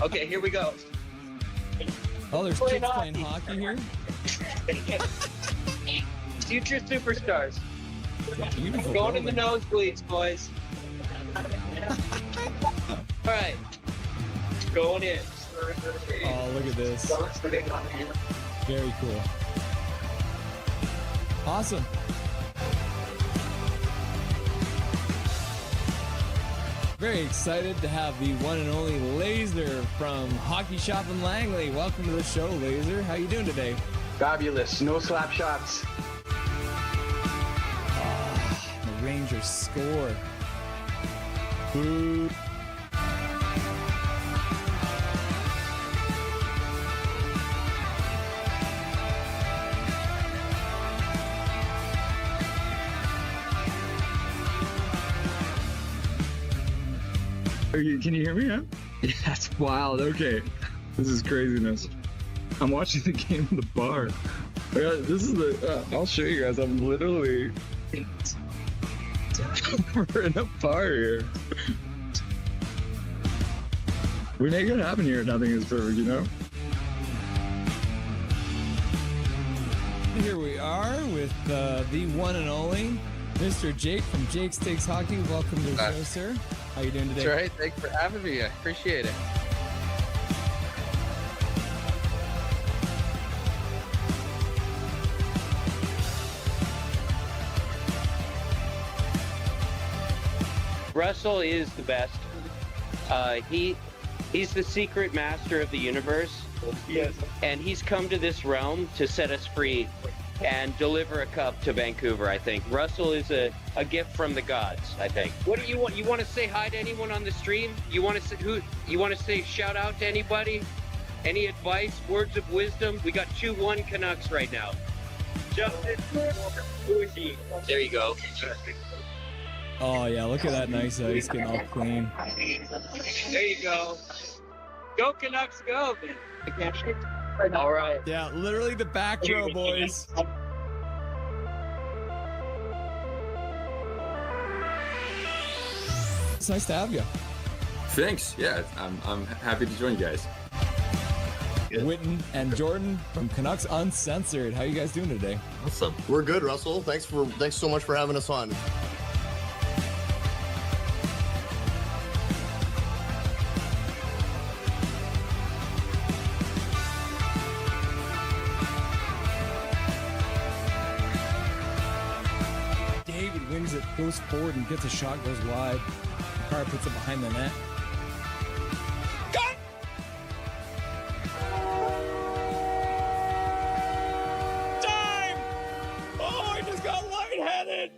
Okay, here we go. Oh, there's kids playing hockey here. Future superstars. Beautiful. Going in building. the nosebleeds, boys. All right. Going in. Oh, look at this. Very cool. Awesome. Very excited to have the one and only Laser from Hockey Shop in Langley. Welcome to the show, Laser. How you doing today? Fabulous. No slap shots. The Rangers score. Boo. Can you hear me? Huh? Yeah, that's wild. Okay, this is craziness. I'm watching the game in the bar. This is the. I'll show you guys. I'm literally. We're in a bar here. We make it happen here. Nothing is perfect, you know. Here we are with the one and only Mr. Jake from Jake's Takes Hockey. Welcome to the show, sir. How you doing today? That's right. Thanks for having me. I appreciate it. Russell is the best. He's the secret master of the universe. Yes. And he's come to this realm to set us free and deliver a cup to Vancouver, I think. Russell is a gift from the gods, I think. What do you want? You want to say hi to anyone on the stream? You want to say you want to say shout out to anybody? Any advice, words of wisdom? We got 2-1 Canucks right now. Justin, there you go. Oh yeah, look at that nice ice getting all clean. There you go. Go Canucks, go! All right. Yeah, literally the back row, boys. It's nice to have you. Thanks. Yeah, I'm happy to join you guys. Witten and Jordan from Canucks Uncensored. How you guys doing today? Awesome. We're good, Russell. Thanks so much for having us on. David wins it, goes forward and gets a shot, goes wide. Carr puts it behind the net. Got it! Time! Oh, I just got lightheaded!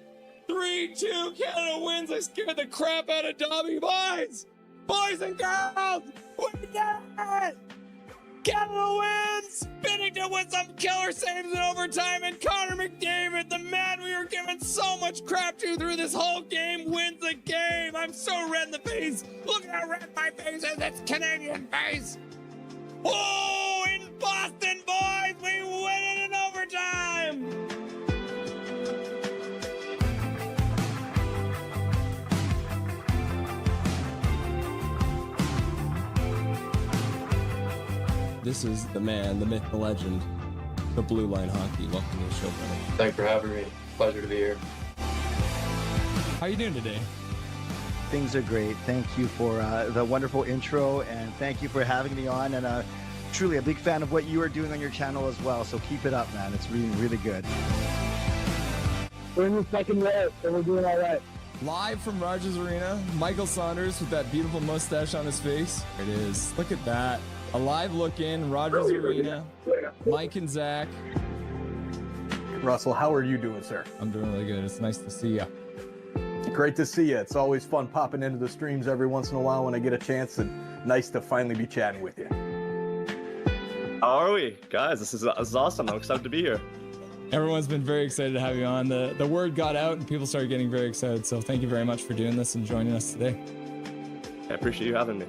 3-2, Canada wins. I scared the crap out of Dobby. Boys and girls, we did it! Canada wins! Binnington with some killer saves in overtime, and Connor McDavid, the man we were giving so much crap to through this whole game, wins the game! I'm so red in the face! Look at how red my face is! It's Canadian face! Oh, in Boston, boys! We win it in overtime! This is the man, the myth, the legend, the Blue Line Hockey. Welcome to the show, brother. Thanks for having me. Pleasure to be here. How you doing today? Things are great. Thank you for the wonderful intro, and thank you for having me on. And truly a big fan of what you are doing on your channel as well. So keep it up, man. It's really, really good. We're in the second row, so we're doing all right. Live from Rogers Arena, Michael Saunders with that beautiful mustache on his face. There it is. Look at that. A live look in, Rogers Arena, Mike and Zach. Russell, how are you doing, sir? I'm doing really good. It's nice to see you. Great to see you. It's always fun popping into the streams every once in a while when I get a chance, and nice to finally be chatting with you. How are we? Guys, this is awesome. I'm excited to be here. Everyone's been very excited to have you on. The word got out and people started getting very excited. So thank you very much for doing this and joining us today. I appreciate you having me.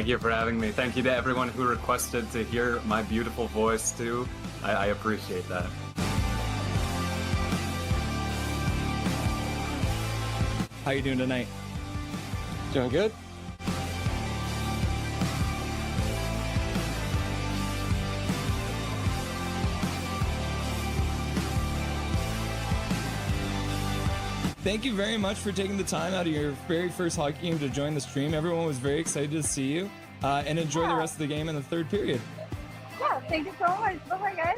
Thank you for having me. Thank you to everyone who requested to hear my beautiful voice too. I appreciate that. How you doing tonight? Doing good. Thank you very much for taking the time out of your very first hockey game to join the stream. Everyone was very excited to see you, and enjoy the rest of the game in the third period. Yeah, thank you so much. Bye-bye, guys.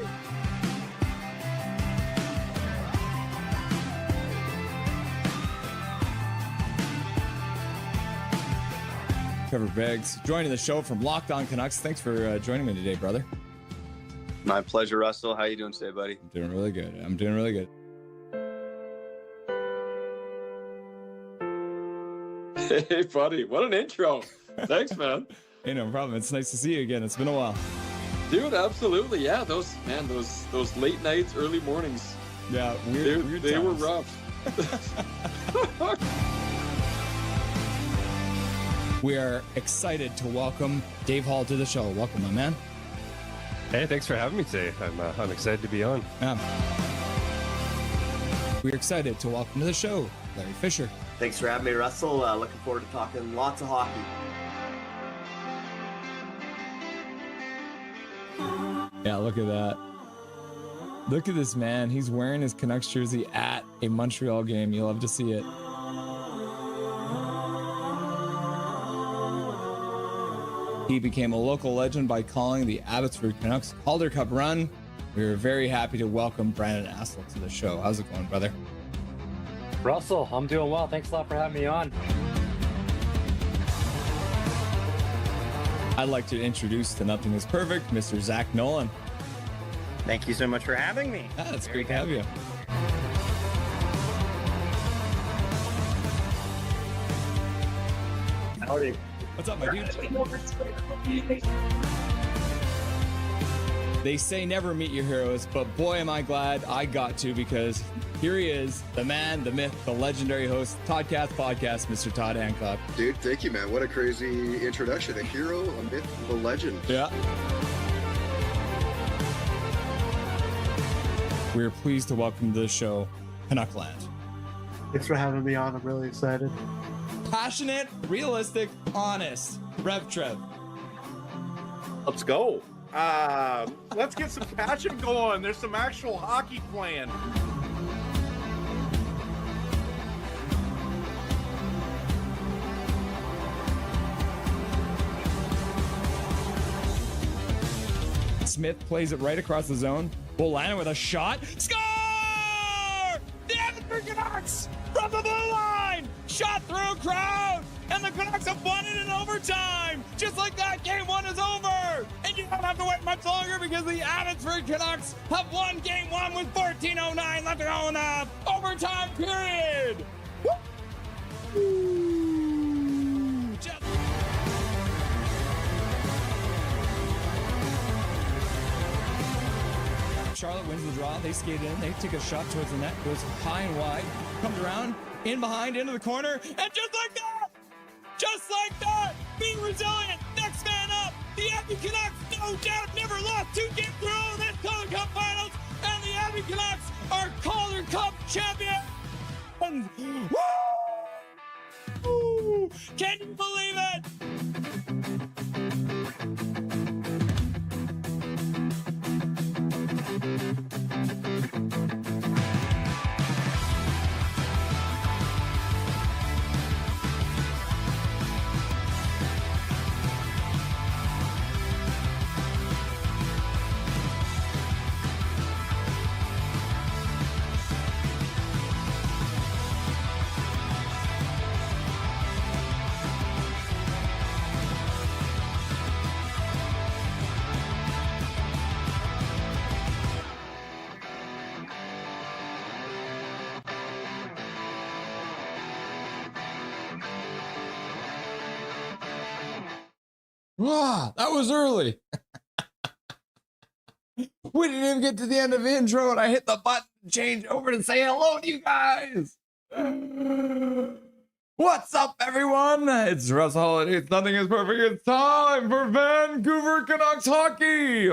Trevor Beggs joining the show from Locked On Canucks. Thanks for joining me today, brother. My pleasure, Russell. How you doing today, buddy? I'm doing really good. I'm doing really good. Hey, buddy, what an intro. Thanks, man. Hey, no problem. It's nice to see you again. It's been a while. Dude, absolutely. Yeah, those late nights, early mornings. Yeah, weird they were times. rough. We are excited to welcome Dave Hall to the show. Welcome, my man. Hey, thanks for having me today. I'm excited to be on. We're excited to welcome to the show Larry Fisher. Thanks for having me, Russell. Looking forward to talking lots of hockey. Yeah, look at that. Look at this man. He's wearing his Canucks jersey at a Montreal game. You love to see it. He became a local legend by calling the Abbotsford Canucks Calder Cup run. We were very happy to welcome Brandon Asselt to the show. How's it going, brother? Russell, I'm doing well. Thanks a lot for having me on. I'd like to introduce to Nothing is Perfect, Mr. Zach Nolan. Thank you so much for having me. It's great to have you. Howdy. What's up, my dude? They say never meet your heroes, but boy, am I glad I got to, because here he is, the man, the myth, the legendary host, Toddcast Podcast, Mr. Todd Hancock. Dude, thank you, man. What a crazy introduction. A hero, a myth, a legend. Yeah. We're pleased to welcome to the show, Canuckland. Thanks for having me on. I'm really excited. Passionate, realistic, honest. Rev Trev. Let's go. Let's get some passion going. There's some actual hockey playing. Smith plays it right across the zone. Bolana with a shot. Score! The Edmonton Canucks from the blue line! Shot through a crowd! And the Canucks have won it in overtime! Just like that, game one is over! And you don't have to wait much longer, because the Abbotsford Canucks have won game one with 14:09 left to go in the overtime period! Woo! Just Charlotte wins the draw. They skate in. They take a shot towards the net. Goes high and wide. Comes around. In behind. Into the corner. And just like that, being resilient. Next man up. The Abbey Canucks, no doubt, never lost 2 games in a row in this Calder Cup Finals. And the Abbey Canucks are Calder Cup champions. Woo! Can you believe it? Wow, that was early. We didn't even get to the end of the intro, and I hit the button to change over to say hello to you guys. What's up, everyone? It's Russ Holiday. It's Nothing is Perfect. It's time for Vancouver Canucks hockey.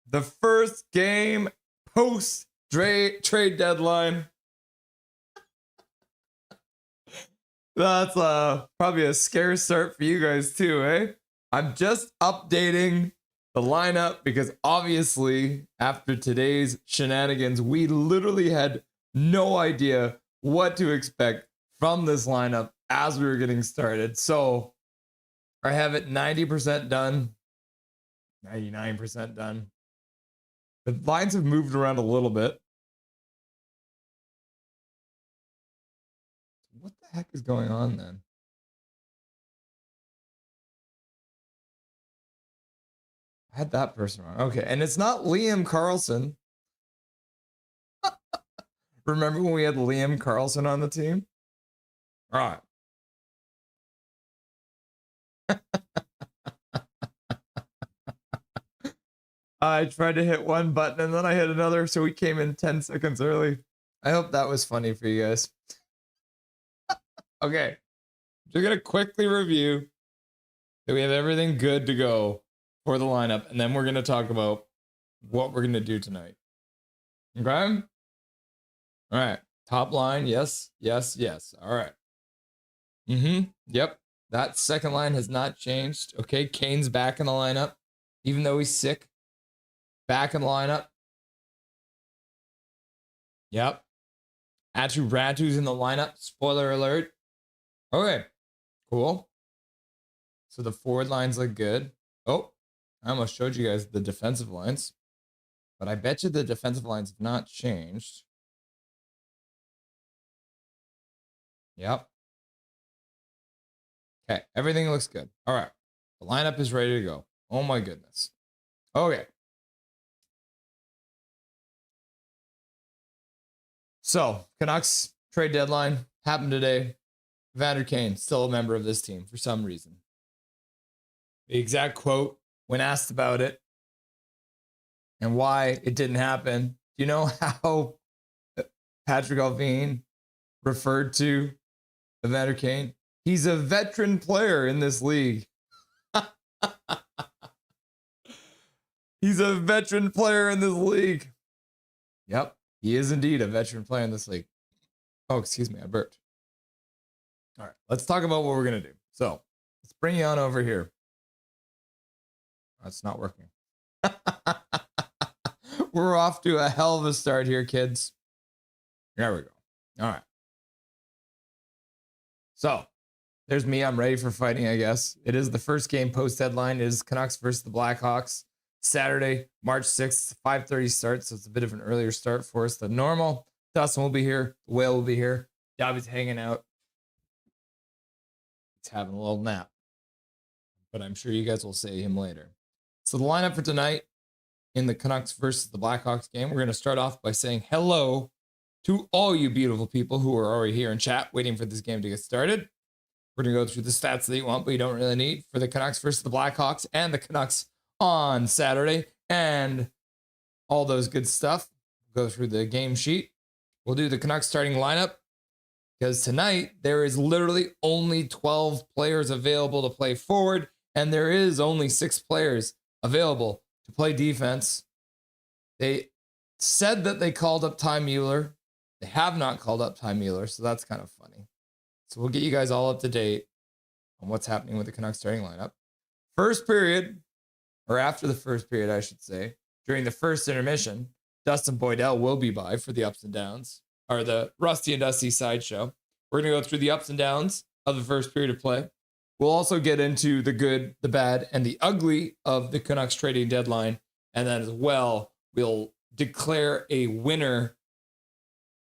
The first game post trade deadline. That's probably a scare start for you guys too, eh? I'm just updating the lineup because obviously after today's shenanigans, we literally had no idea what to expect from this lineup as we were getting started. So I have it 90% done, 99% done. The lines have moved around a little bit. What the heck is going on then? I had that person wrong. Okay, and it's not Liam Carlson. Remember when we had Liam Carlson on the team? All right. I tried to hit one button and then I hit another, so we came in 10 seconds early. I hope that was funny for you guys. Okay. Just gonna quickly review that we have everything good to go for the lineup, and then we're gonna talk about what we're gonna do tonight. Okay? All right. Top line, yes, yes, yes. All right. Yep. That second line has not changed. Okay, Kane's back in the lineup, even though he's sick. Back in the lineup. Yep. Atu Ratu's in the lineup. Spoiler alert. Okay, cool. So the forward lines look good. Oh, I almost showed you guys the defensive lines, but I bet you the defensive lines have not changed. Yep. Okay, everything looks good. All right, the lineup is ready to go. Oh my goodness. Okay. So, Canucks trade deadline happened today. Vander Kane, still a member of this team for some reason. The exact quote when asked about it and why it didn't happen. Do you know how Patrick Alvin referred to Vander Kane? He's a veteran player in this league. He's a veteran player in this league. Yep, he is indeed a veteran player in this league. Oh, excuse me, I burped. All right, let's talk about what we're going to do. So let's bring you on over here. That's not working. We're off to a hell of a start here, kids. There we go. All right. So there's me. I'm ready for fighting, I guess. It is the first game post-deadline. It is Canucks versus the Blackhawks. Saturday, March 6th, 5:30 start, so it's a bit of an earlier start for us than normal. Dustin will be here. The Whale will be here. Dobby's hanging out. He's having a little nap. But I'm sure you guys will say him later. So the lineup for tonight in the Canucks versus the Blackhawks game, we're going to start off by saying hello to all you beautiful people who are already here in chat waiting for this game to get started. We're going to go through the stats that you want, but you don't really need for the Canucks versus the Blackhawks and the Canucks on Saturday and all those good stuff. Go through the game sheet. We'll do the Canucks starting lineup because tonight there is literally only 12 players available to play forward, and there is only 6 players available to play defense. They said that they called up Ty Mueller. They have not called up Ty Mueller, so that's kind of funny. So we'll get you guys all up to date on what's happening with the Canucks starting lineup. First period, or after the first period, I should say, during the first intermission, Dustin Boydell will be by for the ups and downs, or the Rusty and Dusty sideshow. We're going to go through the ups and downs of the first period of play. We'll also get into the good, the bad, and the ugly of the Canucks trading deadline. And then as well, we'll declare a winner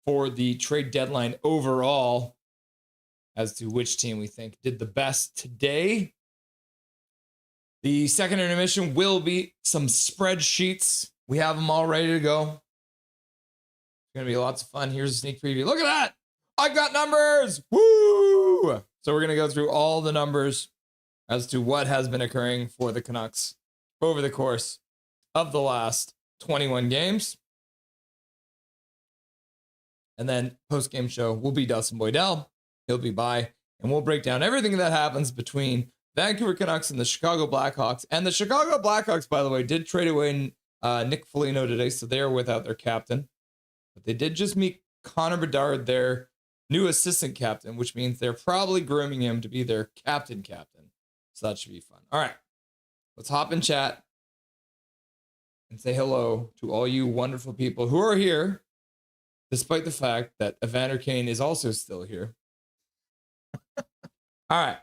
for the trade deadline overall as to which team we think did the best today. The second intermission will be some spreadsheets. We have them all ready to go. It's going to be lots of fun. Here's a sneak preview. Look at that. I got numbers. Woo! So we're going to go through all the numbers as to what has been occurring for the Canucks over the course of the last 21 games. And then post-game show will be Dustin Boydell. He'll be by. and we'll break down everything that happens between Vancouver Canucks and the Chicago Blackhawks. And the Chicago Blackhawks, by the way, did trade away Nick Foligno today, so they are without their captain. But they did just meet Connor Bedard, their new assistant captain, which means they're probably grooming him to be their captain. So that should be fun. All right, let's hop in chat and say hello to all you wonderful people who are here, despite the fact that Evander Kane is also still here. All right.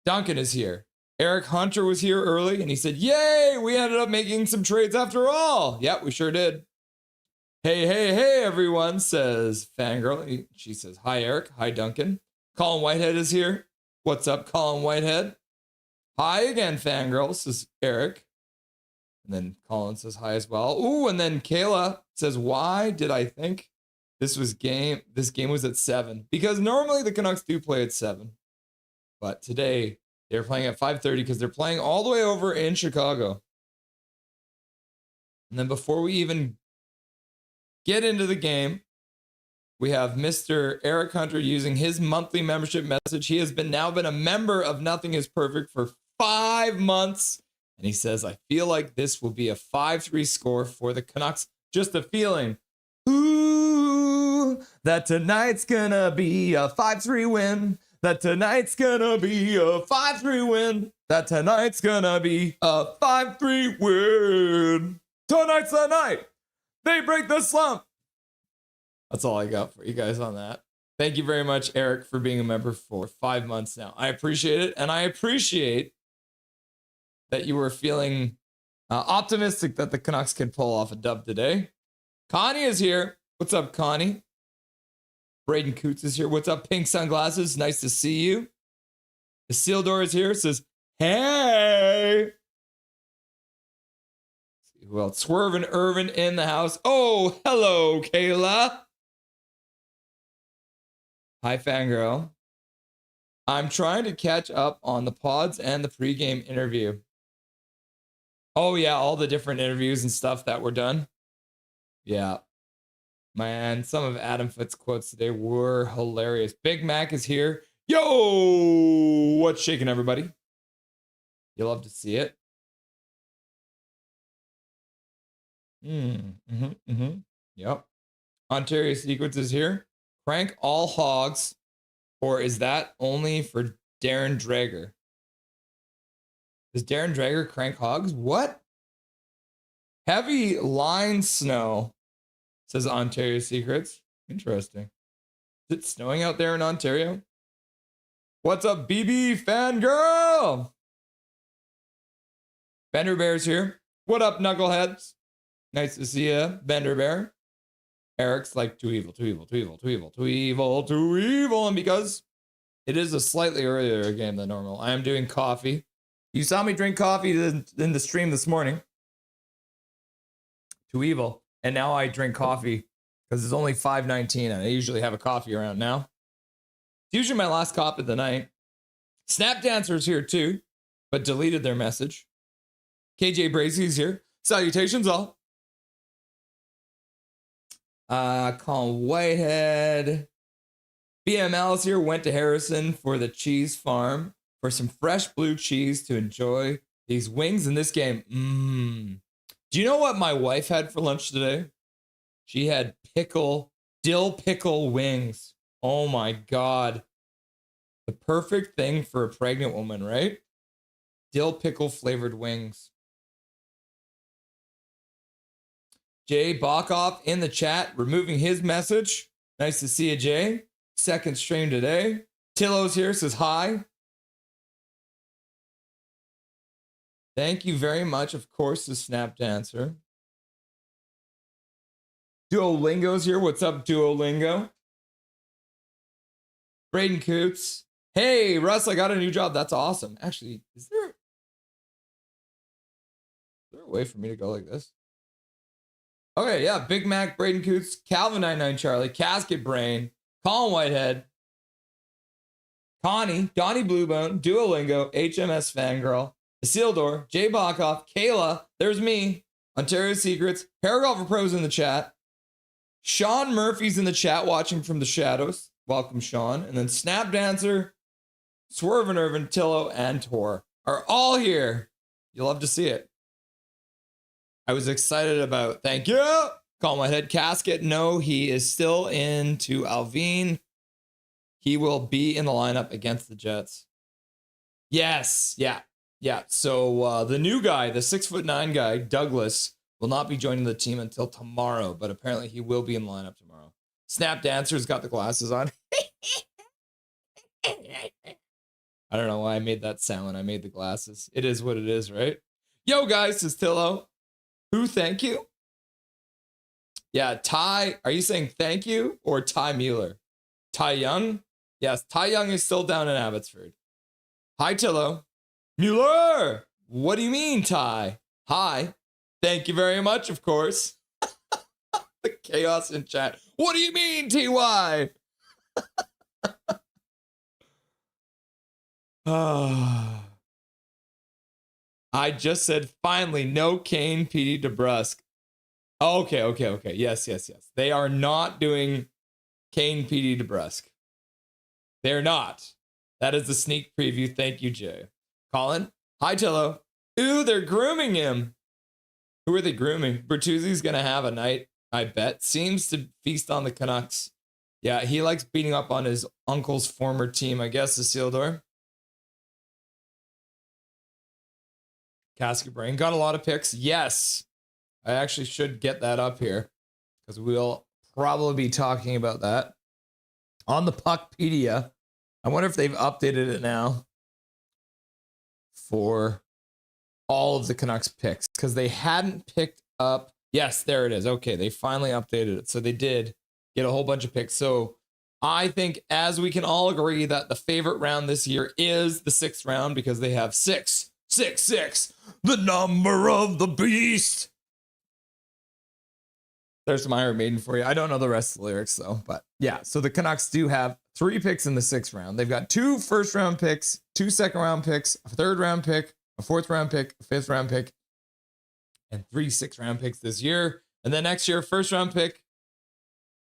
Duncan is here. Eric Hunter was here early, and he said, yay, we ended up making some trades after all. Yep, we sure did. Hey, everyone, says Fangirl. She says, hi, Eric. Hi, Duncan. Colin Whitehead is here. What's up, Colin Whitehead? Hi again, Fangirl, says Eric. And then Colin says hi as well. Ooh, and then Kayla says, why did I think this game was at 7? Because normally the Canucks do play at 7. But today they're playing at 5:30 because they're playing all the way over in Chicago. And then before we even get into the game, we have Mr. Eric Hunter using his monthly membership message. He has now been a member of Nothing is Perfect for 5 months. And he says, I feel like this will be a 5-3 score for the Canucks. Just a feeling. Ooh, that tonight's gonna be a 5-3 win. That tonight's gonna be a 5-3 win. That tonight's gonna be a 5-3 win. Tonight's the night they break the slump. That's all I got for you guys on that. Thank you very much, Eric, for being a member for 5 months now. I appreciate it, and I appreciate that you were feeling optimistic that the Canucks can pull off a dub today. Connie is here. What's up, Connie? Braden Coots is here. What's up, Pink Sunglasses? Nice to see you. Isildur is here. Says, hey. Let's see who else? Swervin' Irvin in the house. Oh, hello, Kayla. Hi, Fangirl. I'm trying to catch up on the pods and the pregame interview. Oh, yeah, all the different interviews and stuff that were done. Yeah. Man, some of Adam Foote's quotes today were hilarious. Big Mac is here. Yo! What's shaking, everybody? You'll love to see it. Yep. Ontario Secrets is here. Crank all hogs. Or is that only for Darren Drager? Does Darren Drager crank hogs? What? Heavy line snow, says Ontario Secrets. Interesting. Is it snowing out there in Ontario? What's up, BB Fangirl? Bender Bear's here. What up, knuckleheads? Nice to see ya, Bender Bear. Eric's like, too evil. And because it is a slightly earlier game than normal, I am doing coffee. You saw me drink coffee in the stream this morning. Too evil. And now I drink coffee because it's only 5:19 and I usually have a coffee around now. It's usually my last cop of the night. Snap Dancer's here too, but deleted their message. KJ Bracey's here. Salutations all. Colin Whitehead. BML's here. Went to Harrison for the cheese farm for some fresh blue cheese to enjoy these wings in this game. Do you know what my wife had for lunch today? She had dill pickle wings. Oh my God. The perfect thing for a pregnant woman, right? Dill pickle flavored wings. Jay Bockoff in the chat, removing his message. Nice to see you, Jay. Second stream today. Tillo's here, says hi. Thank you very much, of course, to Snap Dancer. Duolingo's here. What's up, Duolingo? Braden Coots. Hey, Russ, I got a new job. That's awesome. Actually, is there a way for me to go like this? Okay, yeah. Big Mac, Braden Coots, Calvin 99 Charlie, Casket Brain, Colin Whitehead, Connie, Donnie Bluebone, Duolingo, HMS Fangirl, Isildur, Jay Bockoff, Kayla, there's me, Ontario Secrets, Paragolfer Pros in the chat, Sean Murphy's in the chat watching from the shadows. Welcome, Sean. And then Snap Dancer, Swerve and Irvin, Tillo, and Tor are all here. You'll love to see it. I was excited about, thank you, Call My Head Casket. No, he is still into Alvin. He will be in the lineup against the Jets. Yes, yeah. So the new guy, the 6'9" guy, Douglas, will not be joining the team until tomorrow, but apparently he will be in the lineup tomorrow. Snap Dancer's got the glasses on. I don't know why I made that sound when I made the glasses. It is what it is, right? Yo, guys, says Tillo. Who, thank you? Yeah, Ty, are you saying thank you or Ty Mueller? Ty Young? Yes, Ty Young is still down in Abbotsford. Hi, Tillo. Mueller! What do you mean, Ty? Hi. Thank you very much, of course. The chaos in chat. What do you mean, TY? I just said, finally, no Kane, PD, DeBrusque. Okay. Yes. They are not doing Kane, PD, DeBrusque. They're not. That is the sneak preview. Thank you, Jay. Colin. Hi, Tillo. Ooh, they're grooming him. Who are they grooming? Bertuzzi's going to have a night, I bet. Seems to feast on the Canucks. Yeah, he likes beating up on his uncle's former team, I guess, Isildur. Casket Brain got a lot of picks. Yes. I actually should get that up here because we'll probably be talking about that on the Puckpedia. I wonder if they've updated it now for all of the Canucks picks because they hadn't picked up. Yes, there it is. Okay, they finally updated it. So they did get a whole bunch of picks. So I think, as we can all agree, that the favorite round this year is the 6th round because they have 666, the number of the beast. There's some Iron Maiden for you. I don't know the rest of the lyrics though, but yeah. So the Canucks do have 3 picks in the 6th round. They've got 2 first-round picks, 2 second-round picks, a 3rd-round pick, a 4th-round pick, a 5th-round pick, and 3 6th-round picks this year. And then next year, 1st-round pick.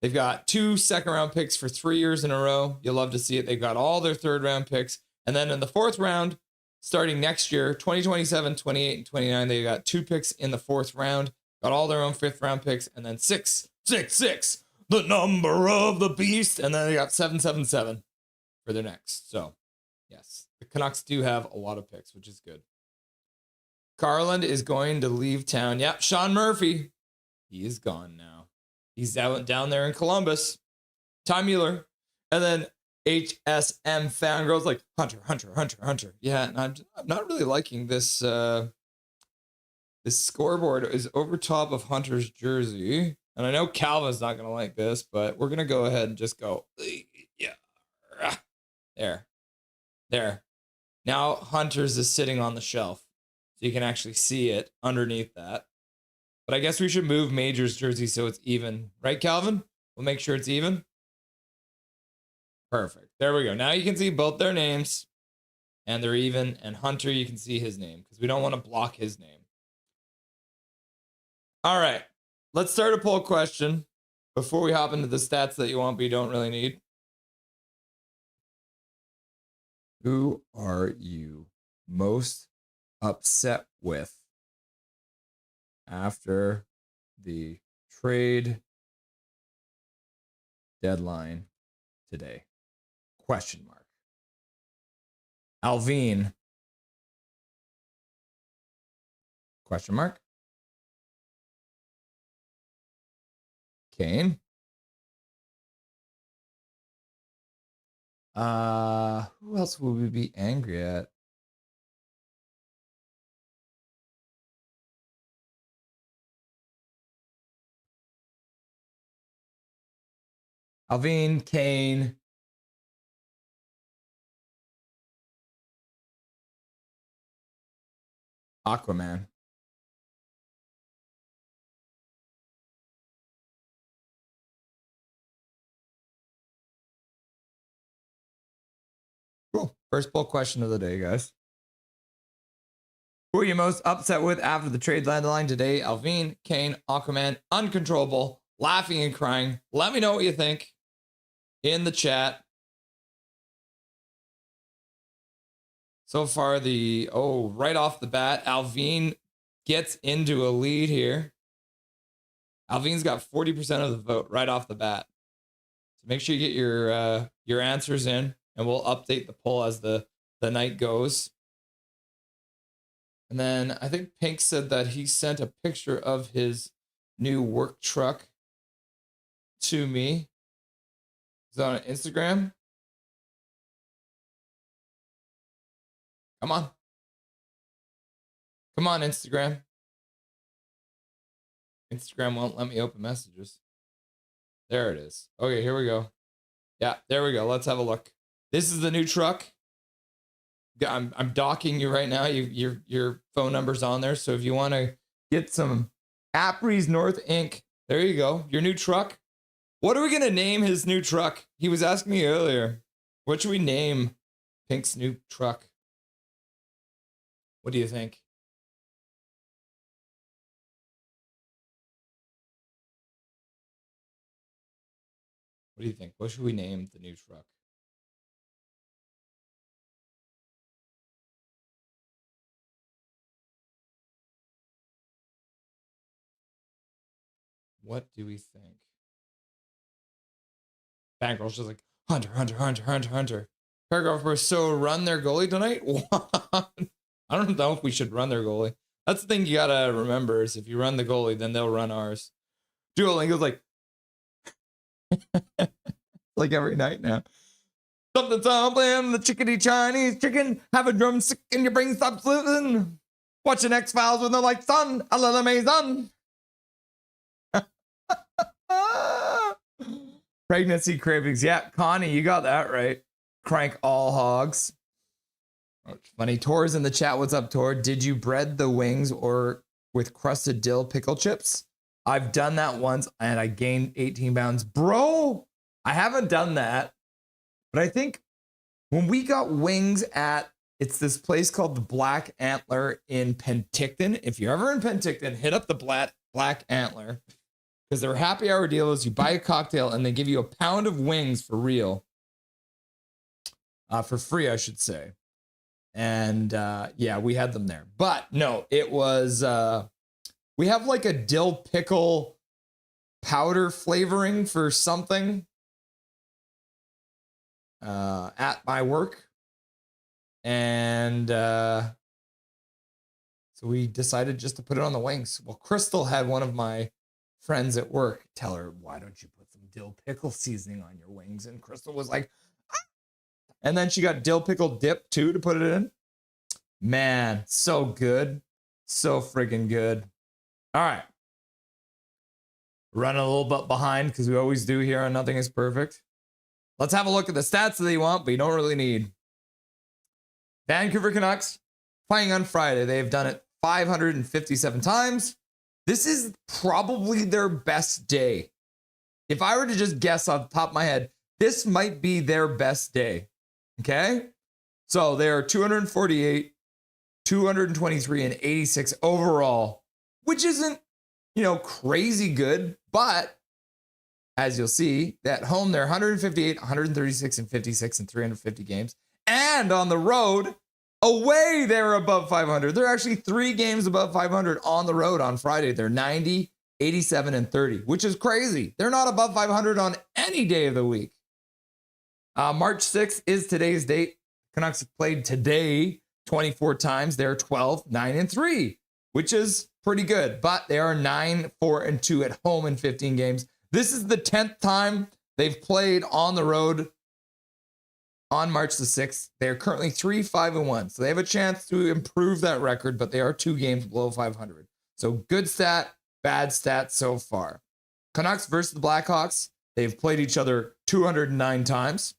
They've got 2 second-round picks for 3 years in a row. You'll love to see it. They've got all their 3rd-round picks. And then in the 4th round, starting next year, 2027, 28, and 29, they got 2 picks in the 4th round. Got all their own 5th-round picks. And then 666, the number of the beast. And then they got 777 for their next. So, yes, the Canucks do have a lot of picks, which is good. Garland is going to leave town. Yep, Sean Murphy. He is gone now. He's down there in Columbus. Ty Mueller. And then HSM Fangirl's like, Hunter. Yeah, and I'm not really liking this. This scoreboard is over top of Hunter's jersey. And I know Calvin's not going to like this, but we're going to go ahead and just go. Yeah. There. Now Hunter's is sitting on the shelf. So you can actually see it underneath that. But I guess we should move Major's jersey so it's even. Right, Calvin? We'll make sure it's even. Perfect. There we go. Now you can see both their names. And they're even. And Hunter, you can see his name. Because we don't want to block his name. All right. Let's start a poll question. Before we hop into the stats that you want but you don't really need. Who are you most upset with after the trade deadline today? Question mark. Alvin. Question mark. Kane. Who else will we be angry at? Alvin, Kane. Aquaman. Cool. First poll question of the day, guys. Who are you most upset with after the trade deadline today? Alvin, Kane, Aquaman, uncontrollable, laughing and crying. Let me know what you think in the chat. So far, right off the bat, Alvin gets into a lead here. Alvin's got 40% of the vote right off the bat. So make sure you get your answers in, and we'll update the poll as the night goes. And then I think Pink said that he sent a picture of his new work truck to me. Is that on Instagram? Come on. Come on, Instagram. Instagram won't let me open messages. There it is. Okay, here we go. Yeah, there we go. Let's have a look. This is the new truck. I'm docking you right now. Your phone number's on there. So if you want to get some Apres North Inc., there you go. Your new truck. What are we going to name his new truck? He was asking me earlier. What should we name Pink's new truck? What do you think? What do you think? What should we name the new truck? What do we think? Bankroll's just like, Hunter. Paragraph was so run their goalie tonight? What? I don't know if we should run their goalie. That's the thing you gotta remember is if you run the goalie, then they'll run ours. Duolingo's like, like every night now. Something, the chickadee Chinese chicken. Have a drumstick in your brain, stop slipping. Watching X-Files with no lights on. A la maison. Pregnancy cravings. Yeah, Connie, you got that right. Crank all hogs. Oh, funny. Tor's in the chat. What's up, Tor? Did you bread the wings or with crusted dill pickle chips? I've done that once and I gained 18 pounds. Bro, I haven't done that. But I think when we got wings it's this place called the Black Antler in Penticton. If you're ever in Penticton, hit up the Black Antler. Because their happy hour deal is you buy a cocktail and they give you a pound of wings for real. For free, I should say. And yeah, we had them there. But no, it was, we have like a dill pickle powder flavoring for something at my work. And so we decided just to put it on the wings. Well, Crystal had one of my friends at work tell her, why don't you put some dill pickle seasoning on your wings? And Crystal was like, ah! And then she got dill pickle dip too to put it in. Man, so good. So friggin' good. All right. Running a little bit behind because we always do here on Nothing is Perfect. Let's have a look at the stats that you want, but you don't really need. Vancouver Canucks playing on Friday. They've done it 557 times. This is probably their best day. If I were to just guess off the top of my head, this might be their best day. Okay? So they are 248, 223, and 86 overall, which isn't, crazy good. But as you'll see, at home, they're 158, 136, and 56 in 350 games. And on the road, away, they're above 500. They're actually 3 games above 500 on the road on Friday. They're 90, 87, and 30, which is crazy. They're not above 500 on any day of the week. March 6th is today's date. Canucks have played today 24 times. They're 12, 9, and 3, which is pretty good. But they are 9, 4, and 2 at home in 15 games. This is the 10th time they've played on the road on March the 6th. They are currently 3, 5, and 1. So they have a chance to improve that record, but they are 2 games below 500. So good stat, bad stat so far. Canucks versus the Blackhawks. They've played each other 209 times.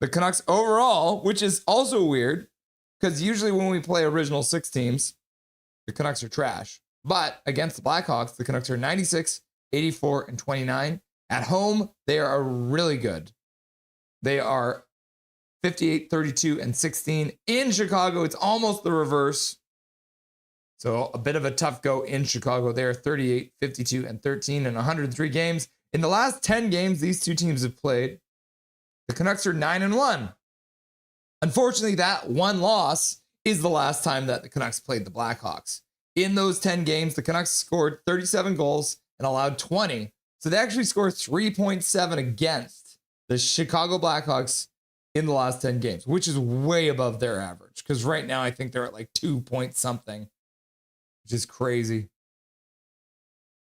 The Canucks overall, which is also weird, because usually when we play original 6 teams, the Canucks are trash. But against the Blackhawks, the Canucks are 96, 84, and 29. At home, they are really good. They are 58, 32, and 16. In Chicago, it's almost the reverse. So a bit of a tough go in Chicago. They are 38, 52, and 13 in 103 games. In the last 10 games these two teams have played, the Canucks are 9 and 1. Unfortunately, that one loss is the last time that the Canucks played the Blackhawks. In those 10 games, the Canucks scored 37 goals and allowed 20. So they actually scored 3.7 against the Chicago Blackhawks in the last 10 games, which is way above their average. Because right now, I think they're at like 2 point something, which is crazy.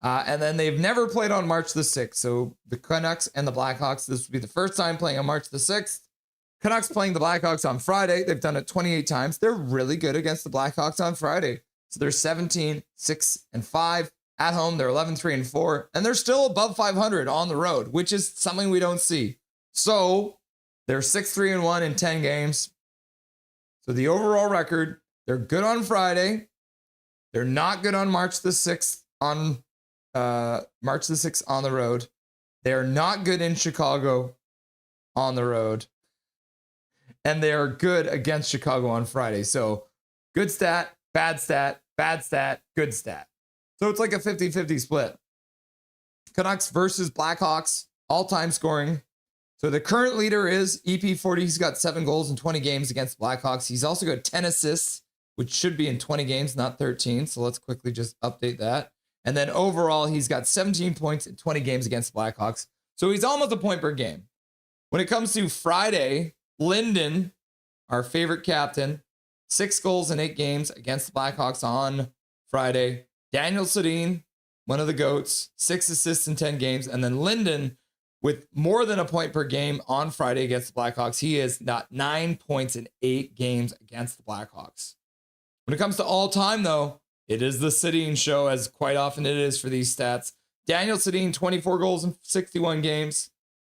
And then they've never played on March the 6th. So the Canucks and the Blackhawks, this would be the first time playing on March the 6th. Canucks playing the Blackhawks on Friday. They've done it 28 times. They're really good against the Blackhawks on Friday. So they're 17-6-5. At home, they're 11-3-4. And they're still above 500 on the road, which is something we don't see. So they're 6-3-1 in 10 games. So the overall record, they're good on Friday. They're not good on March the 6th on March the 6th on the road. They're not good in Chicago on the road. And they are good against Chicago on Friday. So good stat, bad stat, good stat. So it's like a 50-50 split. Canucks versus Blackhawks, all-time scoring. So the current leader is EP40. He's got 7 goals in 20 games against Blackhawks. He's also got 10 assists, which should be in 20 games, not 13. So let's quickly just update that. And then overall, he's got 17 points in 20 games against Blackhawks. So he's almost a point per game. When it comes to Friday, Linden, our favorite captain, 6 goals in 8 games against the Blackhawks on Friday. Daniel Sedin, one of the GOATs, 6 assists in 10 games. And then Linden with more than a point per game on Friday against the Blackhawks. He has got 9 points in 8 games against the Blackhawks. When it comes to all time, though, it is the Sedin show, as quite often it is for these stats. Daniel Sedin, 24 goals in 61 games.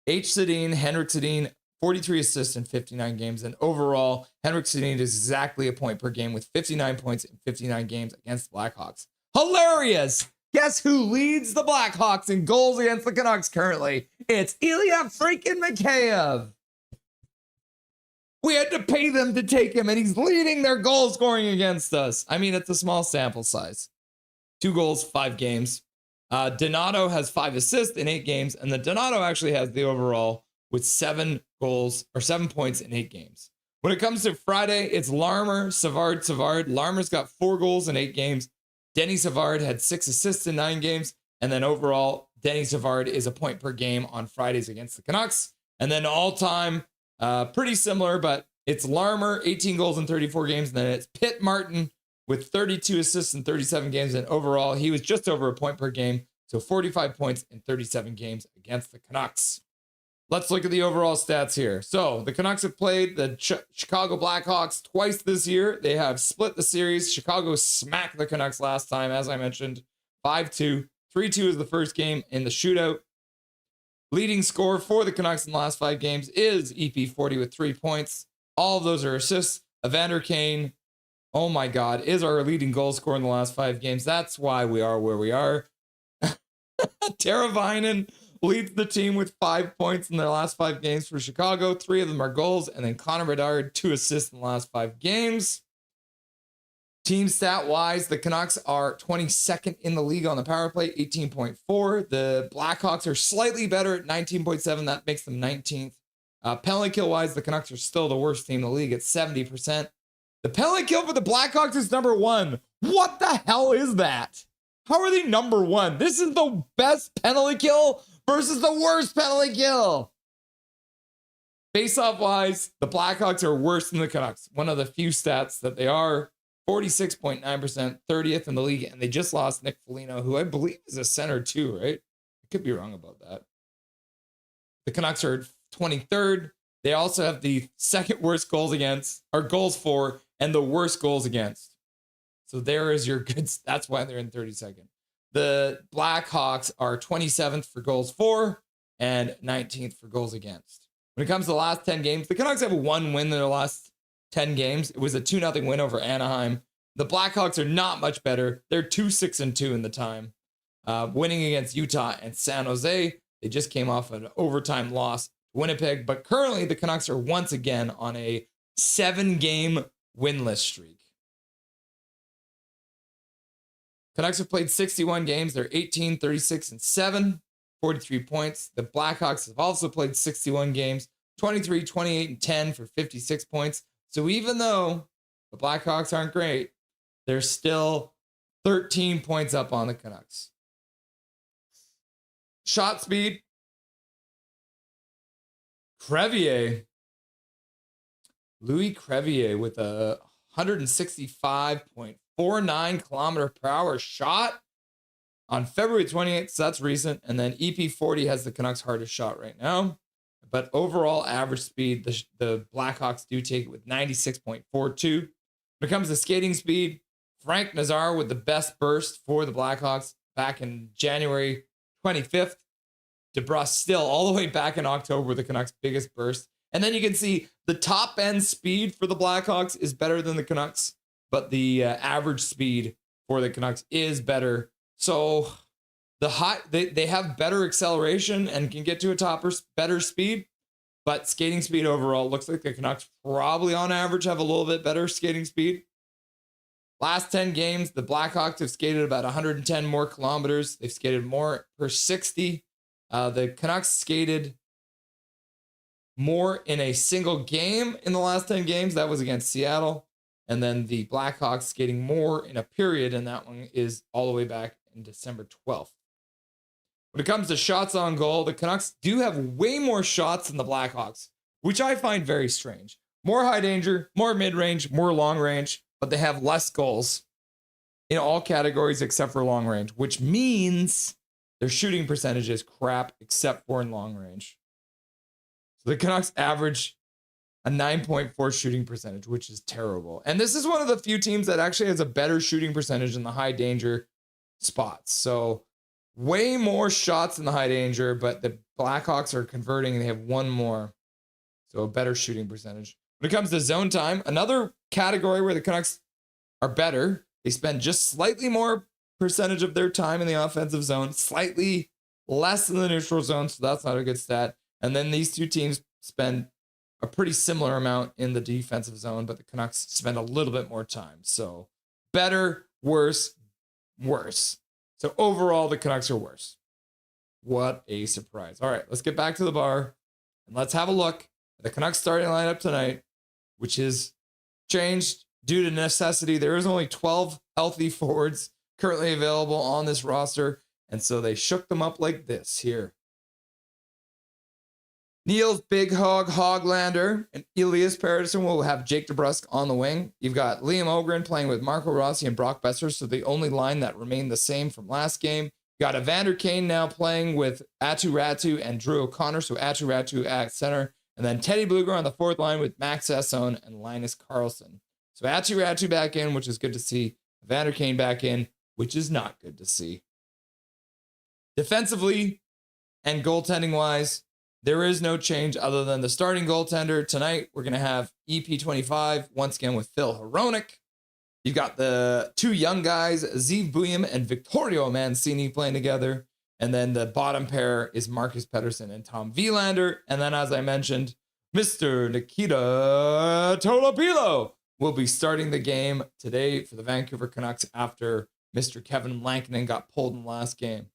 H. Sedin, Henrik Sedin, 43 assists in 59 games. And overall, Henrik Sedin is exactly a point per game with 59 points in 59 games against the Blackhawks. Hilarious! Guess who leads the Blackhawks in goals against the Canucks currently? It's Ilya freaking Mikheyev. We had to pay them to take him, and he's leading their goal scoring against us. I mean, it's a small sample size. 2 goals, 5 games. Donato has 5 assists in 8 games, and the Donato actually has the overall with 7 goals or 7 points in 8 games. When it comes to Friday, it's Larmer, Savard. Larmer's got 4 goals in 8 games. Denny Savard had 6 assists in 9 games. And then overall, Denny Savard is a point per game on Fridays against the Canucks. And then all time, pretty similar, but it's Larmer, 18 goals in 34 games. And then it's Pitt Martin with 32 assists in 37 games. And overall, he was just over a point per game. So 45 points in 37 games against the Canucks. Let's look at the overall stats here. So the Canucks have played the Chicago Blackhawks twice this year. They have split the series. Chicago smacked the Canucks last time, as I mentioned, 5-2. 3-2 is the first game in the shootout. Leading scorer for the Canucks in the last 5 games is EP40 with 3 points. All of those are assists. Evander Kane, oh my God, is our leading goal scorer in the last 5 games. That's why we are where we are. Teravainen leads the team with 5 points in their last 5 games for Chicago. 3 of them are goals. And then Connor Bedard, 2 assists in the last 5 games. Team stat wise, the Canucks are 22nd in the league on the power play, 18.4. The Blackhawks are slightly better at 19.7. That makes them 19th. Penalty kill wise, the Canucks are still the worst team in the league at 70%. The penalty kill for the Blackhawks is number 1. What the hell is that? How are they number 1? This is the best penalty kill versus the worst penalty kill. Face-off wise, the Blackhawks are worse than the Canucks. One of the few stats that they are. 46.9%, 30th in the league, and they just lost Nick Foligno, who I believe is a center too, right? I could be wrong about that. The Canucks are 23rd. They also have the second worst goals against, or goals for, and the worst goals against. So there is your good. That's why they're in 32nd. The Blackhawks are 27th for goals for and 19th for goals against. When it comes to the last 10 games, the Canucks have 1 win in their last 10 games. It was a 2-0 win over Anaheim. The Blackhawks are not much better. They're 2-6-2 in the time. Winning against Utah and San Jose. They just came off an overtime loss to Winnipeg. But currently, the Canucks are once again on a 7-game winless streak. Canucks have played 61 games. They're 18, 36, and 7, 43 points. The Blackhawks have also played 61 games, 23, 28, and 10 for 56 points. So even though The Blackhawks aren't great. They're still 13 points up on the Canucks. Shot speed. Crevier. Louis Crevier with a 165.49 kilometer per hour shot on February 28th. So that's recent. And then EP40 has the Canucks' hardest shot right now. But overall average speed, the Blackhawks do take it with 96.42. When it comes to skating speed, Frank Nazar with the best burst for the Blackhawks back in January 25th. DeBrus still all the way back in October with the Canucks' biggest burst. And then you can see the top end speed for the Blackhawks is better than the Canucks, but the average speed for the Canucks is better. So they have better acceleration and can get to a better speed, but skating speed overall looks like the Canucks probably on average have a little bit better skating speed. Last 10 games, the Blackhawks have skated about 110 more kilometers. They've skated more per 60. The Canucks skated more in a single game in the last 10 games. That was against Seattle. And then the Blackhawks skating more in a period, and that one is all the way back in December 12th. When it comes to shots on goal, the Canucks do have way more shots than the Blackhawks, which I find very strange. More high danger, more mid-range, more long range, but they have less goals in all categories except for long range, which means their shooting percentage is crap except for in long range. So the Canucks average a 9.4 shooting percentage, which is terrible. And this is one of the few teams that actually has a better shooting percentage in the high danger spots. So way more shots in the high danger, but the Blackhawks are converting and they have one more. So a better shooting percentage. When it comes to zone time, another category where the Canucks are better. They spend just slightly more percentage of their time in the offensive zone, slightly less in the neutral zone, so that's not a good stat. And then these two teams spend a pretty similar amount in the defensive zone, but the Canucks spend a little bit more time. So better, worse, worse. So overall, the Canucks are worse. What a surprise. All right, let's get back to the bar and let's have a look at the Canucks starting lineup tonight, which is changed due to necessity. There is only 12 healthy forwards currently available on this roster, and so they shook them up like this here. Niels Big Hog Hoglander and Elias Pettersson will have Jake DeBrusk on the wing. You've got Liam Ogren playing with Marco Rossi and Brock Besser, so the only line that remained the same from last game. You got Evander Kane now playing with Atu Ratu and Drew O'Connor, so Atu Ratu at center. And then Teddy Bluger on the fourth line with Max Sasson and Linus Karlsson. So Atu Ratu back in, which is good to see. Evander Kane back in, which is not good to see. Defensively and goaltending-wise, there is no change other than the starting goaltender. Tonight, we're going to have EP25, once again with Phil Hronek. You've got the two young guys, Zeev Buyam and Victorio Mancini playing together. And then the bottom pair is Marcus Pettersson and Tom Wielander. And then, as I mentioned, Mr. Nikita Tolopilo will be starting the game today for the Vancouver Canucks after Mr. Kevin Lankinen got pulled in the last game.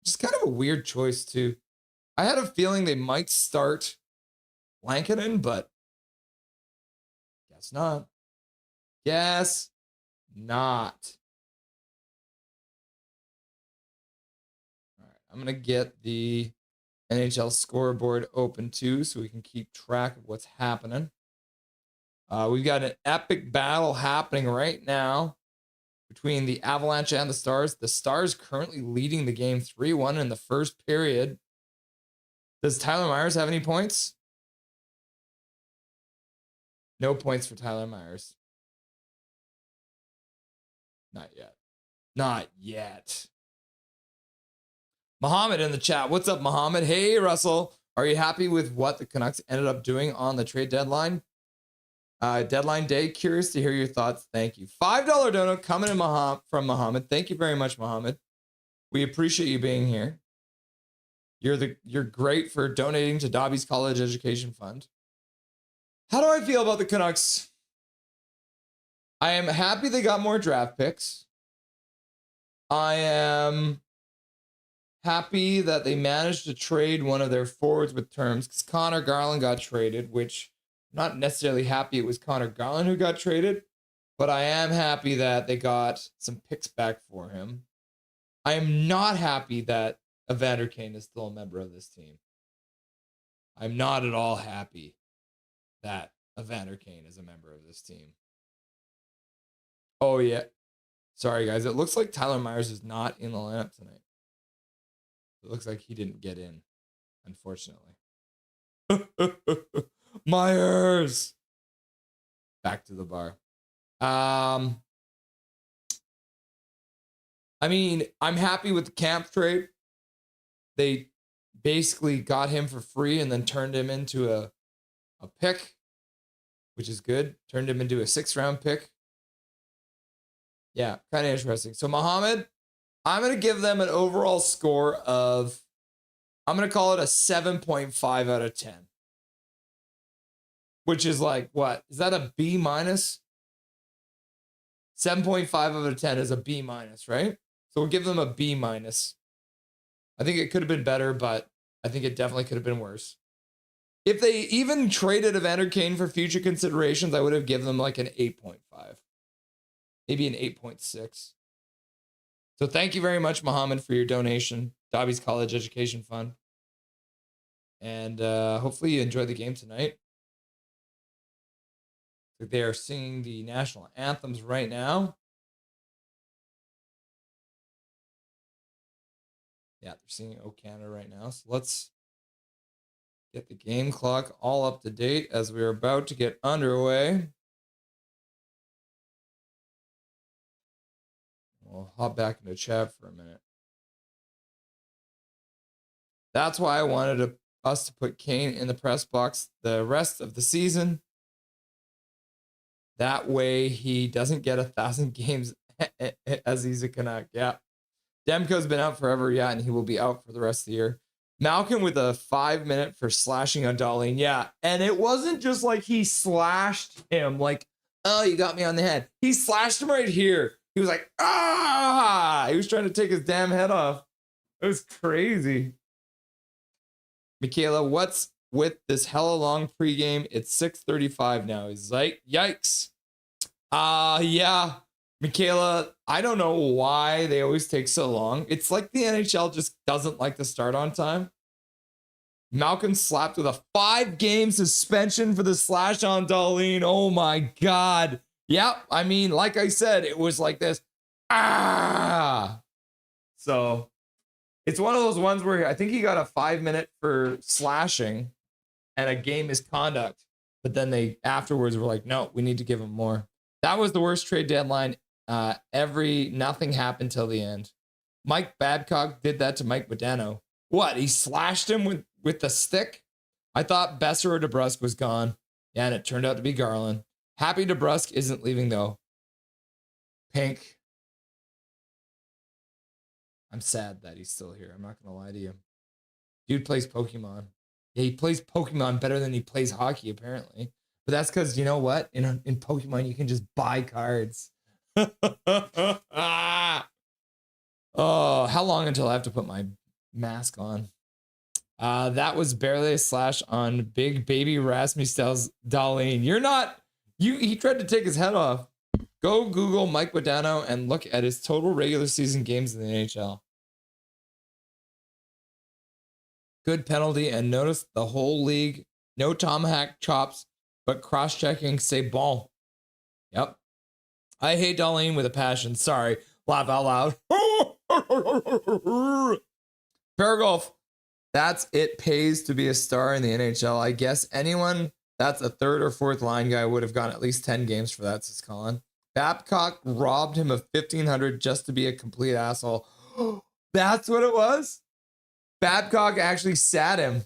Just kind of a weird choice, too. I had a feeling they might start Lankinen, but guess not. Guess not. I'm going to get the NHL scoreboard open too so we can keep track of what's happening. We've got an epic battle happening right now between the Avalanche and the Stars. The Stars currently leading the game 3-1 in the first period. Does Tyler Myers have any points? No points for Tyler Myers. Not yet. Not yet. Mohammed in the chat. What's up, Mohammed? Hey, Russell. Are you happy with what the Canucks ended up doing on the trade deadline? Deadline day. Curious to hear your thoughts. Thank you. $5 donut coming in from Mohammed. Thank you very much, Mohammed. We appreciate you being here. You're great for donating to Dobby's College Education Fund. How do I feel about the Canucks? I am happy they got more draft picks. I am happy that they managed to trade one of their forwards with terms because Connor Garland got traded, which I'm not necessarily happy it was Connor Garland who got traded, but I am happy that they got some picks back for him. I am not happy that Evander Kane is still a member of this team. I'm not at all happy that Evander Kane is a member of this team. Oh, yeah. Sorry, guys. It looks like Tyler Myers is not in the lineup tonight. It looks like he didn't get in, unfortunately. Myers! Back to the bar. I mean, I'm happy with the Camp trade. They basically got him for free and then turned him into a pick, which is good. Turned him into a 6th-round pick. Yeah, kind of interesting. So, Mohammed, I'm going to give them an overall score of, I'm going to call it a 7.5 out of 10. Which is like, what? Is that a B minus? 7.5 out of 10 is a B minus, right? So we'll give them a B minus. I think it could have been better, but I think it definitely could have been worse. If they even traded Evander Kane for future considerations, I would have given them like an 8.5. Maybe an 8.6. So thank you very much, Mohammed, for your donation. Dobby's College Education Fund. And hopefully you enjoy the game tonight. They are singing the national anthems right now. Yeah, they're singing O Canada right now. So let's get the game clock all up to date as we're about to get underway. We'll hop back into chat for a minute. That's why I wanted us to put Kane in the press box the rest of the season. That way he doesn't get 1,000 games as he's a Canuck. Yeah. Demko's been out forever. Yeah. And he will be out for the rest of the year. Malcolm with a 5-minute for slashing on Darlene. Yeah. And it wasn't just like he slashed him like, oh, you got me on the head. He slashed him right here. He was like, ah! He was trying to take his damn head off. It was crazy. Michaela, what's with this hella long pregame? It's 6:35 now. He's like, yikes. Yeah. Michaela, I don't know why they always take so long. It's like the NHL just doesn't like to start on time. Malcolm slapped with a 5-game suspension for the slash on Darlene. Oh my God. Yep. I mean, like I said, it was like this. Ah. So it's one of those ones where I think he got a 5-minute for slashing and a game misconduct. But then they afterwards were like, no, we need to give him more. That was the worst trade deadline. Nothing happened till the end. Mike Babcock did that to Mike Modano. What? He slashed him with the stick? I thought Besser or DeBrusk was gone. Yeah, and it turned out to be Garland. Happy DeBrusk isn't leaving though. Pink. I'm sad that he's still here. I'm not going to lie to you. Dude plays Pokemon. Yeah, he plays Pokemon better than he plays hockey, apparently. But that's because, you know what? In Pokemon, you can just buy cards. Oh, how long until I have to put my mask on? That was barely a slash on big baby Rasmussen's Darlene. You're not... He tried to take his head off. Go Google Mike Modano and look at his total regular season games in the NHL. Good penalty, and notice the whole league. No tomahawk chops, but cross-checking, c'est bon. Yep. I hate Darlene with a passion. Sorry. Laugh out loud. Paragolf. That's it pays to be a star in the NHL. I guess anyone that's a 3rd or 4th line guy would have gotten at least 10 games for that, says Colin. Babcock robbed him of 1,500 just to be a complete asshole. That's what it was? Babcock actually sat him.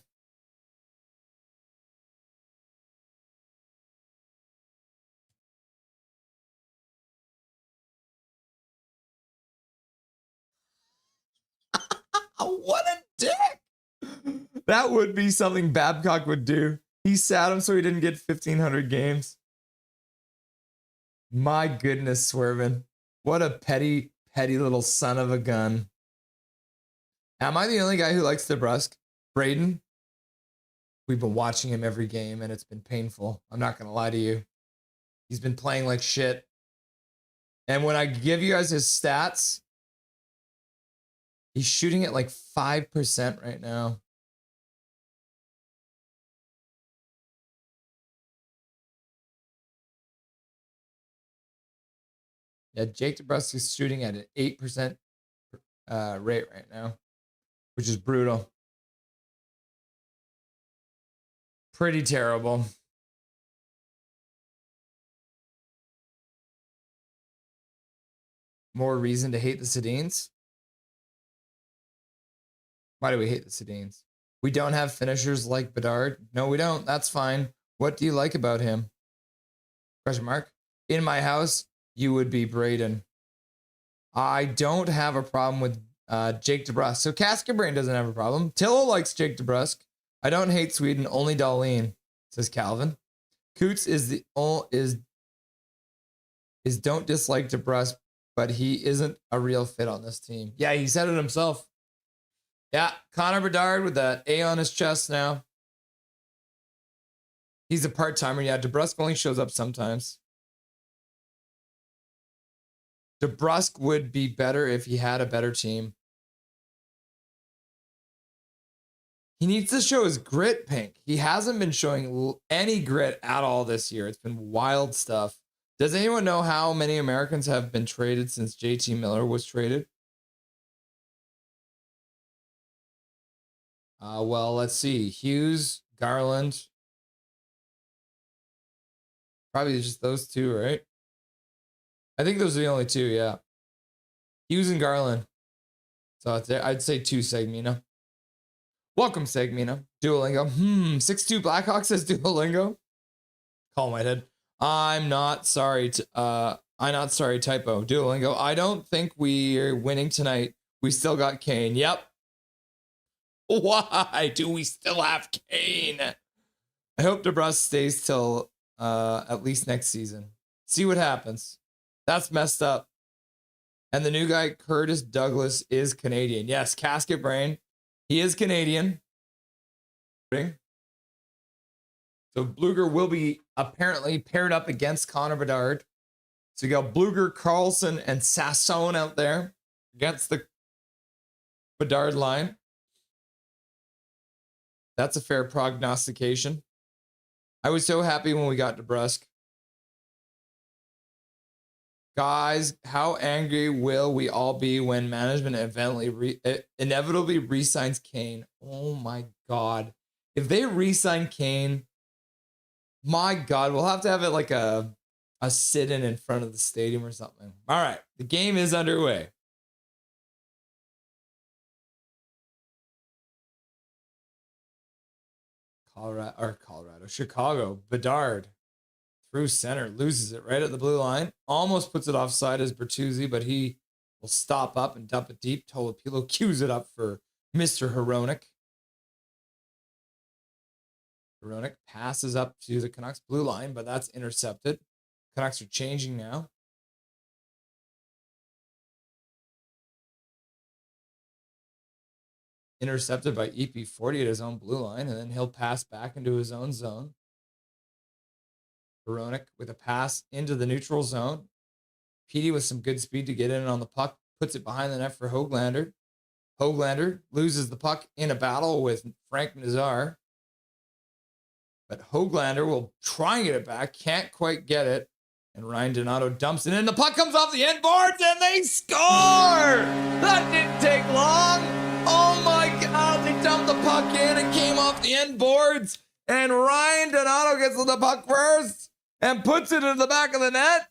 What a dick! That would be something Babcock would do. He sat him so he didn't get 1,500 games. My goodness, Swervin. What a petty, petty little son of a gun. Am I the only guy who likes DeBrusk? Braden? We've been watching him every game and it's been painful. I'm not going to lie to you. He's been playing like shit. And when I give you guys his stats, he's shooting at like 5% right now. Yeah, Jake DeBrusk is shooting at an 8% rate right now, which is brutal. Pretty terrible. More reason to hate the Sedins? Why do we hate the Sedins? We don't have finishers like Bedard. No, we don't. That's fine. What do you like about him? Question mark. In my house, you would be Braden. I don't have a problem with Jake DeBrusk. So Casca Brain doesn't have a problem. Tillo likes Jake DeBrusk. I don't hate Sweden, only Darlene, says Calvin. Coots is don't dislike DeBrusk, but he isn't a real fit on this team. Yeah, he said it himself. Yeah, Connor Bedard with that A on his chest now. He's a part-timer. Yeah, DeBrusk only shows up sometimes. DeBrusk would be better if he had a better team. He needs to show his grit, Pink. He hasn't been showing any grit at all this year. It's been wild stuff. Does anyone know how many Americans have been traded since JT Miller was traded? Well, let's see. Hughes, Garland. Probably just those two, right? I think those are the only two, yeah. Hughes and Garland. So I'd say 2 Segmina. Welcome, Segmina. Duolingo. 6'2 Blackhawks says Duolingo. Call my head. I'm not sorry. Typo. Duolingo. I don't think we're winning tonight. We still got Kane. Yep. Why do we still have Kane? I hope DeBrusk stays till at least next season. See what happens. That's messed up. And the new guy, Curtis Douglas, is Canadian. Yes, Casket Brain. He is Canadian. So Bluger will be apparently paired up against Connor Bedard. So you got Bluger, Carlson, and Sassone out there against the Bedard line. That's a fair prognostication. I was so happy when we got DeBrusk. Guys, how angry will we all be when management inevitably re-signs Kane? Oh my God. If they re-sign Kane, my God, we'll have to have it like a sit-in in front of the stadium or something. All right, the game is underway. Chicago, Bedard. Through center, loses it right at the blue line. Almost puts it offside as Bertuzzi, but he will stop up and dump it deep. Tolopilo cues it up for Mr. Hronek. Hronek passes up to the Canucks blue line, but that's intercepted. Canucks are changing now. Intercepted by EP40 at his own blue line, and then he'll pass back into his own zone. Hronek with a pass into the neutral zone. Petey with some good speed to get in on the puck. Puts it behind the net for Höglander. Höglander loses the puck in a battle with Frank Nazar. But Höglander will try and get it back. Can't quite get it. And Ryan Donato dumps it in. The puck comes off the end boards and they score! That didn't take long. Oh my God. They dumped the puck in and came off the end boards. And Ryan Donato gets the puck first and puts it in the back of the net.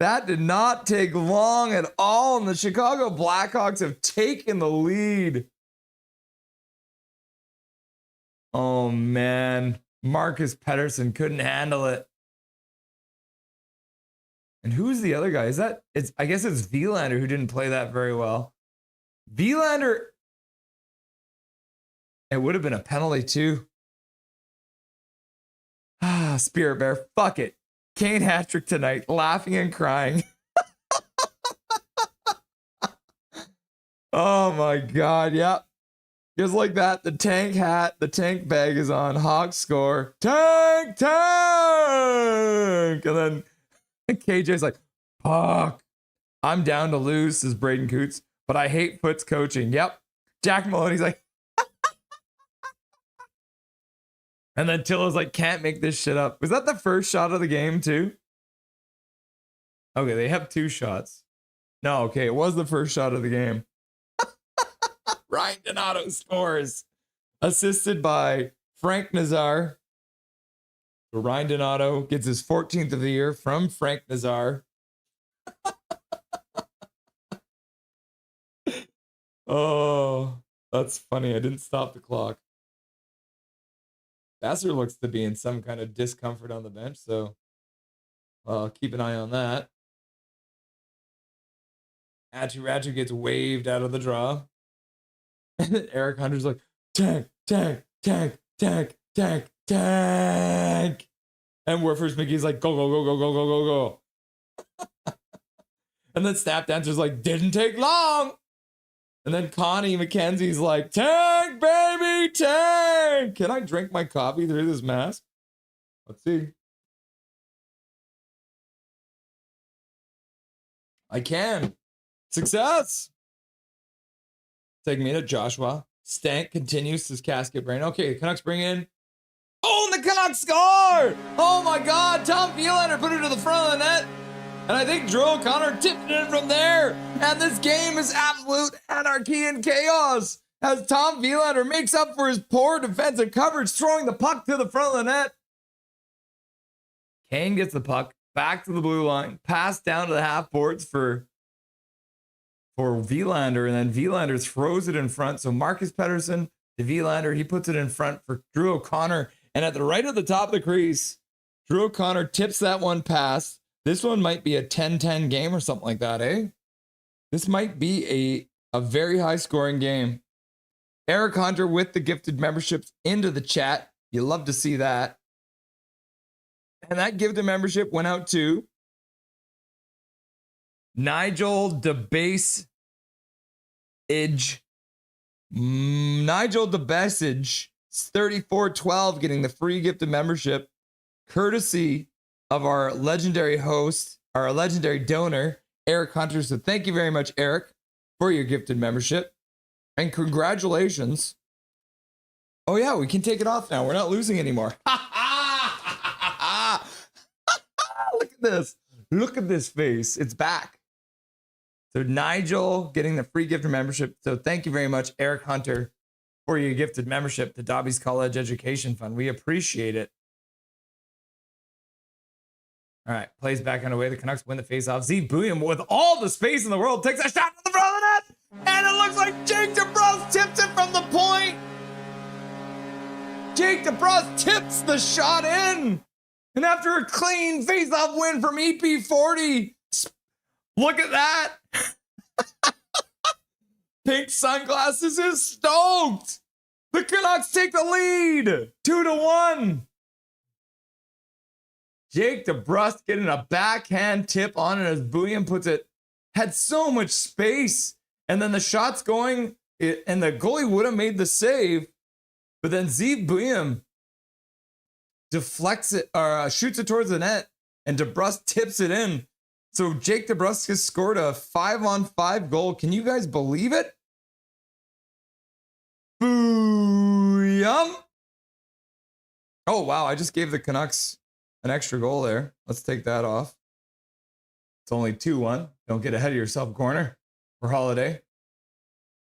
That did not take long at all, and the Chicago Blackhawks have taken the lead. Oh, man. Marcus Pettersson couldn't handle it. And who's the other guy? I guess it's Vilander who didn't play that very well. Vilander, it would have been a penalty too. Spirit Bear, fuck it. Kane hat-trick tonight, laughing and crying. Oh my God, yep. Just like that, the tank bag is on. Hawks score. Tank! And then KJ's like, fuck. I'm down to lose, says Braden Coots, but I hate Foot's coaching. Yep. Jack Maloney's like, and then Tillo's like, can't make this shit up. Was that the first shot of the game, too? Okay, they have 2 shots. No, okay, it was the first shot of the game. Ryan Donato scores, assisted by Frank Nazar. So Ryan Donato gets his 14th of the year from Frank Nazar. Oh, that's funny. I didn't stop the clock. Vassar looks to be in some kind of discomfort on the bench, so keep an eye on that. Ratu gets waved out of the draw. And Eric Hunter's like, tank, tank, tank, tank, tank, tank. And Werfers McGee's like, go, go, go, go, go, go, go, go. And then Snap Dancer's like, didn't take long. And then Connie McKenzie's like, tank, baby, tank. Can I drink my coffee through this mask? Let's see. I can. Success. Taking me to Joshua. Stank continues his casket brain. Okay, the Canucks bring in. Oh, and the Canucks score! Oh my God, Tom Vielander put it to the front of the net. And I think Drew O'Connor tipped it in from there. And this game is absolute anarchy and chaos as Tom Vielander makes up for his poor defensive coverage, throwing the puck to the front of the net. Kane gets the puck back to the blue line, passed down to the half boards for Vielander, and then Vielander throws it in front. So Marcus Pettersson to Vielander, he puts it in front for Drew O'Connor. And at the right of the top of the crease, Drew O'Connor tips that one past. This one might be a 10-10 game or something like that, eh? This might be a very high-scoring game. Eric Hunter with the gifted memberships into the chat. You love to see that. And that gifted membership went out to Nigel DeBasage. Nigel DeBasage, 3412, getting the free gifted membership, courtesy of our legendary host, our legendary donor, Eric Hunter. So thank you very much, Eric, for your gifted membership. And congratulations. Oh, yeah, we can take it off now. We're not losing anymore. Look at this. Look at this face. It's back. So Nigel getting the free gifted membership. So thank you very much, Eric Hunter, for your gifted membership to Dobby's College Education Fund. We appreciate it. All right, plays back underway. The Canucks win the faceoff. Z Bouillon, with all the space in the world, takes a shot to the front of the net. And it looks like Jake DeBrus tips it from the point. Jake DeBrus tips the shot in. And after a clean faceoff win from EP40, look at that. Pink Sunglasses is stoked. The Canucks take the lead, 2-1. Jake DeBrus getting a backhand tip on it as Bouillon puts it. Had so much space. And then the shot's going, and the goalie would have made the save. But then Z Bouillon deflects it, or shoots it towards the net, and DeBrus tips it in. So Jake DeBrus has scored a 5-on-5 goal. Can you guys believe it? Booyum. Oh, wow. I just gave the Canucks an extra goal there. Let's take that off. It's only 2-1. Don't get ahead of yourself, corner, for Holiday.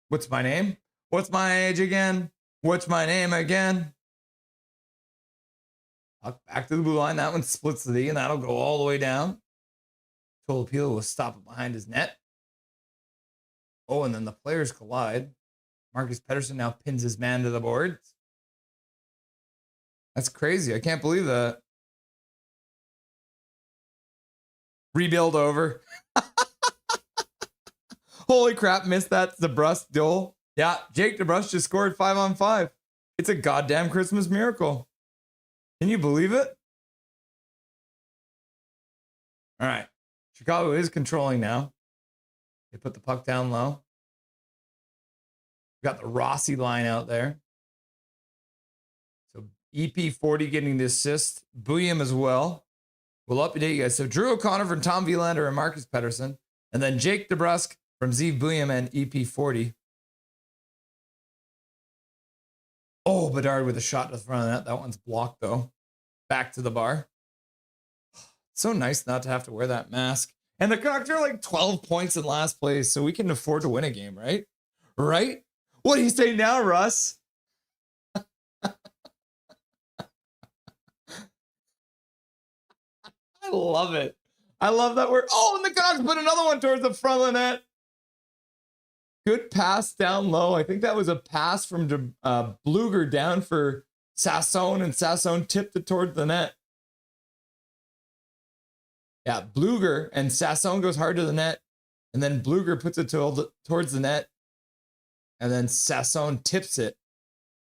What's my name? What's my age again? What's my name again? Back to the blue line. That one splits the D, and that'll go all the way down. Total Peel will stop it behind his net. Oh, and then the players collide. Marcus Pettersson now pins his man to the boards. That's crazy. I can't believe that. Rebuild over. Holy crap, missed that DeBrus goal. Yeah, Jake DeBrus just scored 5-on-5. It's a goddamn Christmas miracle. Can you believe it? All right. Chicago is controlling now. They put the puck down low. We got the Rossi line out there. So EP40 getting the assist. Bouillon as well. We'll update you guys. So Drew O'Connor from Tom Vilander and Marcus Pettersson. And then Jake DeBrusk from Zeev Buyam and EP40. Oh, Bedard with a shot to the front of the net. That one's blocked, though. Back to the bar. So nice not to have to wear that mask. And the Canucks are like 12 points in last place, so we can afford to win a game, right? Right? What do you say now, Russ? I love it. I love that word. Oh, and the Canucks put another one towards the front of the net. Good pass down low. I think that was a pass from Bluger down for Sasson, and Sasson tipped it towards the net. Yeah, Bluger and Sasson goes hard to the net, and then Bluger puts it towards the net, and then Sasson tips it,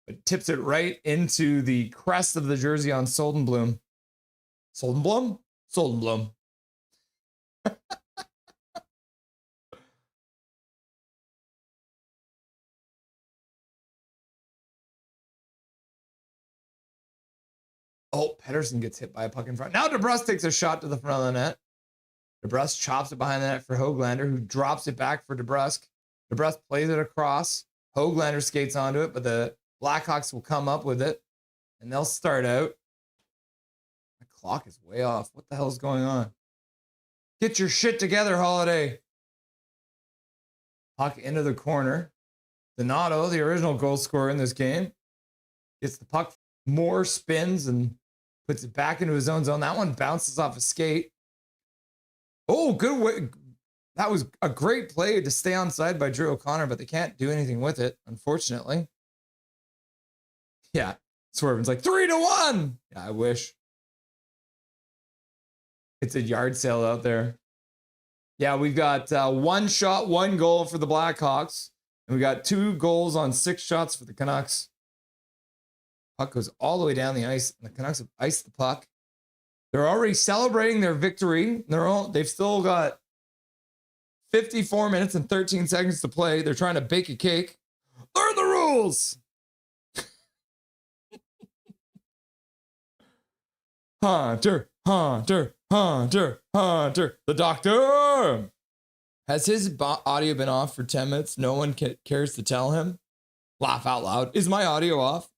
but tips it right into the crest of the jersey on Soldenblom. Soldenblom? Soldenblom. Oh, Pettersson gets hit by a puck in front. Now DeBrusk takes a shot to the front of the net. DeBrusk chops it behind the net for Höglander, who drops it back for DeBrusk. DeBrusk plays it across. Höglander skates onto it, but the Blackhawks will come up with it, and they'll start out. My clock is way off. What the hell is going on? Get your shit together, Holiday. Puck into the corner. Donato, the original goal scorer in this game, gets the puck, more spins, and puts it back into his own zone. That one bounces off a skate. Oh, good way. That was a great play to stay onside by Drew O'Connor, but they can't do anything with it, unfortunately. Yeah, Swervin's like 3-1. Yeah, I wish. It's a yard sale out there. Yeah, we've got 1 shot, 1 goal for the Blackhawks. And we got 2 goals on 6 shots for the Canucks. Puck goes all the way down the ice, and the Canucks have iced the puck. They're already celebrating their victory. They've still got 54 minutes and 13 seconds to play. They're trying to bake a cake. Learn the rules. Hunter, Hunter, Hunter, Hunter. The doctor. Has his audio been off for 10 minutes? No one cares to tell him. Laugh out loud. Is my audio off?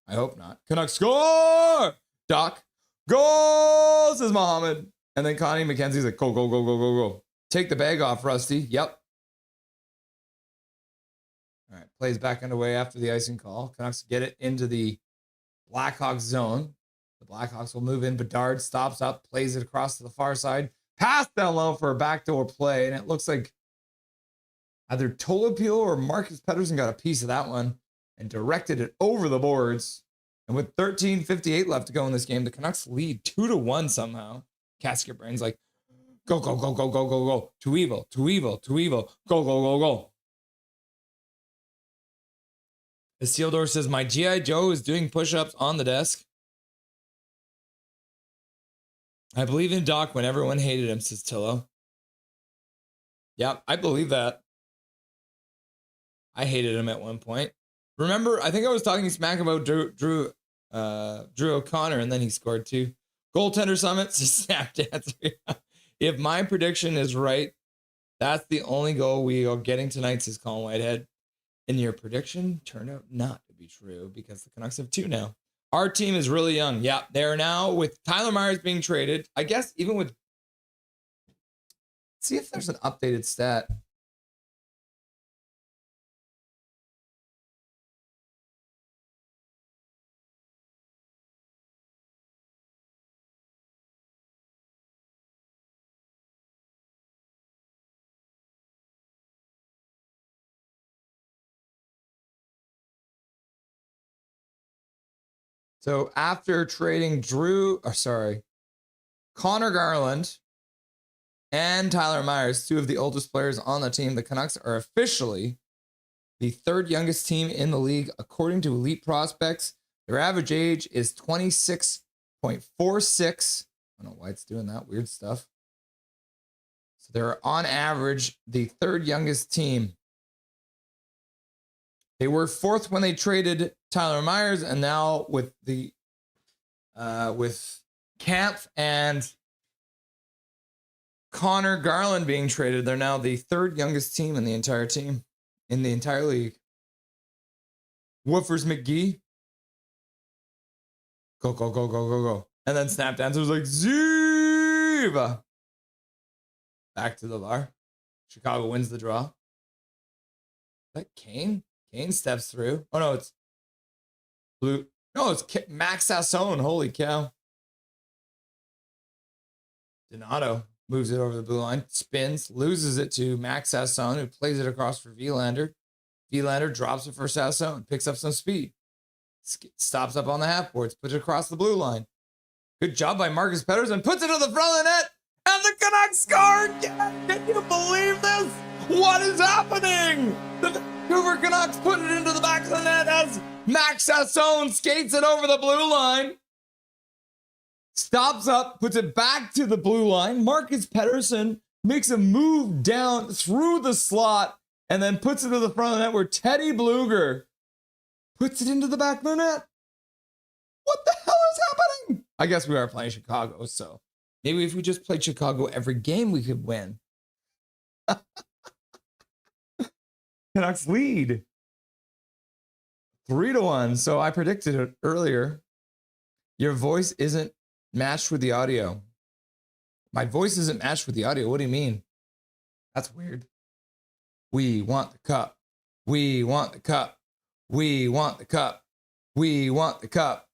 I hope not. Canucks score! Doc. Goal, says Mohammed. And then Connie McKenzie's like, go, go, go, go, go, go. Take the bag off, Rusty. Yep. All right. Plays back underway after the icing call. Canucks get it into the Blackhawks zone. The Blackhawks will move in. Bedard stops up, plays it across to the far side. Pass down low for a backdoor play. And it looks like either Tolopilo or Marcus Pettersson got a piece of that one and directed it over the boards. And with 13:58 left to go in this game, the Canucks lead 2-1 somehow. Casket Brain's like, go, go, go, go, go, go, go. Too evil, too evil, too evil. Go, go, go, go. Isildur says, my G.I. Joe is doing push-ups on the desk. I believe in Doc when everyone hated him, says Tillo. Yeah, I believe that. I hated him at one point. Remember, I think I was talking smack about Drew O'Connor, and then he scored 2. Goaltender Summit, snap dance. If my prediction is right, that's the only goal we are getting tonight, says Colin Whitehead. And your prediction turned out not to be true because the Canucks have 2 now. Our team is really young. Yeah, they're now with Tyler Myers being traded. I guess even with... Let's see if there's an updated stat. So after trading Connor Garland and Tyler Myers, 2 of the oldest players on the team, the Canucks are officially the 3rd youngest team in the league, according to Elite Prospects. Their average age is 26.46. I don't know why it's doing that weird stuff. So they're on average the 3rd youngest team. They were 4th when they traded Tyler Myers, and now with the with Kampf and Connor Garland being traded. They're now the third youngest team in the entire league. Woofers McGee. Go, go, go, go, go, go. And then Snap Dancer's like, Ziva. Back to the bar. Chicago wins the draw. Is that Kane? Kane steps through. Oh, no, it's Blue. No, it's Max Sasson. Holy cow. Donato moves it over the blue line, spins, loses it to Max Sasson, who plays it across for Vilander. Vilander drops it for Sasson, picks up some speed, stops up on the half boards, puts it across the blue line. Good job by Marcus Pettersson, puts it to the front of the net, and the Canucks scored! Can you believe this? What is happening? The Vancouver Canucks put it into the back of the net as Max Sasson skates it over the blue line. Stops up, puts it back to the blue line. Marcus Pettersson makes a move down through the slot and then puts it to the front of the net where Teddy Bluger puts it into the back of the net. What the hell is happening? I guess we are playing Chicago, so maybe if we just played Chicago every game, we could win. Canucks lead 3-1. So I predicted it earlier. Your voice isn't matched with the audio. My voice isn't matched with the audio. What do you mean? That's weird. We want the cup. We want the cup. We want the cup. We want the cup.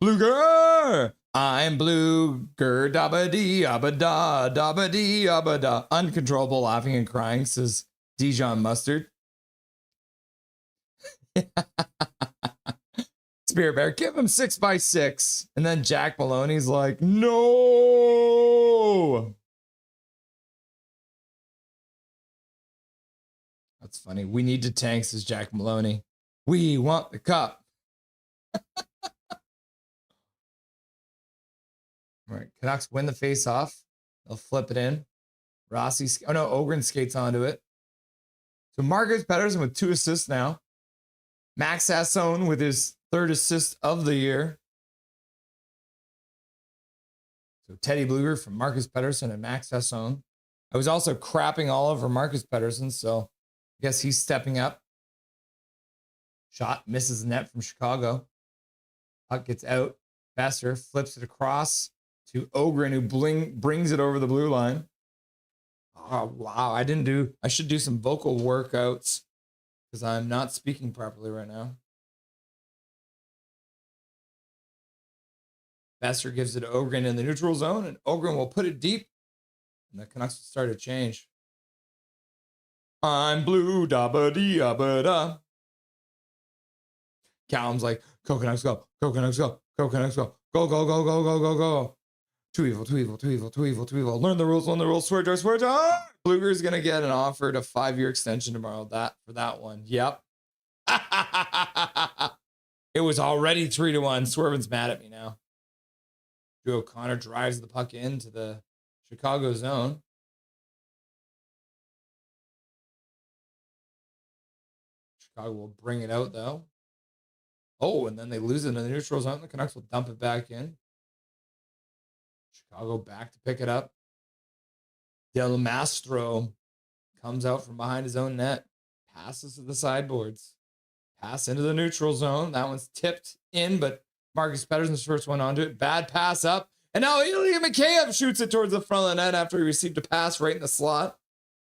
Bluger! I'm Bluger. Dabba-dee, abba-da, dabba-dee, abba-da. Uncontrollable laughing and crying, says Dijon Mustard. Spirit Bear, give him 6x6. And then Jack Maloney's like, no. That's funny. We need to tank, says Jack Maloney. We want the cup. All right, Canucks win the face-off. They'll flip it in. Rossi, oh no, Ogren skates onto it. So Marcus Pettersson with 2 assists now. Max Sasson with his 3rd assist of the year. So Teddy Bluger from Marcus Pettersson and Max Sasson. I was also crapping all over Marcus Pettersson, so I guess he's stepping up. Shot misses the net from Chicago. Puck gets out. Besser flips it across to Ogren, who brings it over the blue line. Oh, wow. I should do some vocal workouts because I'm not speaking properly right now. Besser gives it to Ogren in the neutral zone, and Ogren will put it deep, and the Canucks will start to change. I'm blue, da-ba-dee-da-ba-da. Callum's like, go Canucks go, go Canucks go, go Canucks go, go, go, go, go, go, go, go. Too evil, too evil, too evil, too evil, too evil. Learn the rules, swear jar, swear jar. Bluger's going to get an offer to 5-year extension tomorrow for that one. Yep. It was already 3-1. Swervin's mad at me now. Drew O'Connor drives the puck into the Chicago zone. Chicago will bring it out, though. Oh, and then they lose it in the neutral zone. The Canucks will dump it back in. Chicago back to pick it up. Del Mastro comes out from behind his own net. Passes to the sideboards. Pass into the neutral zone. That one's tipped in, but Marcus Pettersson's first one onto it. Bad pass up. And now Ilya Mikheyev shoots it towards the front of the net after he received a pass right in the slot.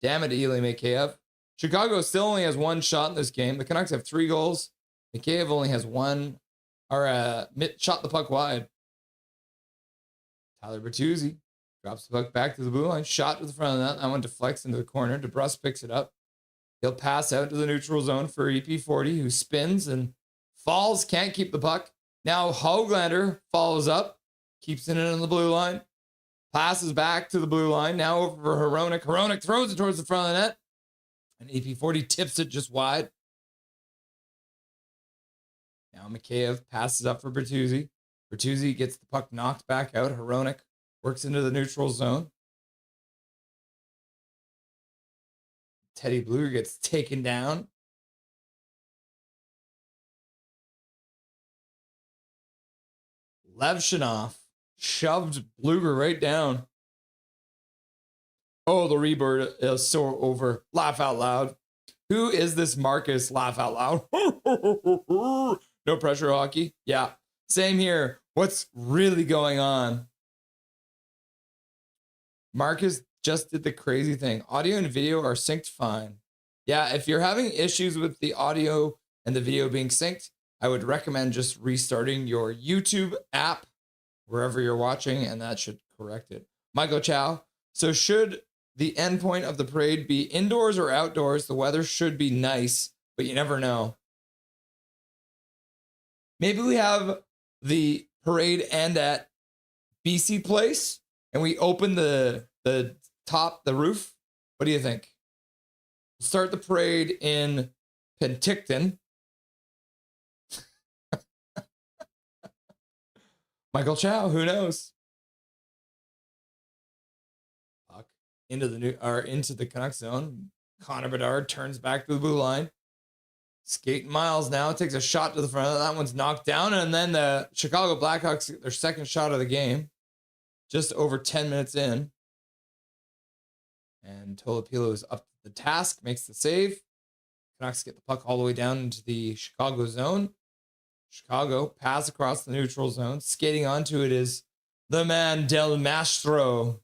Damn it, Ilya Mikheyev. Chicago still only has 1 shot in this game. The Canucks have 3 goals. Mikheyev only has 1, shot the puck wide. Tyler Bertuzzi drops the puck back to the blue line. Shot to the front of the net. That one deflects into the corner. DeBrus picks it up. He'll pass out to the neutral zone for EP40, who spins and falls. Can't keep the puck. Now Höglander follows up. Keeps it in on the blue line. Passes back to the blue line. Now over for Hronek. Hronek throws it towards the front of the net. And EP40 tips it just wide. Now Mikheyev passes up for Bertuzzi. Bertuzzi gets the puck knocked back out. Hronek works into the neutral zone. Teddy Bluger gets taken down. Levshinov shoved Bluger right down. Oh, the rebirth is so over. Laugh out loud. Who is this Marcus? Laugh out loud. No pressure hockey. Yeah, same here. What's really going on? Marcus just did the crazy thing. Audio and video are synced fine. Yeah, if you're having issues with the audio and the video being synced, I would recommend just restarting your YouTube app wherever you're watching, and that should correct it. Michael Chow. So should the end point of the parade be indoors or outdoors? The weather should be nice, but you never know. Maybe we have the parade end at BC Place and we open the roof. What do you think? We'll start the parade in Penticton. Michael Chow, who knows? Puck into the Canucks zone. Connor Bedard turns back to the blue line. Skating Miles now takes a shot to the front. That one's knocked down. And then the Chicago Blackhawks get their second shot of the game. Just over 10 minutes in. And Tolopilo is up to the task, makes the save. Canucks get the puck all the way down into the Chicago zone. Chicago pass across the neutral zone. Skating onto it is the man Del Mastro.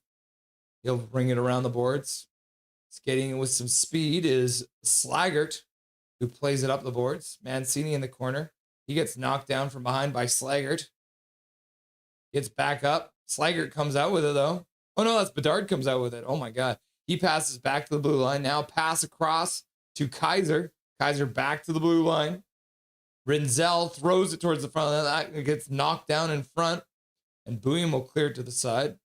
He'll bring it around the boards. Skating with some speed is Slaggert, who plays it up the boards. Mancini in the corner. He gets knocked down from behind by Slaggert. Gets back up. Slaggert comes out with it, though. Oh, no, that's Bedard comes out with it. Oh, my God. He passes back to the blue line. Now pass across to Kaiser. Kaiser back to the blue line. Rinzel throws it towards the front of that. It gets knocked down in front. And Boehm will clear it to the side.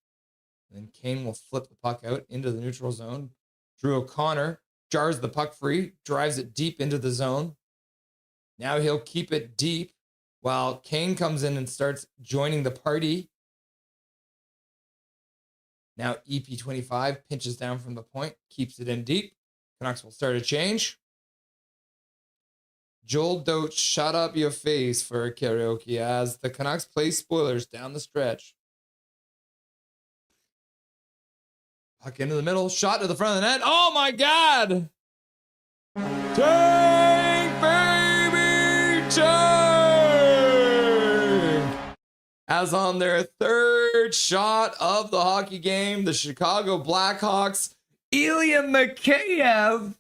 And then Kane will flip the puck out into the neutral zone. Drew O'Connor jars the puck free, drives it deep into the zone. Now he'll keep it deep while Kane comes in and starts joining the party. Now EP25 pinches down from the point, keeps it in deep. Canucks will start a change. Joel Doach, shut up your face for karaoke as the Canucks play spoilers down the stretch. Puck into the middle, shot to the front of the net. Oh my God! Tank, baby, tank! As on their third shot of the hockey game, the Chicago Blackhawks, Ilya Mikheyev.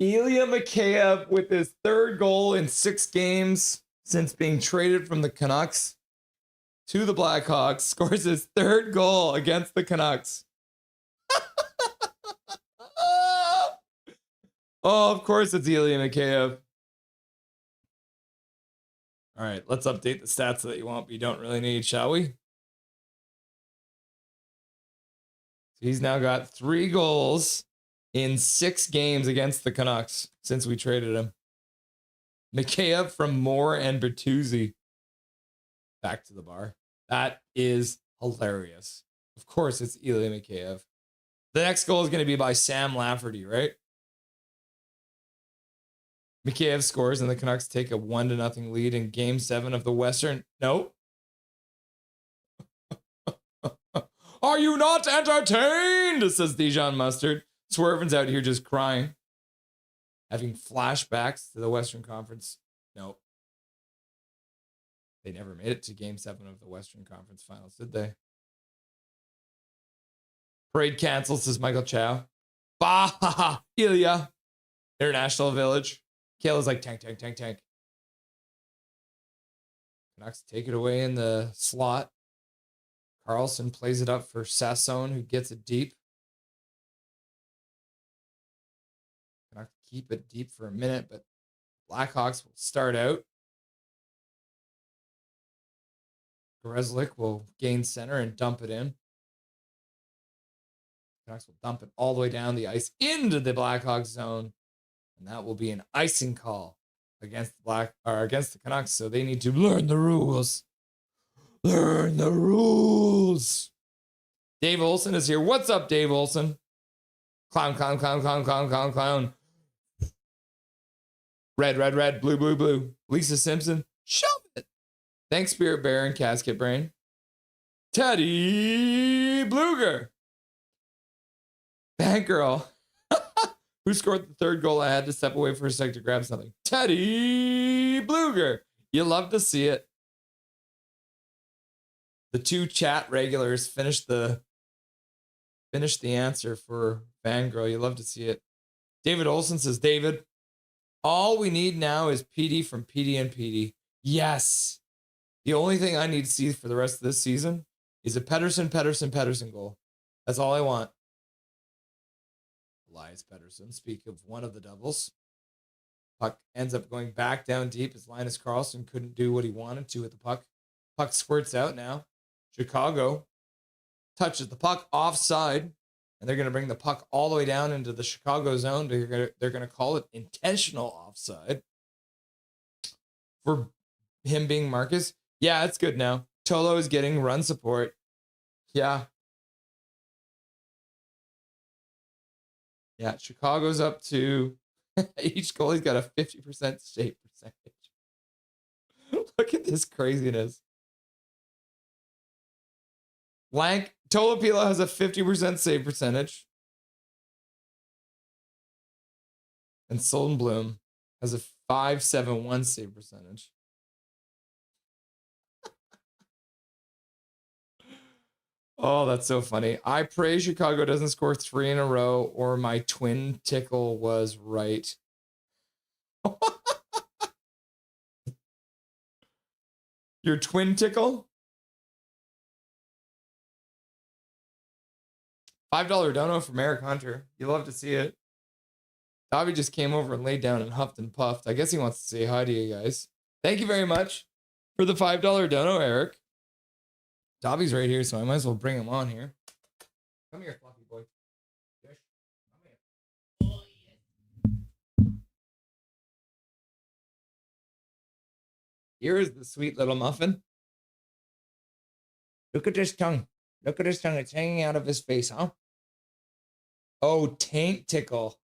Ilya Mikheyev with his third goal in 6 games since being traded from the Canucks to the Blackhawks, scores his third goal against the Canucks. Oh, of course it's Ilya Mikheyev. All right, let's update the stats that you don't really need, shall we? So he's now got 3 goals in 6 games against the Canucks since we traded him. Mikheyev from Moore and Bertuzzi. Back to the bar. That is hilarious. Of course, it's Ilya Mikheyev. The next goal is going to be by Sam Lafferty, right? Mikheyev scores and the Canucks take a 1-0 lead in Game 7 of the Western. No. Are you not entertained? Says Dijon Mustard. Swervin's out here just crying. Having flashbacks to the Western Conference. Nope. They never made it to Game 7 of the Western Conference Finals, did they? Parade canceled, says Michael Chow. Bah! Ilya. International Village. Kayla's like, tank, tank, tank, tank. Canucks take it away in the slot. Carlson plays it up for Sassone, who gets it deep. Canucks keep it deep for a minute, but Blackhawks will start out. Grzelcyk will gain center and dump it in. Canucks will dump it all the way down the ice into the Blackhawks zone. And that will be an icing call against the Canucks. So they need to learn the rules. Learn the rules. Dave Olson is here. What's up, Dave Olson? Clown, clown, clown, clown, clown, clown, clown. Red, red, red, blue, blue, blue. Lisa Simpson. Show me. Thanks, Spirit Bear and Casket Brain. Teddy Bluger. Bad girl. Who scored the third goal? I had to step away for a sec to grab something. Teddy Bluger. You love to see it. The two chat regulars finished the answer for Fangirl. You love to see it. David Olson says, David, all we need now is PD from PD and PD. Yes. The only thing I need to see for the rest of this season is a Pettersson goal. That's all I want. Elias Pettersson, speak of one of the doubles. Puck ends up going back down deep as Linus Karlsson couldn't do what he wanted to with the puck. Puck squirts out now. Chicago touches the puck offside, and they're going to bring the puck all the way down into the Chicago zone. They're going to call it intentional offside for him being Marcus. Yeah, it's good now. Tolo is getting run support. Yeah. Yeah, Chicago's up to each goalie's got a 50% save percentage. Look at this craziness. Tolopilo has a 50% save percentage. And Soldenblum has a 571 save percentage. Oh, that's so funny. I pray Chicago doesn't score 3 in a row or my twin tickle was right. Your twin tickle? $5 dono from Eric Hunter. You love to see it. Dobby just came over and laid down and huffed and puffed. I guess he wants to say hi to you guys. Thank you very much for the $5 dono, Eric. Dobby's right here, so I might as well bring him on here. Come here, fluffy boy. Come here. Oh, yeah. Here is the sweet little muffin. Look at his tongue. Look at his tongue. It's hanging out of his face, huh? Oh, taint tickle.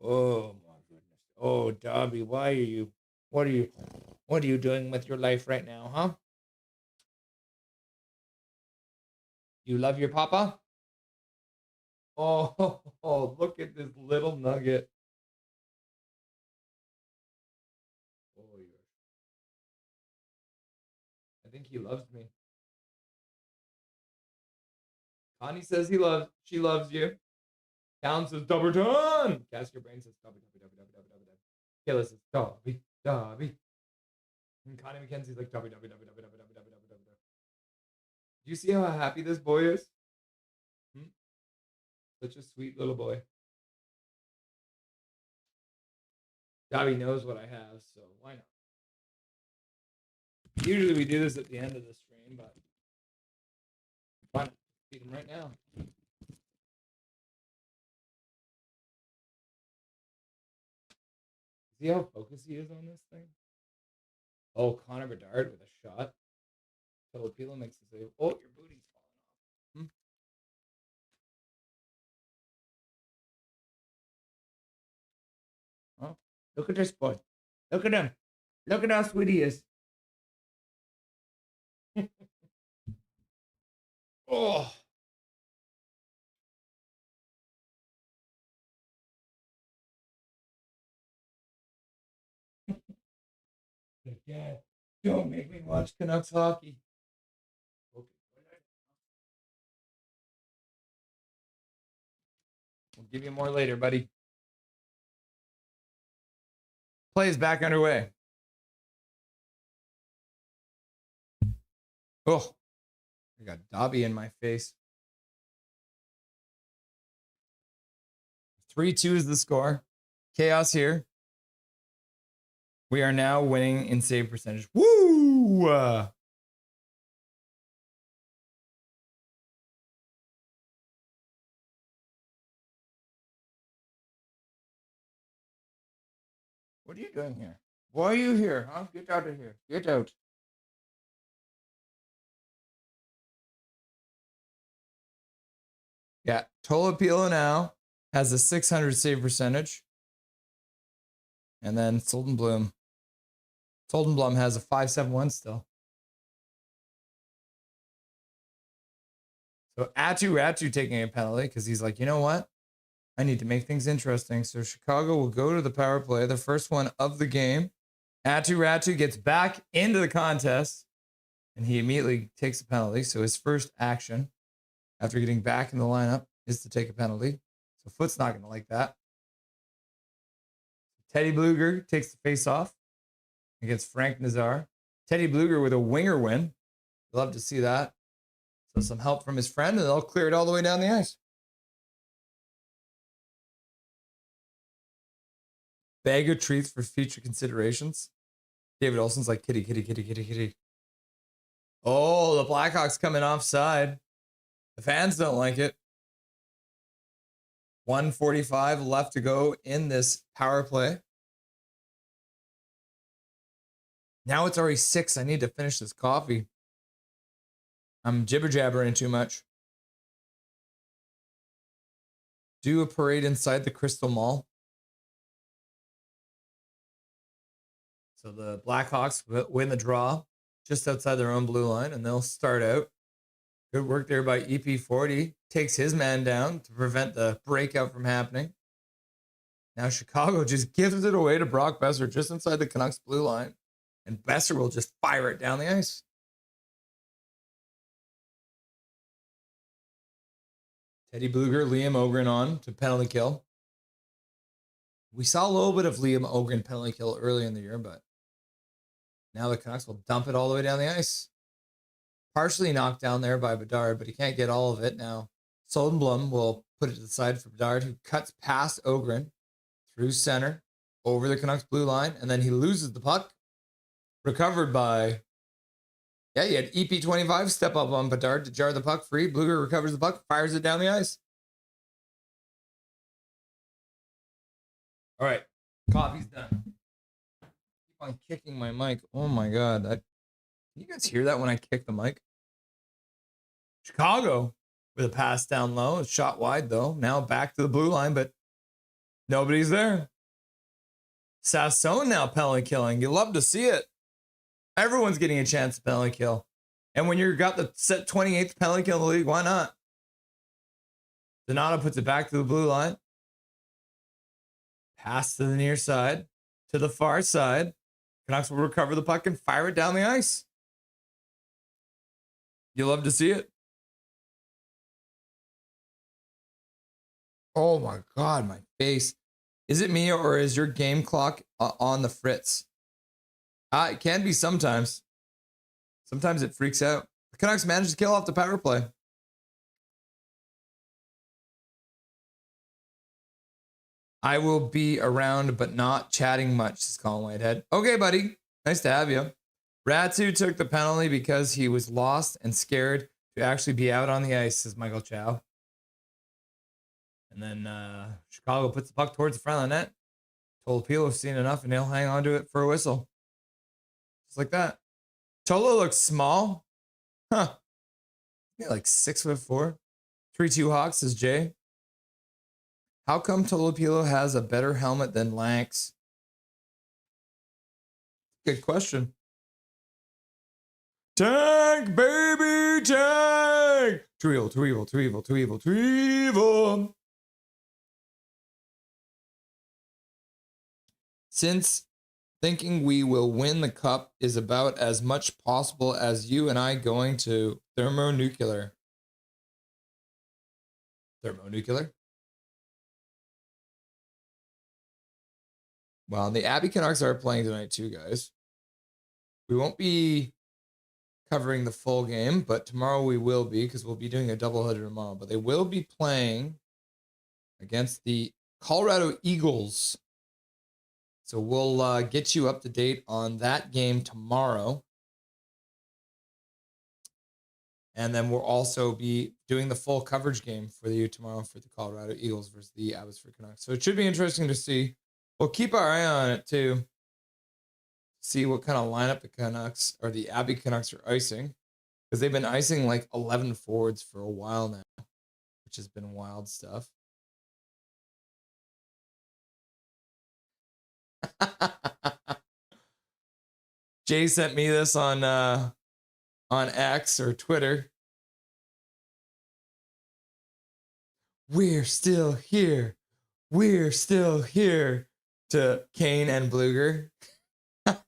Oh, my goodness. Oh, Dobby, why are you... What are you doing with your life right now, huh? You love your papa? Oh, look at this little nugget. Oh, I think he loves me. Connie says she loves you. Town says double ton. Casker Brain says Dobby. Kayla says Dobby. And Connie McKenzie's like Dobby. Do you see how happy this boy is? Such a sweet little boy. Dobby knows what I have, so why not? Usually we do this at the end of the stream, but why not feed him right now? See how focused he is on this thing? Oh, Connor Bedard with a shot. Filipino makes the save. Oh, your booty's falling off. Oh, look at this boy. Look at him. Look at how sweet he is. Oh. Dad, don't make me watch Canucks hockey. Okay. We'll give you more later, buddy. Play is back underway. Oh, I got Dobby in my face. 3-2 is the score. Chaos here. We are now winning in save percentage. Woo! What are you doing here? Why are you here, huh? Get out of here. Get out. Yeah, Tolopilo now has a 600 save percentage. And then Soldenblum Soldenblum has a 5-7-1 still. So Atu taking a penalty because he's like, you know what? I need to make things interesting. So Chicago will go to the power play, the first one of the game. Atu gets back into the contest, and he immediately takes a penalty. So his first action after getting back in the lineup is to take a penalty. So Foot's not going to like that. Teddy Bluger takes the face-off against Frank Nazar. Teddy Bluger with a winger win. Love to see that. So some help from his friend, and they'll clear it all the way down the ice. Bag of treats for future considerations. David Olson's like, kitty, kitty, kitty, kitty, kitty. Oh, the Blackhawks coming offside. The fans don't like it. 1:45 left to go in this power play. Now it's already 6. I need to finish this coffee. I'm jibber-jabbering too much. Do a parade inside the Crystal Mall. So the Blackhawks win the draw just outside their own blue line, and they'll start out. Good work there by EP40. Takes his man down to prevent the breakout from happening. Now Chicago just gives it away to Brock Besser just inside the Canucks blue line, and Besser will just fire it down the ice. Teddy Bluger, Liam Ogren on to penalty kill. We saw a little bit of Liam Ogren penalty kill early in the year, but now the Canucks will dump it all the way down the ice. Partially knocked down there by Bedard, but he can't get all of it now. Soldenblum will put it to the side for Bedard, who cuts past Ogren through center over the Canucks blue line, and then he loses the puck. Recovered by, he had EP25 step up on Bedard to jar the puck free. Bluger recovers the puck, fires it down the ice. All right, coffee's done. Keep on kicking my mic. Oh my God. Can you guys hear that when I kick the mic? Chicago with a pass down low. It's shot wide though. Now back to the blue line, but nobody's there. Sassone now penalty killing. You love to see it. Everyone's getting a chance to penalty kill. And when you've got the set 28th penalty kill in the league, why not? Donato puts it back to the blue line. Pass to the near side. To the far side. Canucks will recover the puck and fire it down the ice. You love to see it. Oh my God, my face. Is it me or is your game clock on the fritz? It can be sometimes. Sometimes it freaks out. The Canucks managed to kill off the power play. I will be around, but not chatting much, says Colin Whitehead. Okay, buddy. Nice to have you. Ratu took the penalty because he was lost and scared to actually be out on the ice, says Michael Chow. And then Chicago puts the puck towards the front of the net. Tolopillo's seen enough, and he'll hang on to it for a whistle. Just like that. Tolo looks small. Huh. Yeah, like 6'4". 3-2 Hawks, says Jay. How come Tolopilo has a better helmet than Lanks? Good question. Tank, baby, tank! Too evil, too evil, too evil, too evil, too evil. Since thinking we will win the cup is about as much possible as you and I going to thermonuclear. Thermonuclear? Well, the Abbey Canucks are playing tonight too, guys. We won't be covering the full game, but tomorrow we will be, because we'll be doing a doubleheader tomorrow. But they will be playing against the Colorado Eagles. So we'll get you up to date on that game tomorrow. And then we'll also be doing the full coverage game for you tomorrow for the Colorado Eagles versus the Abbotsford Canucks. So it should be interesting to see. We'll keep our eye on it too. See what kind of lineup the Canucks or the Abbey Canucks are icing. Because they've been icing like 11 forwards for a while now, which has been wild stuff. Jay sent me this on X or Twitter. We're still here. We're still here. To Kane and Bluger. That's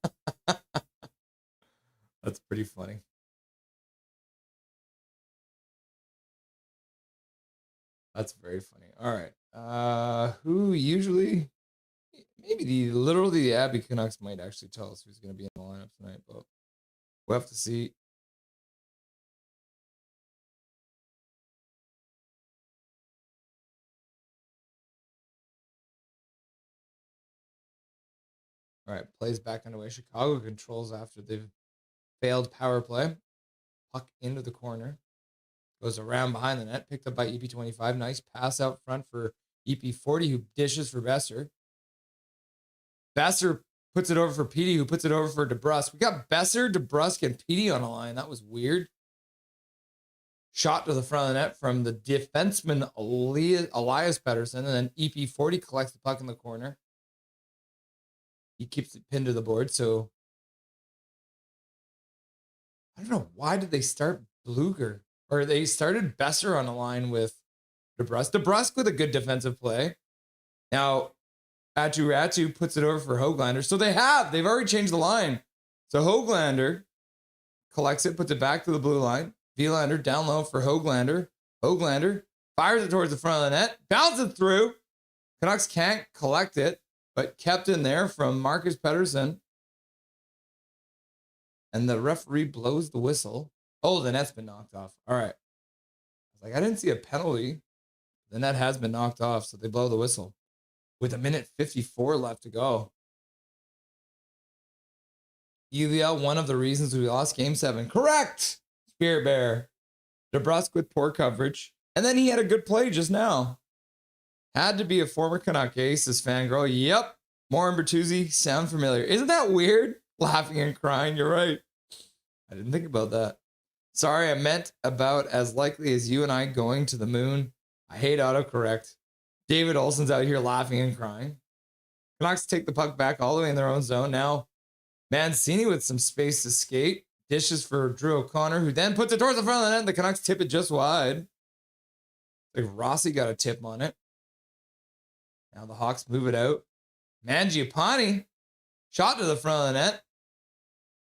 pretty funny. That's very funny. All right. Who usually, maybe the Abbey Canucks might actually tell us who's going to be in the lineup tonight, but we'll have to see. All right, plays back underway. Chicago controls after they've failed power play. Puck into the corner. Goes around behind the net. Picked up by EP25. Nice pass out front for EP40, who dishes for Besser. Besser puts it over for Petey, who puts it over for DeBrusk. We got Besser, DeBrusk, and Petey on a line. That was weird. Shot to the front of the net from the defenseman Elias Pettersson, and then EP40 collects the puck in the corner. He keeps it pinned to the board, so I don't know, why did they start Bluger? Or they started Besser on a line with DeBrusk. DeBrusk with a good defensive play. Now, Ratu puts it over for Höglander. So they've already changed the line. So Höglander collects it, puts it back to the blue line. Vilander down low for Höglander. Höglander fires it towards the front of the net, bounces it through. Canucks can't collect it, but kept in there from Marcus Pettersson. And the referee blows the whistle. Oh, the net's been knocked off. All right. I was like, I didn't see a penalty. The net has been knocked off, so they blow the whistle. With 1:54 left to go. UVL, one of the reasons we lost Game 7. Correct! Spirit Bear. DeBrusk with poor coverage. And then he had a good play just now. Had to be a former Canuck ace, this fangirl. Yep. Morin Bertuzzi, sound familiar. Isn't that weird? Laughing and crying. You're right. I didn't think about that. Sorry, I meant about as likely as you and I going to the moon. I hate autocorrect. David Olson's out here laughing and crying. Canucks take the puck back all the way in their own zone. Now, Mancini with some space to skate. Dishes for Drew O'Connor, who then puts it towards the front of the net. The Canucks tip it just wide. Like Rossi got a tip on it. Now the Hawks move it out. Mangiapane shot to the front of the net.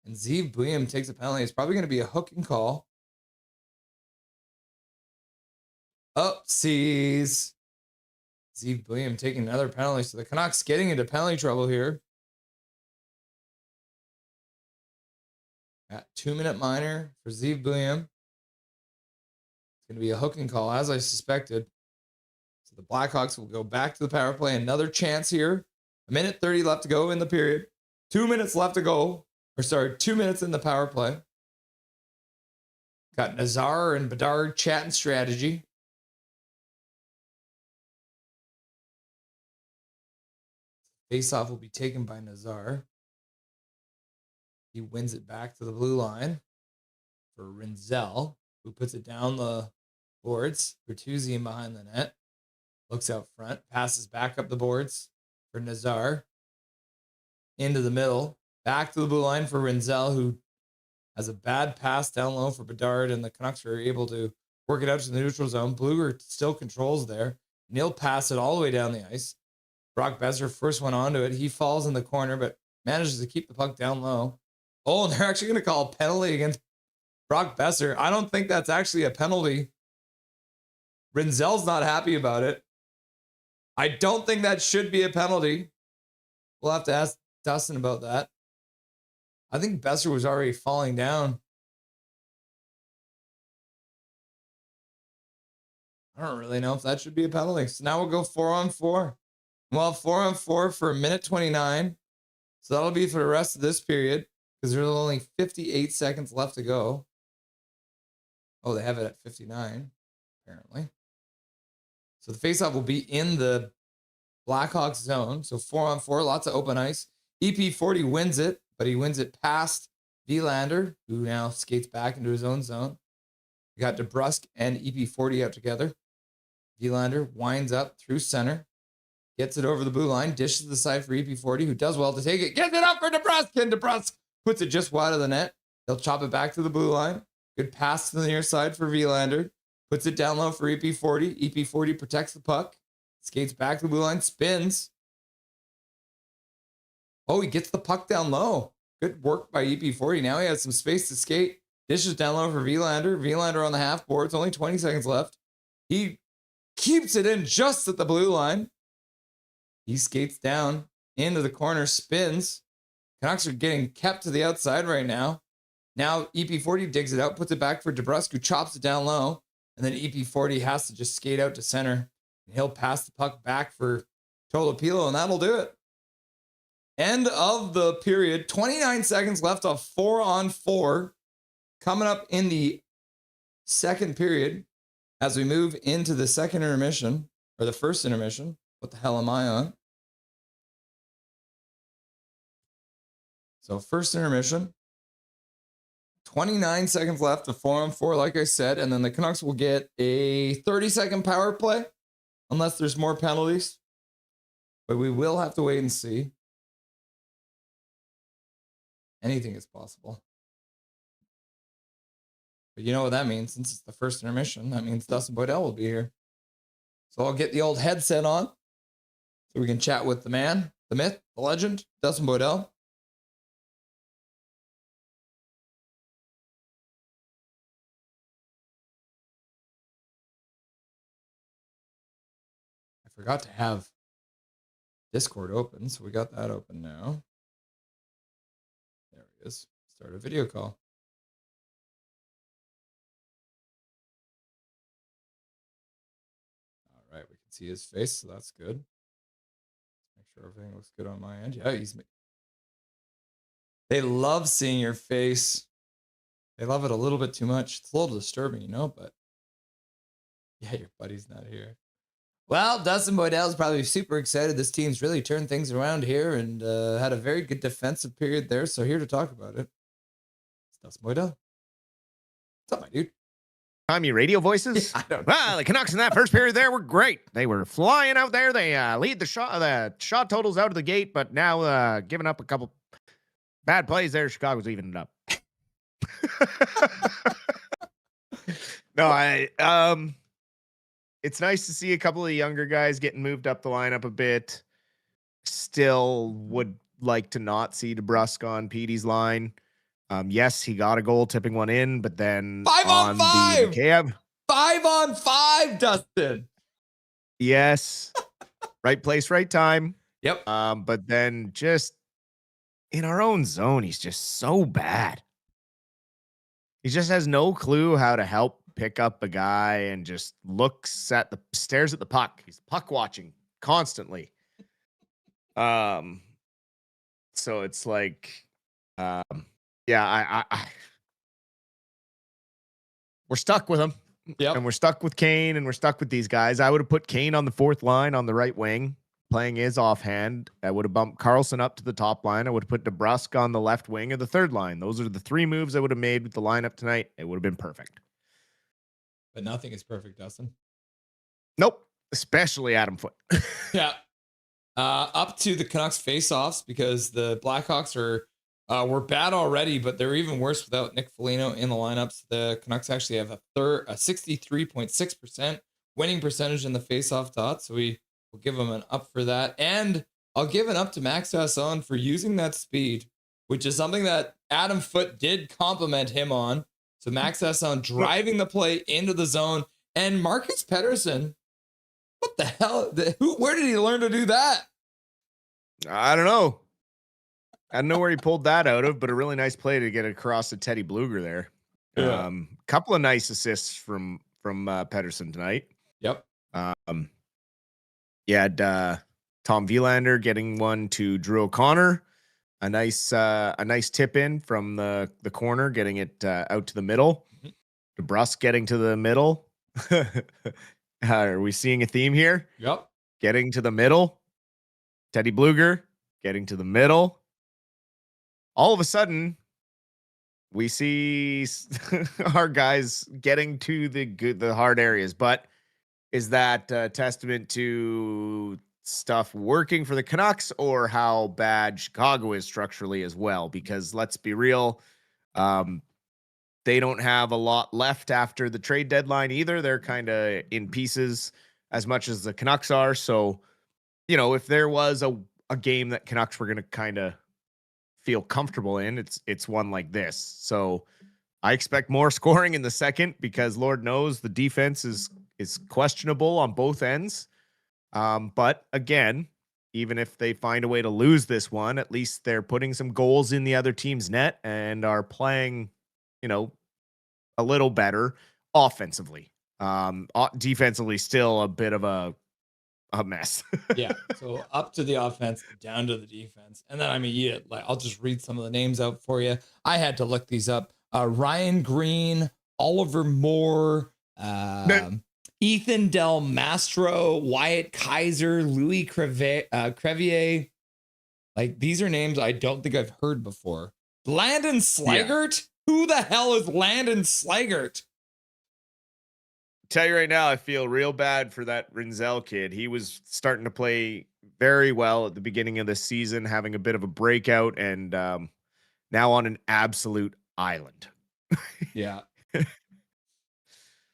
And Zeev Buium takes a penalty. It's probably going to be a hooking call. Oopsies. Zeev Buium taking another penalty. So the Canucks getting into penalty trouble here. Got 2-minute minor for Zeev Buium. It's going to be a hooking call, as I suspected. So the Blackhawks will go back to the power play. Another chance here. 1:30 left to go in the period. 2 minutes left to go. 2 minutes in the power play. Got Nazar and Bedard chatting strategy. Faceoff will be taken by Nazar. He wins it back to the blue line for Rinzel, who puts it down the boards. Bertuzzi in behind the net. Looks out front. Passes back up the boards for Nazar. Into the middle. Back to the blue line for Rinzel, who has a bad pass down low for Bedard, and the Canucks are able to work it out to the neutral zone. Bluger still controls there. Neil pass it all the way down the ice. Brock Besser, first one onto it. He falls in the corner, but manages to keep the puck down low. Oh, and they're actually going to call a penalty against Brock Besser. I don't think that's actually a penalty. Rinzel's not happy about it. I don't think that should be a penalty. We'll have to ask Dustin about that. I think Besser was already falling down. I don't really know if that should be a penalty. So now we'll go 4-on-4. Well, 4-on-4 for 1:29. So that'll be for the rest of this period because there's only 58 seconds left to go. Oh, they have it at 59, apparently. So the faceoff will be in the Blackhawks zone. So 4-on-4, lots of open ice. EP40 wins it, but he wins it past Vilander, who now skates back into his own zone. We got DeBrusk and EP40 out together. Vilander winds up through center, gets it over the blue line, dishes the side for EP40, who does well to take it, gets it up for DeBrusk, and DeBrusk puts it just wide of the net. They'll chop it back to the blue line. Good pass to the near side for Vilander. Puts it down low for EP40. EP40 protects the puck. Skates back to the blue line. Spins. Oh, he gets the puck down low. Good work by EP40. Now he has some space to skate. Dishes down low for Vilander. Vilander on the half boards. Only 20 seconds left. He keeps it in just at the blue line. He skates down into the corner. Spins. Canucks are getting kept to the outside right now. Now EP40 digs it out, puts it back for DeBrusk, who chops it down low. And then EP40 has to just skate out to center. And he'll pass the puck back for Tolopilo, and that'll do it. End of the period. 29 seconds left of 4-on-4. Coming up in the second period as we move into the second intermission, or the first intermission. What the hell am I on? So first intermission. 29 seconds left of 4-on-4, like I said, and then the Canucks will get a 30-second power play, unless there's more penalties. But we will have to wait and see. Anything is possible. But you know what that means? Since it's the first intermission, that means Dustin Boydell will be here. So I'll get the old headset on so we can chat with the man, the myth, the legend, Dustin Boydell. Forgot to have Discord open, so we got that open now. There it is. Start a video call. All right, we can see his face, so that's good. Make sure everything looks good on my end. Yeah, they love seeing your face. They love it a little bit too much. It's a little disturbing, you know, but yeah, your buddy's not here. Well, Dustin Boydell is probably super excited. This team's really turned things around here and had a very good defensive period there. So here to talk about it, it's Dustin Boydell. What's up, my dude? Tommy radio voices? I don't know. Well, the Canucks in that first period there were great. They were flying out there. They lead the shot totals out of the gate, but now giving up a couple bad plays there. Chicago's evening it up. No, it's nice to see a couple of younger guys getting moved up the lineup a bit. Still would like to not see DeBrusk on Petey's line. Yes, he got a goal tipping one in, but then 5-on-5. the 5-on-5, Dustin. Yes. Right place, right time. Yep. But then just in our own zone, he's just so bad. He just has no clue how to help pick up a guy and just stares at the puck. He's puck watching constantly. So it's like, yeah, we're stuck with him. Yep. And we're stuck with Kane and we're stuck with these guys. I would have put Kane on the fourth line on the right wing, playing his offhand. I would have bumped Carlson up to the top line. I would have put DeBrusk on the left wing of the third line. Those are the three moves I would have made with the lineup tonight. It would have been perfect. But nothing is perfect, Dustin. Nope. Especially Adam Foote. Yeah. Up to the Canucks face-offs because the Blackhawks were bad already, but they're even worse without Nick Foligno in the lineups. The Canucks actually have a 63.6% winning percentage in the face-off dot, so we will give them an up for that. And I'll give an up to Max Hassan for using that speed, which is something that Adam Foote did compliment him on. So Max Hassan driving the play into the zone, and Marcus Pettersson. What the hell? Where did he learn to do that? I don't know. I don't know where he pulled that out of, but a really nice play to get across to Teddy Bluger there. Yeah. Couple of nice assists from Pettersson tonight. Yep. You had Tom Vilander getting one to Drew O'Connor. A nice tip in from the corner, getting it out to the middle. DeBrusk getting to the middle. Are we seeing a theme here? Yep. Getting to the middle. Teddy Bluger getting to the middle. All of a sudden, we see our guys getting to the hard areas. But is that a testament to stuff working for the Canucks or how bad Chicago is structurally as well. Because let's be real, they don't have a lot left after the trade deadline either. They're kind of in pieces as much as the Canucks are. So, you know, if there was a game that Canucks were going to kind of feel comfortable in, it's one like this. So I expect more scoring in the second because Lord knows the defense is questionable on both ends. But again, even if they find a way to lose this one, at least they're putting some goals in the other team's net and are playing, you know, a little better offensively. Defensively, still a bit of a mess. Yeah. So up to the offense, down to the defense. And then, I mean, I'll just read some of the names out for you. I had to look these up. Ryan Green, Oliver Moore, Ethan Del Mastro, Wyatt Kaiser, Louis Crevier. Like, these are names I don't think I've heard before. Landon Slaggert? Yeah. Who the hell is Landon Slaggert? Tell you right now, I feel real bad for that Rinzel kid. He was starting to play very well at the beginning of the season, having a bit of a breakout, and now on an absolute island. Yeah.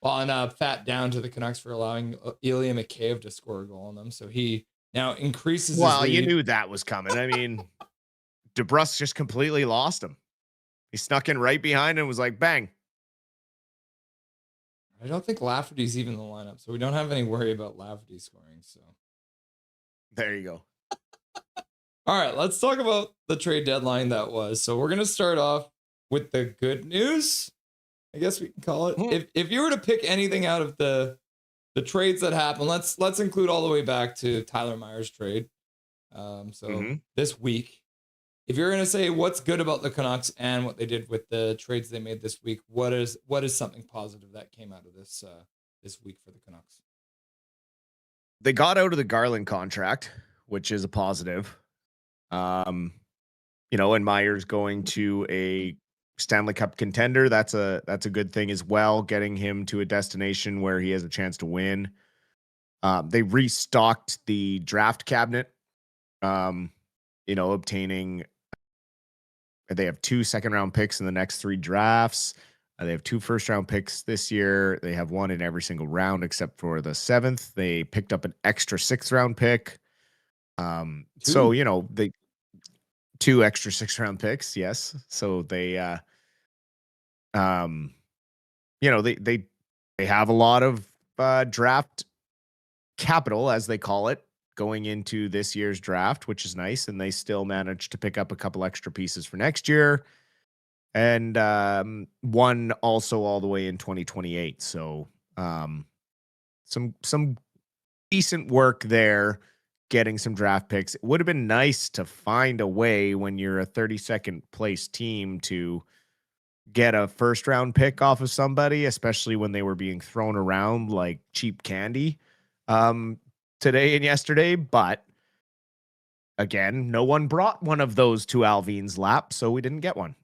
Well, and fat down to the Canucks for allowing Ilya Mikheyev to score a goal on them. So he now increases Well, his lead. You knew that was coming. I mean, DeBrusque just completely lost him. He snuck in right behind and was like, bang. I don't think Lafferty's even in the lineup, so we don't have any worry about Lafferty scoring. So there you go. All right, let's talk about the trade deadline that was. So we're going to start off with the good news, I guess we can call it. If you were to pick anything out of the trades that happened, let's include all the way back to Tyler Myers' trade. This week, if you're going to say what's good about the Canucks and what they did with the trades they made this week, what is something positive that came out of this week for the Canucks? They got out of the Garland contract, which is a positive. And Myers going to a Stanley Cup contender, that's a good thing as well, getting him to a destination where he has a chance to win. They restocked the draft cabinet, obtaining. They have 2 second-round picks in the next 3 drafts. They have 2 first-round picks this year. They have 1 in every single round except for the 7th. They picked up an extra 6th-round pick. They 2 extra 6th-round picks, yes. So they, they have a lot of draft capital, as they call it, going into this year's draft, which is nice. And they still managed to pick up a couple extra pieces for next year. And 1 also all the way in 2028. So some decent work there, getting some draft picks. It would have been nice to find a way when you're a 32nd place team to get a first round pick off of somebody, especially when they were being thrown around like cheap candy today and yesterday. But again, no one brought one of those to Alvin's lap, so we didn't get one.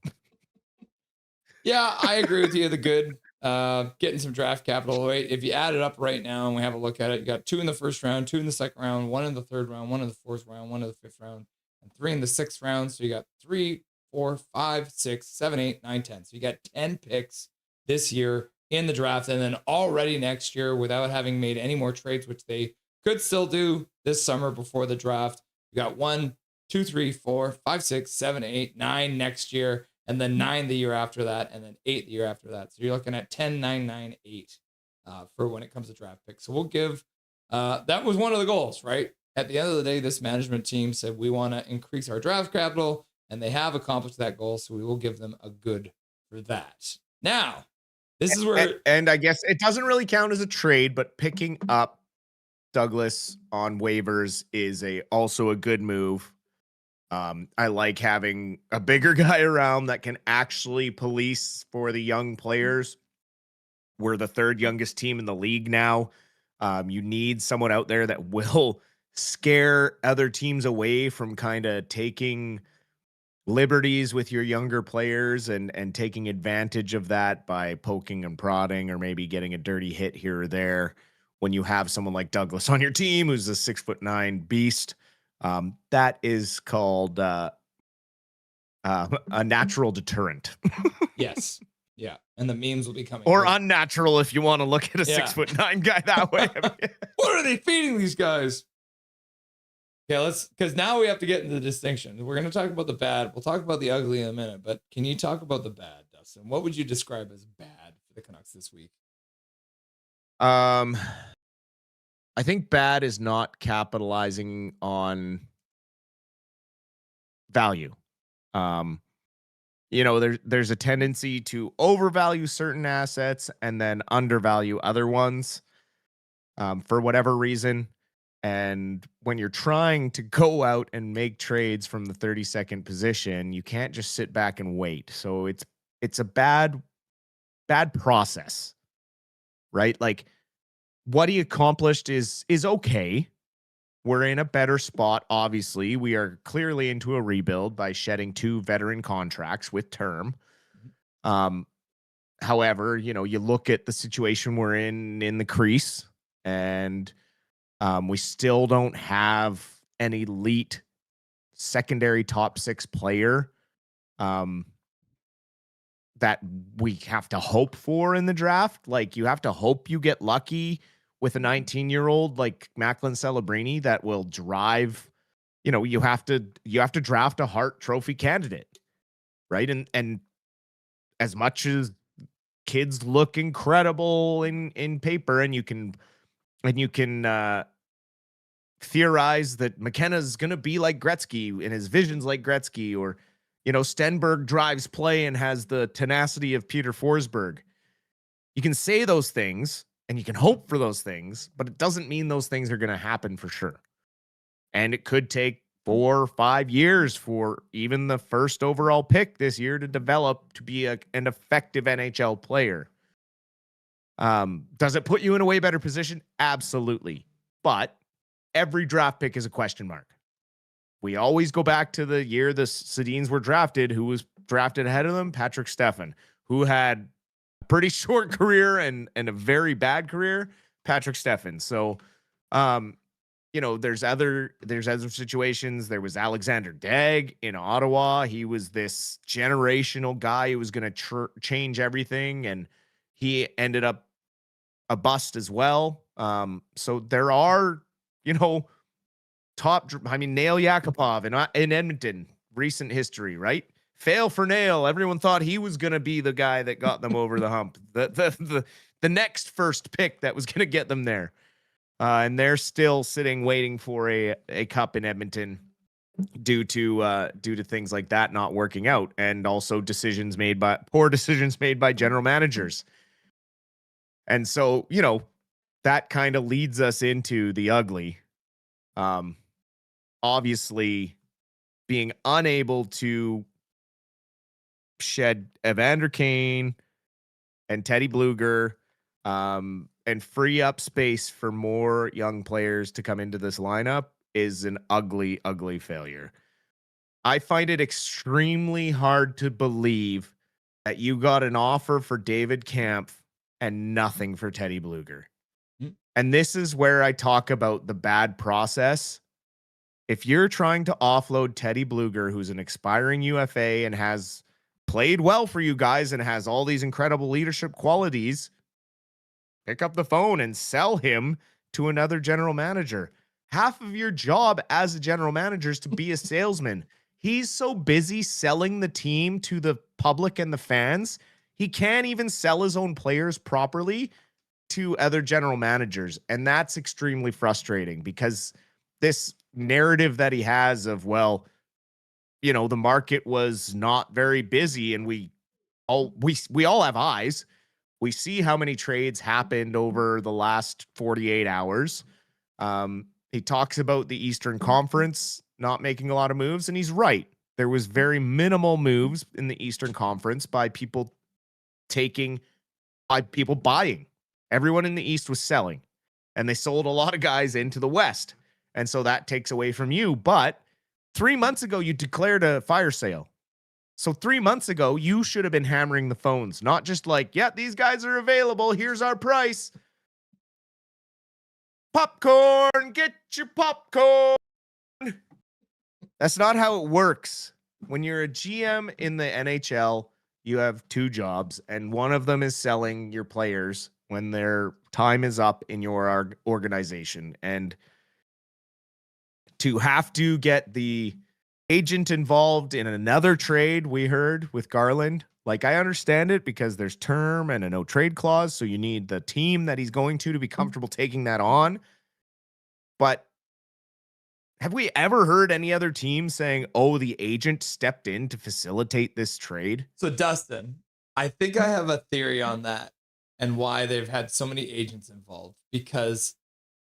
Yeah, I agree with you. The good, getting some draft capital. If you add it up right now and we have a look at it, you got 2 in the first round, 2 in the second round, 1 in the third round, 1 in the fourth round, 1 in the fifth round, and 3 in the sixth round. So you got 3, 4, 5, 6, 7, 8, 9, 10. So you got 10 picks this year in the draft. And then already next year, without having made any more trades, which they could still do this summer before the draft, you got 1, 2, 3, 4, 5, 6, 7, 8, 9 next year. And then 9 the year after that, and then 8 the year after that. So you're looking at 10, 9, 9, 8 for when it comes to draft picks. So we'll give, that was one of the goals, right? At the end of the day, this management team said we want to increase our draft capital, and they have accomplished that goal. So we will give them a good for that. Now, this is where. And I guess it doesn't really count as a trade, but picking up Douglas on waivers is also a good move. I like having a bigger guy around that can actually police for the young players. We're the 3rd youngest team in the league now. You need someone out there that will scare other teams away from kind of taking liberties with your younger players and taking advantage of that by poking and prodding or maybe getting a dirty hit here or there when you have someone like Douglas on your team, who's a 6'9" beast. That is called a natural deterrent. Yes. Yeah. And the memes will be coming. Or unnatural if you want to look at a 6'9" guy that way. What are they feeding these guys? Okay, because now we have to get into the distinction. We're going to talk about the bad. We'll talk about the ugly in a minute, but can you talk about the bad, Dustin? What would you describe as bad for the Canucks this week? I think bad is not capitalizing on value. There's a tendency to overvalue certain assets and then undervalue other ones for whatever reason. And when you're trying to go out and make trades from the 32nd position, you can't just sit back and wait. So it's a bad process, right? Like what he accomplished is okay. We're in a better spot. Obviously, we are clearly into a rebuild by shedding 2 veteran contracts with term. However, you look at the situation we're in the crease, and we still don't have an elite secondary top 6 player that we have to hope for in the draft. Like you have to hope you get lucky with a 19-year-old like Macklin Celebrini that will drive. You have to draft a Hart Trophy candidate, right? And as much as kids look incredible in paper, and you can theorize that McKenna's going to be like Gretzky and his vision's like Gretzky, or, Stenberg drives play and has the tenacity of Peter Forsberg. You can say those things and you can hope for those things, but it doesn't mean those things are going to happen for sure. And it could take 4 or 5 years for even the first overall pick this year to develop to be an effective NHL player. Does it put you in a way better position? Absolutely. But every draft pick is a question mark. We always go back to the year the Sedins were drafted. Who was drafted ahead of them? Patrick Steffen, who had a pretty short career and a very bad career. Patrick Steffen. So, there's other situations. There was Alexander Daigle in Ottawa. He was this generational guy who was going to change everything, and he ended up a bust as well. So there are, Nail Yakupov in Edmonton, recent history, right? Fail for Nail. Everyone thought he was going to be the guy that got them over the hump. The next first pick that was going to get them there. And they're still sitting waiting for a cup in Edmonton due to things like that not working out, and also poor decisions made by general managers. And so, that kind of leads us into the ugly. Obviously, being unable to shed Evander Kane and Teddy Bluger, and free up space for more young players to come into this lineup is an ugly, ugly failure. I find it extremely hard to believe that you got an offer for David Kampf and nothing for Teddy Bluger. And this is where I talk about the bad process. If you're trying to offload Teddy Bluger, who's an expiring UFA and has played well for you guys and has all these incredible leadership qualities, pick up the phone and sell him to another general manager. Half of your job as a general manager is to be a salesman. He's so busy selling the team to the public and the fans, he can't even sell his own players properly to other general managers. And that's extremely frustrating, because this narrative that he has of, the market was not very busy, and we all have eyes. We see how many trades happened over the last 48 hours. He talks about the Eastern Conference not making a lot of moves, and he's right. There was very minimal moves in the Eastern Conference by people buying. Everyone in the East was selling, and they sold a lot of guys into the West. And so that takes away from you. But 3 months ago, you declared a fire sale. So 3 months ago, you should have been hammering the phones, not just like, yeah, these guys are available. Here's our price. Popcorn, get your popcorn. That's not how it works. When you're a GM in the NHL, you have two jobs, and one of them is selling your players when their time is up in your organization. And to have to get the agent involved in another trade, we heard with Garland, like, I understand it because there's term and a no trade clause, so you need the team that he's going to be comfortable taking that on. But have we ever heard any other team saying, oh, the agent stepped in to facilitate this trade? So, Dustin, I think I have a theory on that and why they've had so many agents involved, because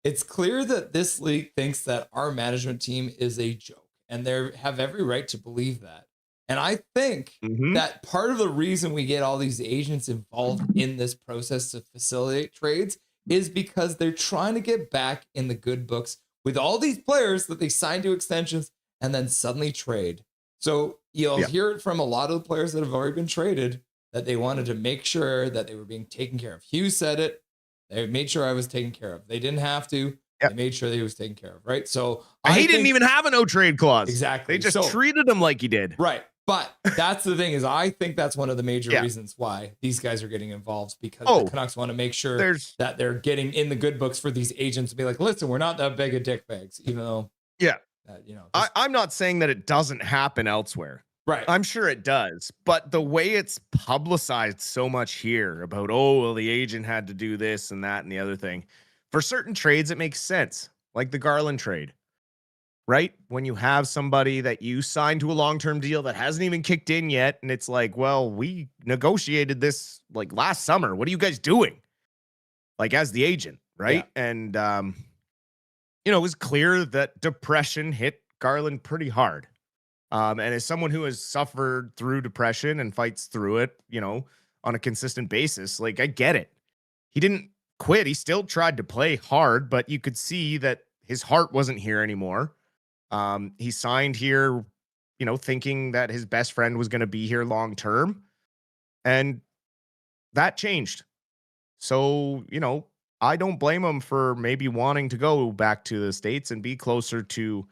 it's clear that this league thinks that our management team is a joke, and they have every right to believe that. And I think that part of the reason we get all these agents involved in this process to facilitate trades is because they're trying to get back in the good books with all these players that they sign to extensions and then suddenly trade. So you'll hear it from a lot of the players that have already been traded that they wanted to make sure that they were being taken care of. Hughes said it. They made sure I was taken care of. They didn't have to. They made sure that he was taken care of, right? So he didn't even have a no trade clause. Exactly. They just treated him like he did. Right. But that's the thing, is I think that's one of the major reasons why these guys are getting involved, because the Canucks want to make sure that they're getting in the good books for these agents to be like, listen, we're not that big of dick bags, even though, I'm not saying that it doesn't happen elsewhere. Right. I'm sure it does. But the way it's publicized so much here about, the agent had to do this and that and the other thing, for certain trades, it makes sense. Like the Garland trade. Right? When you have somebody that you signed to a long-term deal that hasn't even kicked in yet, and it's like, well, we negotiated this like last summer. What are you guys doing? Like, as the agent, right? Yeah. And it was clear that depression hit Garland pretty hard. And as someone who has suffered through depression and fights through it, on a consistent basis, like, I get it. He didn't quit. He still tried to play hard, but you could see that his heart wasn't here anymore. He signed here, thinking that his best friend was going to be here long term, and that changed. So, I don't blame him for maybe wanting to go back to the States and be closer to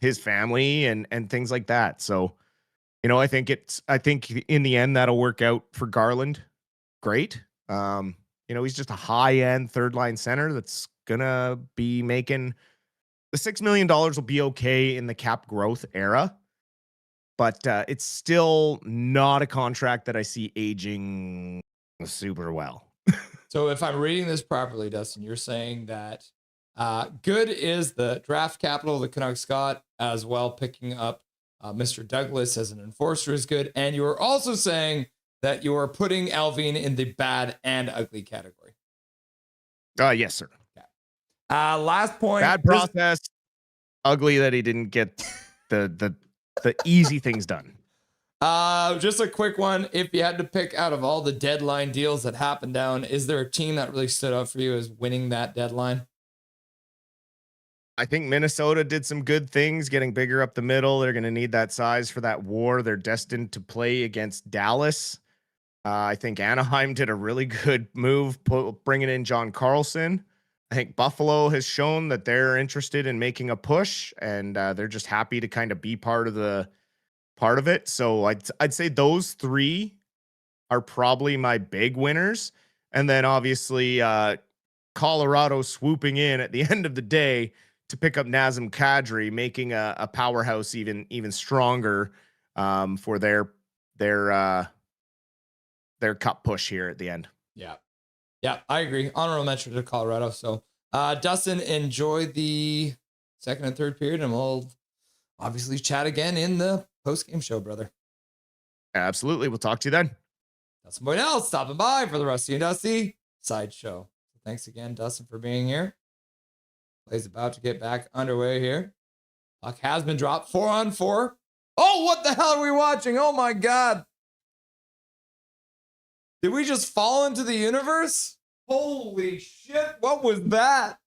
his family and things like that. So, I think in the end that'll work out for Garland. Great. He's just a high-end third-line center that's gonna be making the $6 million will be okay in the cap growth era, but it's still not a contract that I see aging super well. So if I'm reading this properly, Dustin, you're saying that good is the draft capital the Canucks got, as well picking up Mr. Douglas as an enforcer is good, and you are also saying that you are putting Alvin in the bad and ugly category. Yes, sir. Last point. Bad process. Ugly that he didn't get the easy things done. Just a quick one. If you had to pick out of all the deadline deals that happened down, is there a team that really stood out for you as winning that deadline? I think Minnesota did some good things, getting bigger up the middle. They're going to need that size for that war. They're destined to play against Dallas. I think Anaheim did a really good move, bringing in John Carlson. I think Buffalo has shown that they're interested in making a push, and they're just happy to kind of be part of it. So I'd say those three are probably my big winners. And then obviously Colorado swooping in at the end of the day to pick up Nazem Kadri, making a powerhouse even stronger for their cup push here at the end. Yeah, I agree. Honorable mention to Colorado. So, Dustin, enjoy the second and third period, and we'll obviously chat again in the post-game show, brother. Absolutely. We'll talk to you then. Dustin Boydell stopping by for the Rusty and Dusty sideshow. Thanks again, Dustin, for being here. Play's about to get back underway here. Puck has been dropped 4-on-4. Oh, what the hell are we watching? Oh, my God. Did we just fall into the universe? Holy shit, what was that?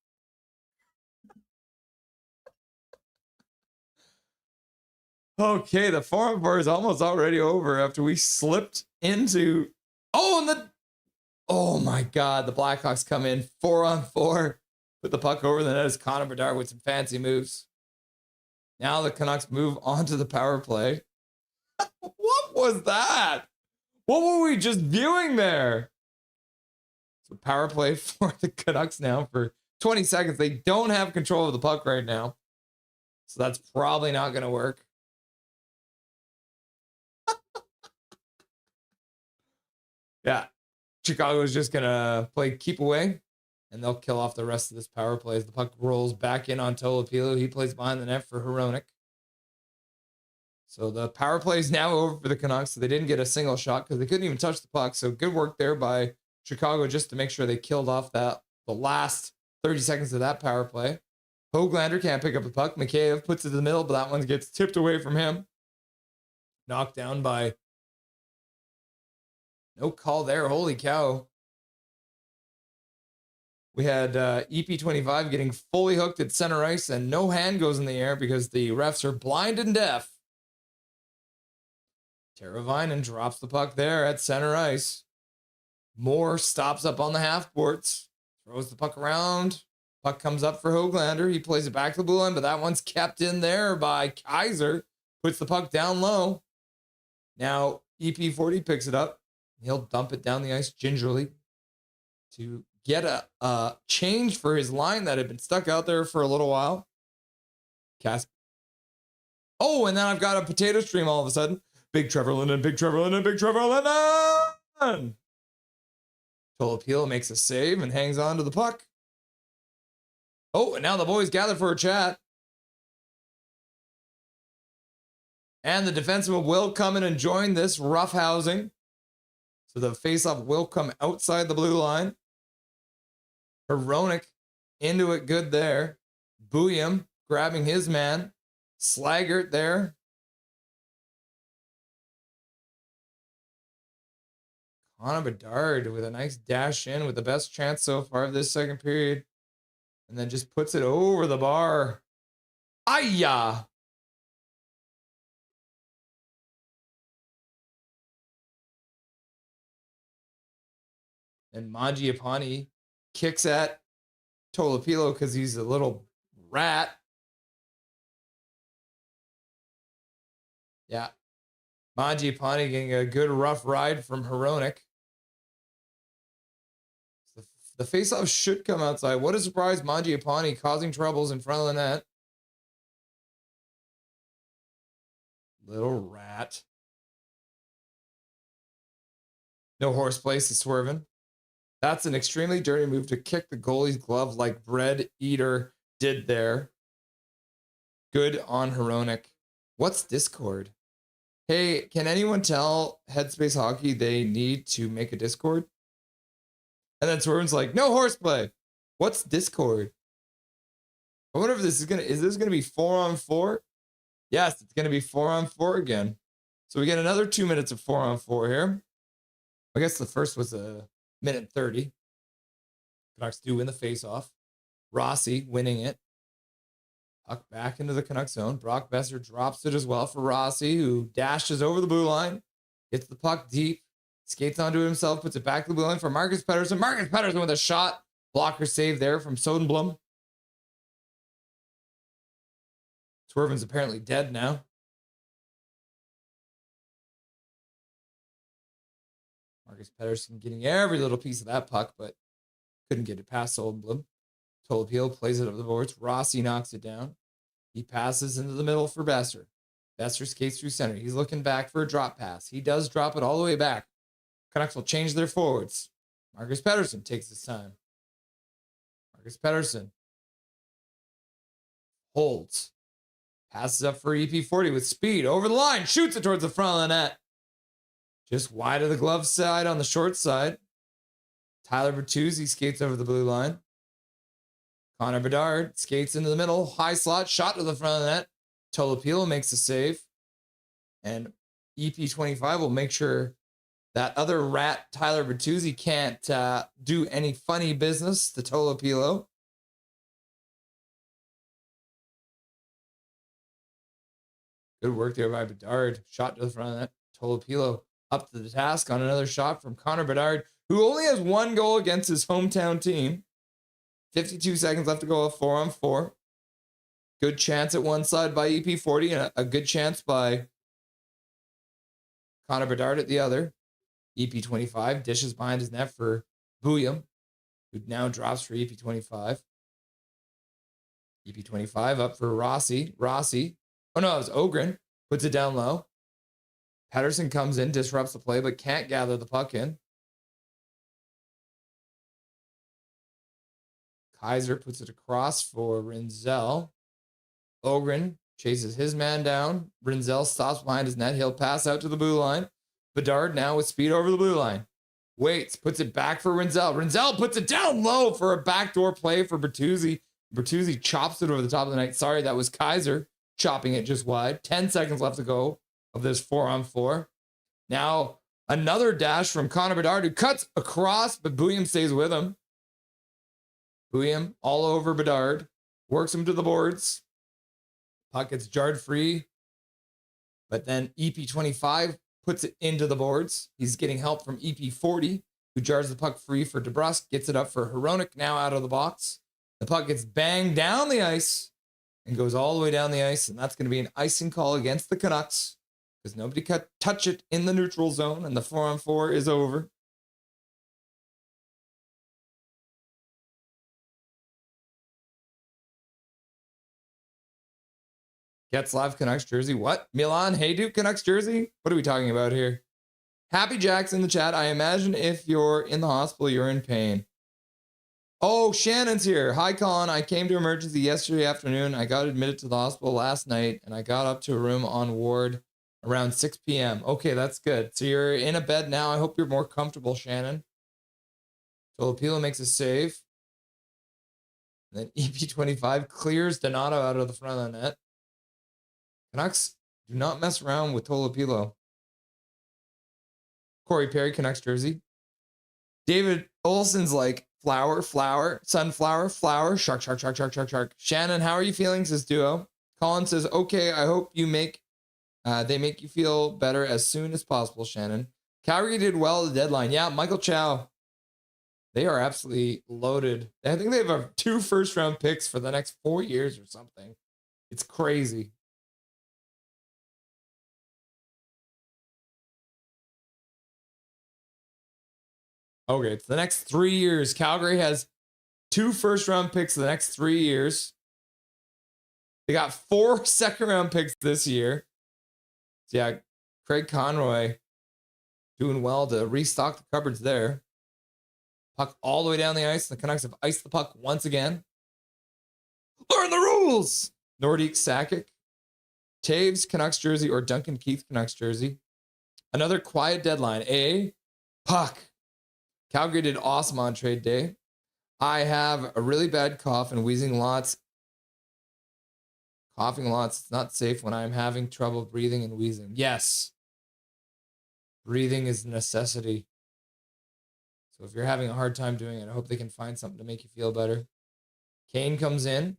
Okay, the 4-on-4 is almost already over after we slipped into... Oh my God, the Blackhawks come in 4-on-4. Put the puck over the net as Connor Bedard with some fancy moves. Now the Canucks move on to the power play. What was that? What were we just viewing there? So power play for the Canucks now for 20 seconds. They don't have control of the puck right now. So that's probably not going to work. Yeah. Chicago is just going to play keep away, and they'll kill off the rest of this power play as the puck rolls back in on Tolopilo. He plays behind the net for Hronek. So the power play is now over for the Canucks. So they didn't get a single shot because they couldn't even touch the puck. So good work there by Chicago just to make sure they killed off the last 30 seconds of that power play. Höglander can't pick up the puck. Mikheyev puts it in the middle, but that one gets tipped away from him. Knocked down by... No call there. Holy cow. We had EP25 getting fully hooked at center ice, and no hand goes in the air because the refs are blind and deaf. Teravainen drops the puck there at center ice. Moore stops up on the half boards, throws the puck around. Puck comes up for Höglander. He plays it back to the blue line, but that one's kept in there by Kaiser. Puts the puck down low. Now EP40 picks it up. He'll dump it down the ice gingerly to get a change for his line that had been stuck out there for a little while. Oh, and then I've got a potato stream all of a sudden. Big Trevor Linden, Big Trevor Linden, Big Trevor Linden. Tolopilo makes a save and hangs on to the puck. Oh, and now the boys gather for a chat. And the defenseman will come in and join this roughhousing. So the faceoff will come outside the blue line. Hronek into it good there. Bouillon grabbing his man. Slaggert there. Connor Bedard with a nice dash in with the best chance so far of this second period. And then just puts it over the bar. Ayya! And Mangiapane kicks at Tolopilo because he's a little rat. Yeah. Mangiapane getting a good rough ride from Hronek. The faceoff should come outside. What a surprise, Mangiapane causing troubles in front of the net. Little rat. No horseplay to Swervin. That's an extremely dirty move to kick the goalie's glove like Bread Eater did there. Good on Hronek. What's Discord? Hey, can anyone tell Headspace Hockey they need to make a Discord? And then Swervin's like, no horseplay. What's Discord? I wonder if this is this gonna be 4-on-4? Yes, it's gonna be 4-on-4 again. So we get another 2 minutes of 4-on-4 here. I guess the first was a minute 30. Canucks do win the faceoff. Rossi winning it. Puck back into the Canucks zone. Brock Besser drops it as well for Rossi, who dashes over the blue line. Gets the puck deep. Skates onto it himself. Puts it back to the blue line for Marcus Pettersson. Marcus Pettersson with a shot. Blocker save there from Soderblom. Swervin's apparently dead now. Marcus Pettersson getting every little piece of that puck, but couldn't get it past Soderblom. Tolopilo plays it up the boards. Rossi knocks it down. He passes into the middle for Besser. Besser skates through center. He's looking back for a drop pass. He does drop it all the way back. Canucks will change their forwards. Marcus Pettersson takes his time. Marcus Pettersson holds. Passes up for EP40 with speed. Over the line. Shoots it towards the front of the net. Just wide of the glove side on the short side. Tyler Bertuzzi skates over the blue line. Connor Bedard skates into the middle. High slot. Shot to the front of the net. Tolopilo makes a save. And EP25 will make sure that other rat, Tyler Bertuzzi, can't do any funny business to Tolopilo. Good work there by Bedard. Shot to the front of the net. Tolopilo up to the task on another shot from Connor Bedard, who only has one goal against his hometown team. 52 seconds left to go, a 4-on-4. Good chance at one side by EP40 and a good chance by Connor Bedard at the other. EP25 dishes behind his net for Bouillon, who now drops for EP25. EP25 up for Rossi. Oh no, it was Ogren. Puts it down low. Pedersen comes in, disrupts the play, but can't gather the puck in. Kaiser puts it across for Rinzel. Ogren chases his man down. Rinzel stops behind his net. He'll pass out to the blue line. Bedard now with speed over the blue line. Waits, puts it back for Rinzel. Rinzel puts it down low for a backdoor play for Bertuzzi. Bertuzzi chops it over the top of the net. Sorry, that was Kaiser chopping it just wide. 10 seconds left to go of this 4-on-4. Now, another dash from Connor Bedard, who cuts across, but Bouillon stays with him. Bouillon all over Bedard. Works him to the boards. Puck gets jarred free. But then EP25 puts it into the boards. He's getting help from EP40, who jars the puck free for DeBrusque. Gets it up for Hronek, now out of the box. The puck gets banged down the ice and goes all the way down the ice. And that's going to be an icing call against the Canucks because nobody could touch it in the neutral zone. And the 4-on-4 is over. Getzlav Canucks jersey. What? Milan Hajduk Canucks jersey? What are we talking about here? Happy Jack's in the chat. I imagine if you're in the hospital, you're in pain. Oh, Shannon's here. Hi, Colin. I came to emergency yesterday afternoon. I got admitted to the hospital last night, and I got up to a room on ward around 6 p.m. Okay, that's good. So you're in a bed now. I hope you're more comfortable, Shannon. Filipino makes a save. And then EP25 clears Donato out of the front of the net. Canucks do not mess around with Tolopilo. Corey Perry, Canucks jersey. David Olson's like, flower, sunflower, flower, shark. Shannon, how are you feeling, says Duo. Colin says, okay, I hope you they make you feel better as soon as possible, Shannon. Calgary did well at the deadline. Yeah, Michael Chow. They are absolutely loaded. I think they have 2 first-round picks for the next 4 years or something. It's crazy. Okay, it's the next 3 years. Calgary has 2 first-round picks the next 3 years. They got 4 second-round picks this year. So yeah, Craig Conroy doing well to restock the cupboards there. Puck all the way down the ice. The Canucks have iced the puck once again. Learn the rules! Nordique Sakic. Taves Canucks jersey or Duncan Keith Canucks jersey. Another quiet deadline. Puck. Calgary did awesome on trade day. I have a really bad cough and wheezing lots. Coughing lots. It's not safe when I'm having trouble breathing and wheezing. Yes. Breathing is a necessity. So if you're having a hard time doing it, I hope they can find something to make you feel better. Kane comes in.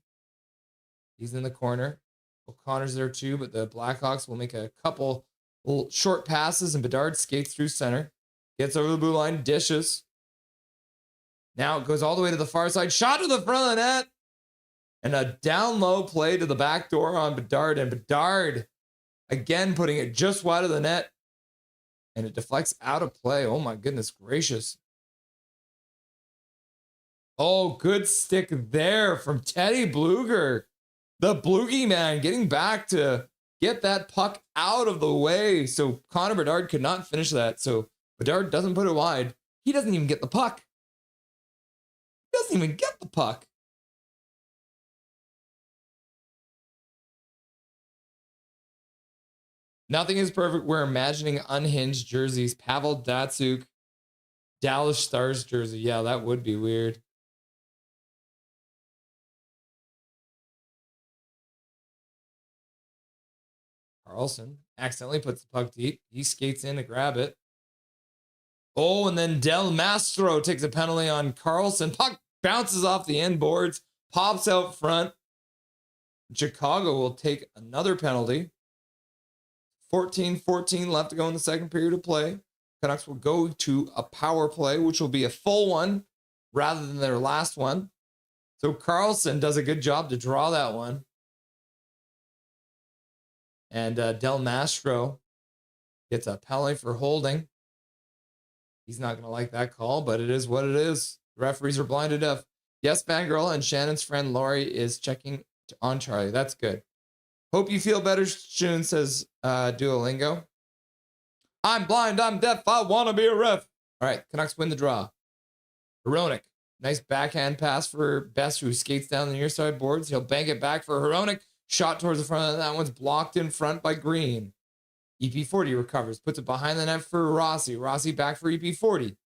He's in the corner. O'Connor's there too, but the Blackhawks will make a couple little short passes and Bedard skates through center. Gets over the blue line, dishes. Now it goes all the way to the far side. Shot to the front of the net. And a down low play to the back door on Bedard. And Bedard, again, putting it just wide of the net. And it deflects out of play. Oh, my goodness gracious. Oh, good stick there from Teddy Bluger. The Blugie man getting back to get that puck out of the way. So Connor Bedard could not finish that. So Bedard doesn't put it wide. He doesn't even get the puck. He doesn't even get the puck. Nothing is perfect. We're imagining unhinged jerseys. Pavel Datsyuk, Dallas Stars jersey. Yeah, that would be weird. Carlson accidentally puts the puck deep. He skates in to grab it. Oh, and then Del Mastro takes a penalty on Carlson. Puck bounces off the end boards, pops out front. Chicago will take another penalty. 14-14 left to go in the second period of play. Canucks will go to a power play, which will be a full one rather than their last one. So Carlson does a good job to draw that one. And Del Mastro gets a penalty for holding. He's not going to like that call, but it is what it is. The referees are blind to death. Yes, Fangirl and Shannon's friend Lori is checking on Charlie. That's good. Hope you feel better, Shun, says Duolingo. I'm blind, I'm deaf, I want to be a ref. All right, Canucks win the draw. Hronek, nice backhand pass for Best, who skates down the near side boards. He'll bank it back for Hronek. Shot towards the front of that one's blocked in front by Green. EP40 recovers, puts it behind the net for Rossi. Rossi back for EP40.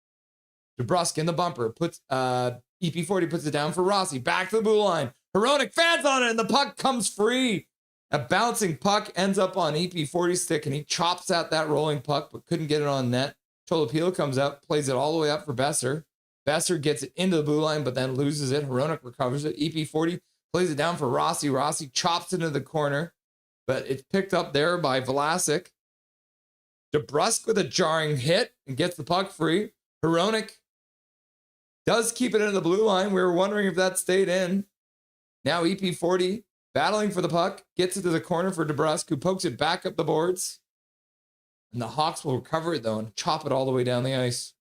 DeBrusk in the bumper, puts EP40 puts it down for Rossi. Back to the blue line. Hronek fans on it, and the puck comes free. A bouncing puck ends up on EP40's stick, and he chops at that rolling puck, but couldn't get it on net. Tolopilo comes out, plays it all the way up for Besser. Besser gets it into the blue line, but then loses it. Hronek recovers it. EP40 plays it down for Rossi. Rossi chops it into the corner, but it's picked up there by Vlasic. DeBrusk with a jarring hit and gets the puck free. Hronek does keep it in the blue line. We were wondering if that stayed in. Now EP40 battling for the puck, gets it to the corner for DeBrusk, who pokes it back up the boards. And the Hawks will recover it, though, and chop it all the way down the ice.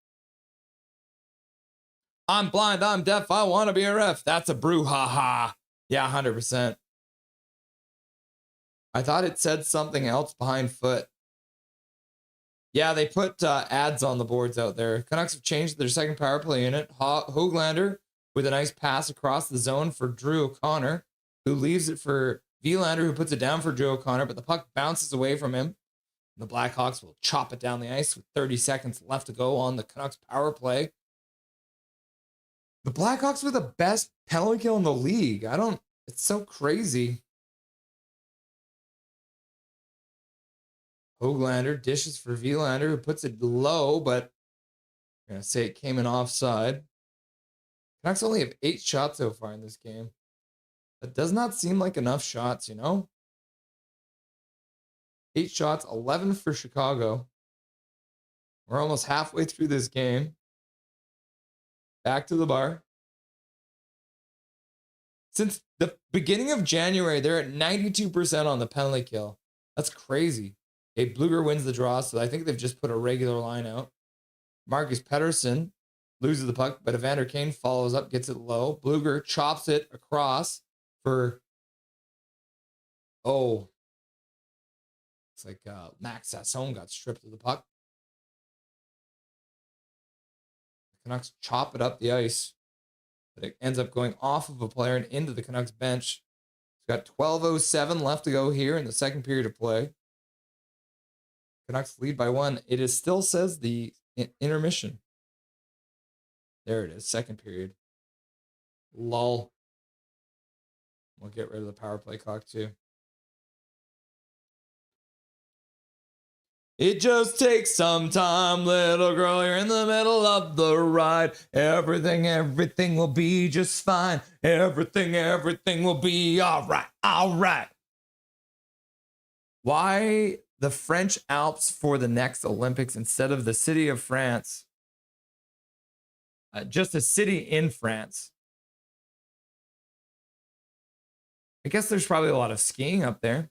I'm blind, I'm deaf, I want to be a ref. That's a brouhaha. Yeah, 100%. I thought it said something else behind foot. Yeah, they put ads on the boards out there. Canucks have changed their second power play unit. Höglander with a nice pass across the zone for Drew O'Connor, who leaves it for Vilander, who puts it down for Drew O'Connor, but the puck bounces away from him. The Blackhawks will chop it down the ice with 30 seconds left to go on the Canucks power play. The Blackhawks were the best penalty kill in the league. It's so crazy. Höglander dishes for Vilander, who puts it low, but I'm going to say it came in offside. Canucks only have 8 shots so far in this game. That does not seem like enough shots, 8 shots, 11 for Chicago. We're almost halfway through this game. Back to the bar. Since the beginning of January, they're at 92% on the penalty kill. That's crazy. Okay, Bluger wins the draw, so I think they've just put a regular line out. Marcus Pettersson loses the puck, but Evander Kane follows up, gets it low. Bluger chops it across for... Oh. It's like Max Sasson got stripped of the puck. The Canucks chop it up the ice, but it ends up going off of a player and into the Canucks bench. It's got 12:07 left to go here in the second period of play. Canucks lead by 1. It still says the intermission. There it is, second period. Lull. We'll get rid of the power play clock too. It just takes some time, little girl, you're in the middle of the ride. Everything will be just fine. Everything will be all right. Why the French Alps for the next Olympics instead of the city of France? Just a city in France. I guess there's probably a lot of skiing up there.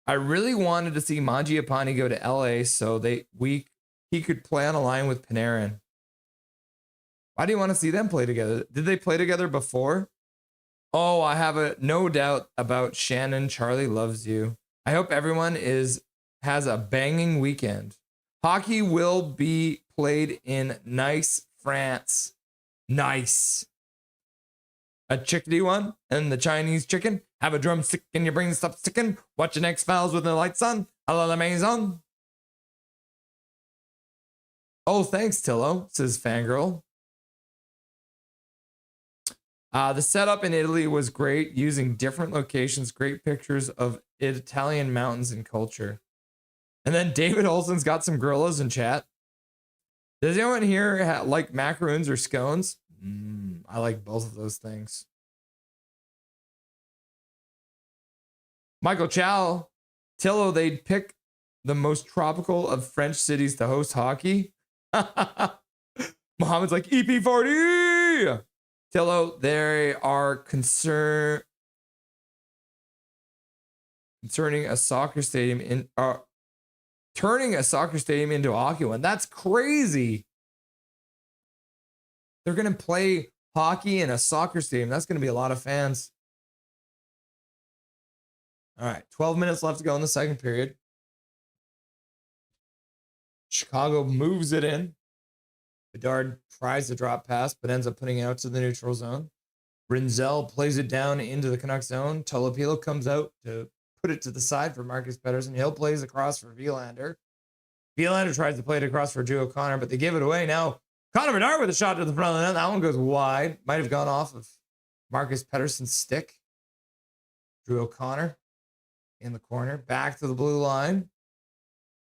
I really wanted to see Mangiapane go to LA so he could play on a line with Panarin. Why do you want to see them play together? Did they play together before? Oh, I have no doubt about Shannon. Charlie loves you. I hope everyone has a banging weekend. Hockey will be played in Nice, France. Nice. A chickadee one and the Chinese chicken. Have a drumstick and your brain stops sticking. Watching X-Files with the lights on. A la maison. Oh, thanks, Tillo, says Fangirl. The setup in Italy was great, using different locations, great pictures of Italian mountains and culture. And then David Olson's got some gorillas in chat. Does anyone here like macaroons or scones? I like both of those things. Michael Chow, Tillo, they'd pick the most tropical of French cities to host hockey. Mohammed's like, EP40! Tillo, they are concerning a soccer stadium turning a soccer stadium into a hockey one. That's crazy. They're going to play hockey in a soccer stadium. That's going to be a lot of fans. All right, 12 minutes left to go in the second period. Chicago moves it in. Bedard tries to drop pass, but ends up putting it out to the neutral zone. Rinzel plays it down into the Canucks zone. Tolopilo comes out to put it to the side for Marcus Pettersson. Hill plays across for Vilander. Vilander tries to play it across for Drew O'Connor, but they give it away. Now, Connor Bedard with a shot to the front of the net. That one goes wide. Might have gone off of Marcus Pettersson's stick. Drew O'Connor in the corner. Back to the blue line.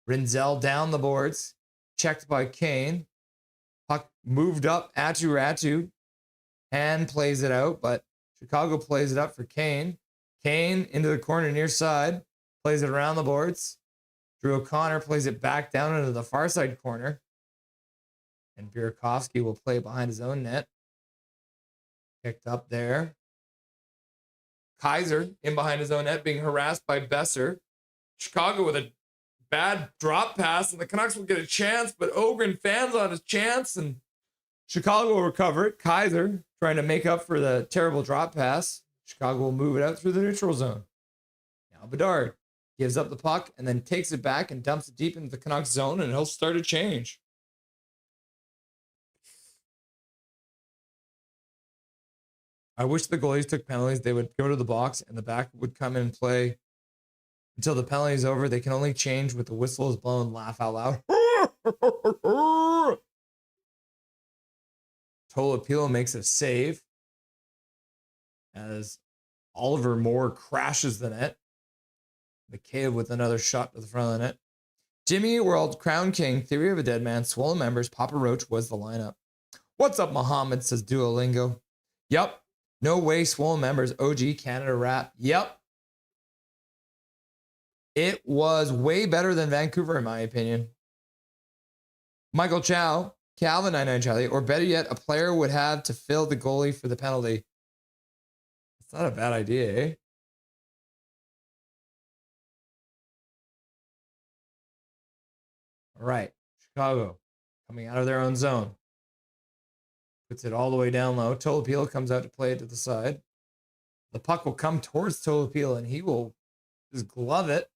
Rinzel down the boards. Checked by Kane. Puck moved up. Ratu. And plays it out, but Chicago plays it up for Kane. Kane into the corner near side. Plays it around the boards. Drew O'Connor plays it back down into the far side corner. And Burakovsky will play behind his own net. Picked up there. Kaiser in behind his own net being harassed by Besser. Chicago with a bad drop pass, and the Canucks will get a chance, but Ogren fans on his chance, and Chicago will recover it. Kaiser trying to make up for the terrible drop pass. Chicago will move it out through the neutral zone. Now Bedard gives up the puck and then takes it back and dumps it deep into the Canucks zone, and he'll start a change. I wish the goalies took penalties. They would go to the box and the back would come in and play until the penalty is over. They can only change with the whistle is blown. Laugh out loud. Tolopilo makes a save as Oliver Moore crashes the net. McCabe with another shot to the front of the net. Jimmy World, Crown King, Theory of a Dead Man, Swollen Members, Papa Roach was the lineup. What's up, Muhammad, says Duolingo. Yep. No way, Swollen Members, OG Canada rap. Yep. It was way better than Vancouver, in my opinion. Michael Chow, Calvin 99 Charlie, or better yet, a player would have to fill the goalie for the penalty. It's not a bad idea, eh? All right, Chicago coming out of their own zone. Puts it all the way down low. Tolopilo comes out to play it to the side. The puck will come towards Tolopilo, and he will just glove it.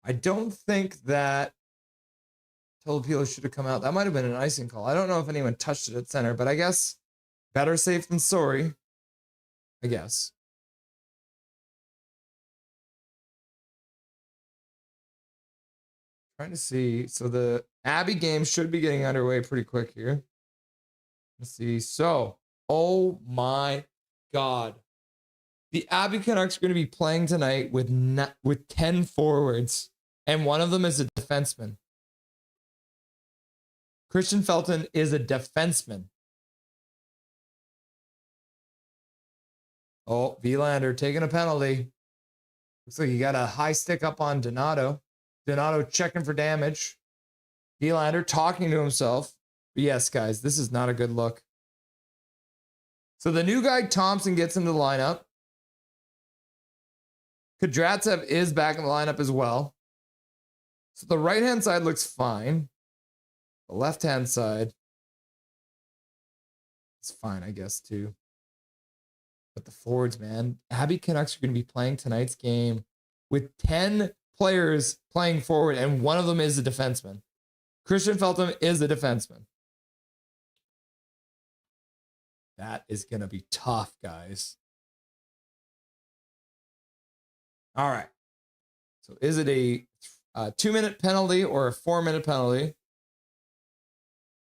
I don't think that Tolopilo should have come out. That might have been an icing call. I don't know if anyone touched it at center, but I guess better safe than sorry. I guess. Trying to see. So the Abbey game should be getting underway pretty quick here. Let's see. So, oh my God. The Abbey Canucks are going to be playing tonight with 10 forwards, and one of them is a defenseman. Christian Felton is a defenseman. Oh, Vilander taking a penalty. Looks like he got a high stick up on Donato. Donato checking for damage. Vilander talking to himself. But yes, guys, this is not a good look. So the new guy, Thompson, gets into the lineup. Kudratsev is back in the lineup as well. So the right-hand side looks fine. The left-hand side is fine, I guess, too. But the forwards, man. Abbey Canucks are going to be playing tonight's game with 10 players playing forward, and one of them is a defenseman. Christian Felton is a defenseman. That is going to be tough, guys. All right. So is it a 2-minute penalty or a 4-minute penalty?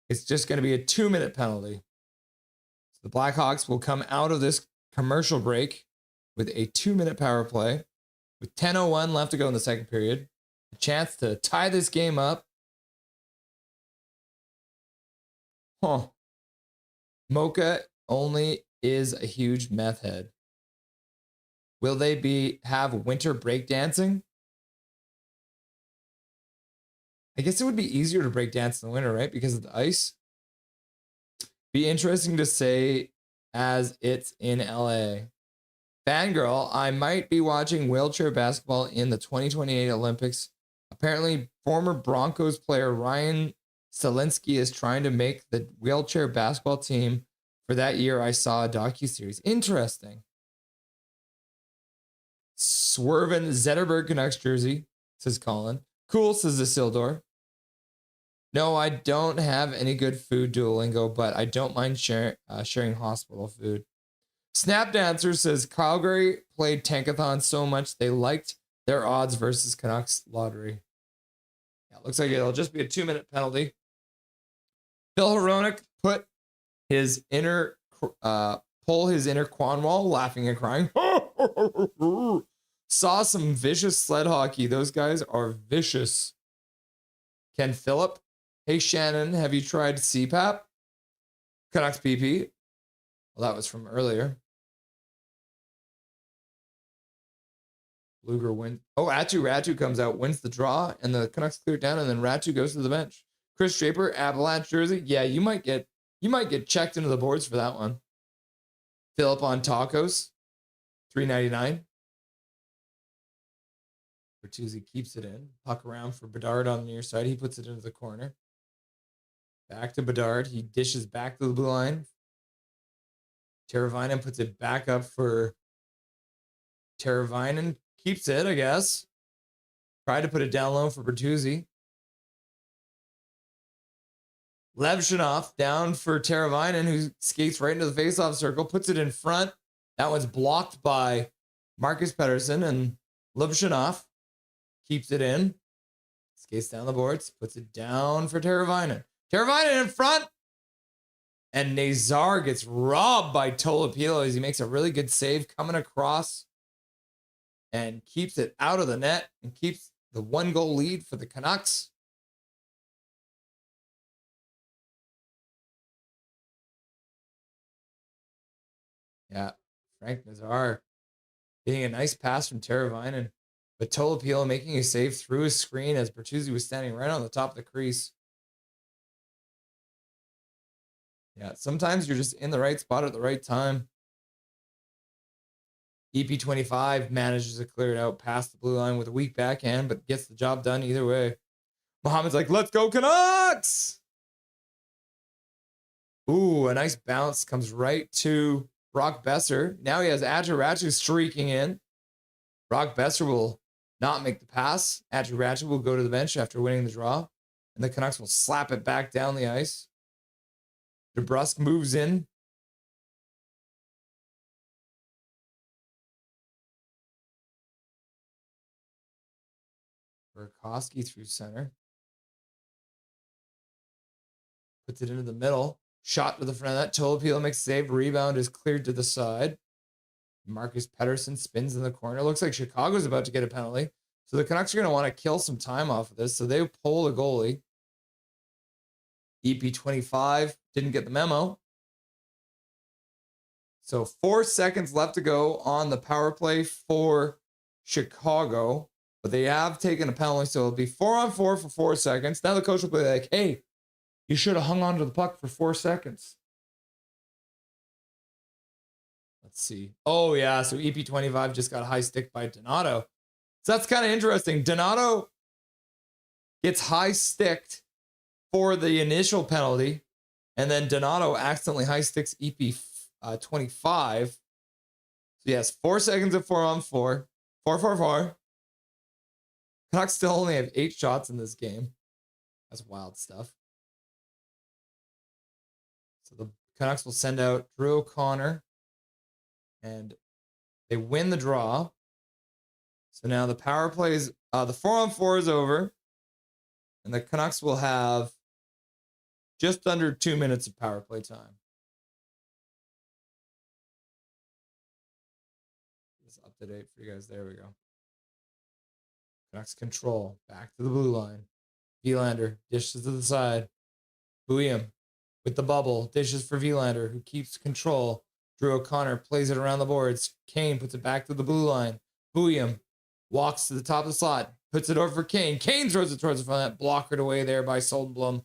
It's just going to be a 2-minute penalty. So the Blackhawks will come out of this commercial break with a 2-minute power play with 10:01 left to go in the second period. A chance to tie this game up. Mocha only is a huge meth head. Will they have winter breakdancing? I guess it would be easier to break dance in the winter, right? Because of the ice. Be interesting to say as it's in LA. Fangirl, I might be watching wheelchair basketball in the 2028 Olympics. Apparently, former Broncos player Ryan Selinsky is trying to make the wheelchair basketball team for that year. I saw a docuseries. Interesting. Swervin Zetterberg Canucks jersey, says Colin. Cool, says Isildur. No, I don't have any good food, Duolingo, but I don't mind sharing hospital food. Snap Dancer says Calgary played Tankathon so much they liked their odds versus Canucks lottery. Yeah, looks like it'll just be a 2-minute penalty. Phil Hronik pull his inner Quanwall, laughing and crying. Saw some vicious sled hockey. Those guys are vicious. Ken Phillip. Hey, Shannon, have you tried CPAP? Canucks PP. Well, that was from earlier. Luger wins. Oh, Ratu comes out, wins the draw, and the Canucks clear it down, and then Ratu goes to the bench. Chris Draper, Avalanche jersey. Yeah, you might get checked into the boards for that one. Philip on tacos, $3.99. Bertuzzi keeps it in. Puck around for Bedard on the near side. He puts it into the corner. Back to Bedard. He dishes back to the blue line. Teravainen puts it back up for Teravainen. Keeps it, I guess. Tried to put it down low for Bertuzzi. Levshunov down for Teravainen, who skates right into the faceoff circle, puts it in front. That one's blocked by Marcus Pettersson, and Levshunov keeps it in. Skates down the boards, puts it down for Teravainen. Teravainen in front. And Nazar gets robbed by Tolopilo as he makes a really good save coming across and keeps it out of the net and keeps the 1-goal lead for the Canucks. Yeah, Frank Nazar getting a nice pass from Teravainen, but Tolopilo making a save through his screen as Bertuzzi was standing right on the top of the crease. Yeah, sometimes you're just in the right spot at the right time. EP25 manages to clear it out past the blue line with a weak backhand, but gets the job done either way. Mohamed's like, let's go Canucks! Ooh, a nice bounce comes right to Brock Besser. Now he has Adjirachu streaking in. Brock Besser will not make the pass. Adjirachu will go to the bench after winning the draw, and the Canucks will slap it back down the ice. DeBrusk moves in. Burakovsky through center. Puts it into the middle. Shot to the front of that. Tolopilo makes a save. Rebound is cleared to the side. Marcus Pettersson spins in the corner. Looks like Chicago's about to get a penalty. So the Canucks are going to want to kill some time off of this. So they pull the goalie. EP25 didn't get the memo. So 4 seconds left to go on the power play for Chicago. But they have taken a penalty, so it'll be 4-on-4 for 4 seconds. Now the coach will be like, hey, you should have hung on to the puck for 4 seconds. Let's see. Oh, yeah, so EP25 just got a high stick by Donato. So that's kind of interesting. Donato gets high sticked for the initial penalty, and then Donato accidentally high sticks EP25. So yes, 4 seconds of 4-on-4. 4-4-4. Canucks still only have 8 shots in this game. That's wild stuff. So the Canucks will send out Drew O'Connor, and they win the draw. So now the power play is, the 4-on-4 is over, and the Canucks will have just under 2 minutes of power play time. It's up to date for you guys. There we go. Canucks control. Back to the blue line. Vilander dishes to the side. William with the bubble. Dishes for Vilander, who keeps control. Drew O'Connor plays it around the boards. Kane puts it back to the blue line. William walks to the top of the slot. Puts it over for Kane. Kane throws it towards the front. Blockered away there by Soldenblom.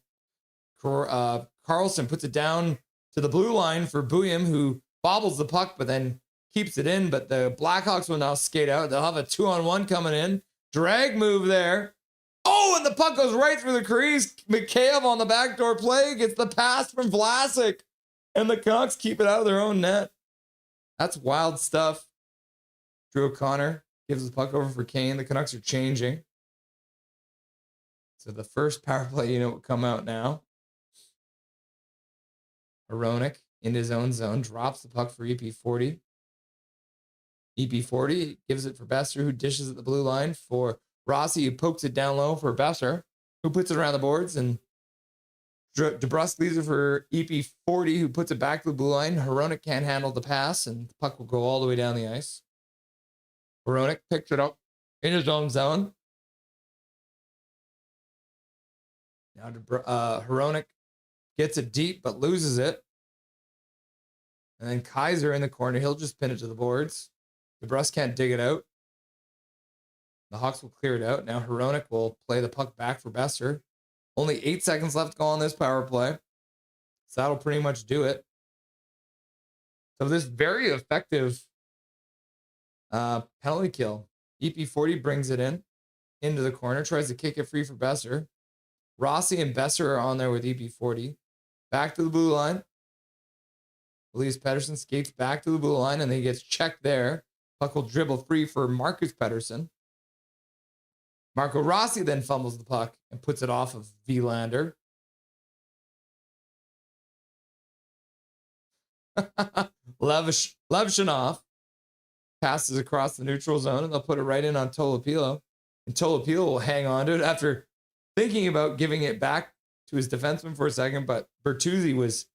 Carlson puts it down to the blue line for Bouillon, who bobbles the puck, but then keeps it in. But the Blackhawks will now skate out. They'll have a 2-on-1 coming in. Drag move there. Oh, and the puck goes right through the crease. Mikheyev on the backdoor play gets the pass from Vlasic. And the Canucks keep it out of their own net. That's wild stuff. Drew O'Connor gives the puck over for Kane. The Canucks are changing. So the first power play unit will come out now. Hronek in his own zone drops the puck for EP40. EP40 gives it for Besser, who dishes at the blue line for Rossi, who pokes it down low for Besser, who puts it around the boards, and DeBrusque leaves it for EP40, who puts it back to the blue line. Hronek can't handle the pass, and the puck will go all the way down the ice. Hronek picks it up in his own zone. Now Hronek gets it deep, but loses it. And then Kaiser in the corner. He'll just pin it to the boards. DeBrusque can't dig it out. The Hawks will clear it out. Now Hronek will play the puck back for Besser. Only 8 seconds left to go on this power play. So that'll pretty much do it. So this very effective penalty kill. EP40 brings it into the corner, tries to kick it free for Besser. Rossi and Besser are on there with EP40. Back to the blue line. Elias Pettersson skates back to the blue line, and then he gets checked there. Puck will dribble free for Marcus Pettersson. Marco Rossi then fumbles the puck and puts it off of Vilander. Levshinov passes across the neutral zone, and they'll put it right in on Tolopilo. And Tolopilo will hang on to it after thinking about giving it back to his defenseman for a second, but Bertuzzi was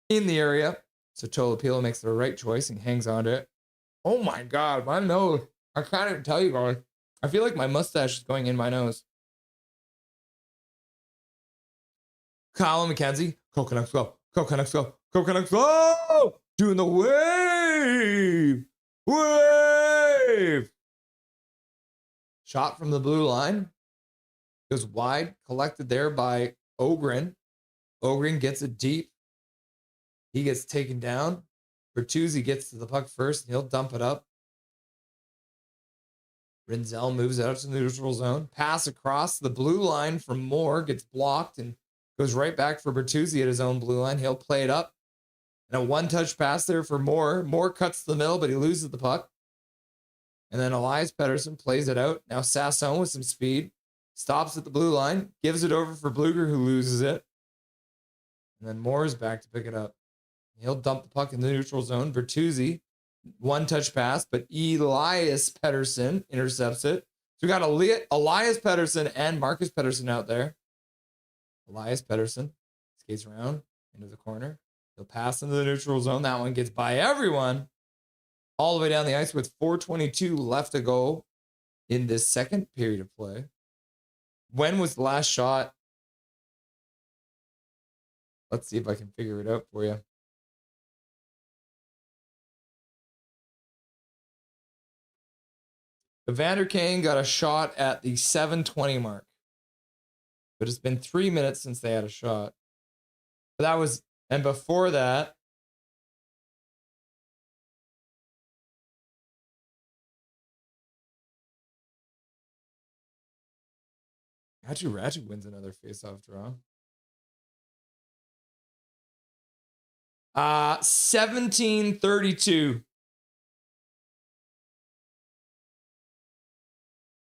in the area. So Tolopilo makes the right choice and hangs on to it. Oh my God, my nose. I can't even tell you, guys. I feel like my mustache is going in my nose. Kyle McKenzie. Go Canucks, go. Go Canucks, go. Go Canucks, go. Doing the wave. Wave. Shot from the blue line. Goes wide. Collected there by Ogren. Ogren gets it deep. He gets taken down. Bertuzzi gets to the puck first, and he'll dump it up. Rinzel moves out to the neutral zone. Pass across the blue line from Moore. Gets blocked and goes right back for Bertuzzi at his own blue line. He'll play it up. And a one-touch pass there for Moore. Moore cuts to the middle, but he loses the puck. And then Elias Pettersson plays it out. Now Sasson with some speed. Stops at the blue line. Gives it over for Bluger, who loses it. And then Moore is back to pick it up. He'll dump the puck in the neutral zone. Bertuzzi, one-touch pass, but Elias Pettersson intercepts it. So we got Elias Pettersson and Marcus Pettersson out there. Elias Pettersson skates around into the corner. He'll pass into the neutral zone. That one gets by everyone all the way down the ice with 4:22 left to go in this second period of play. When was the last shot? Let's see if I can figure it out for you. Evander Kane got a shot at the 7:20 mark. But it's been 3 minutes since they had a shot. But that was, and before that, Ratchet wins another faceoff draw. 17:32.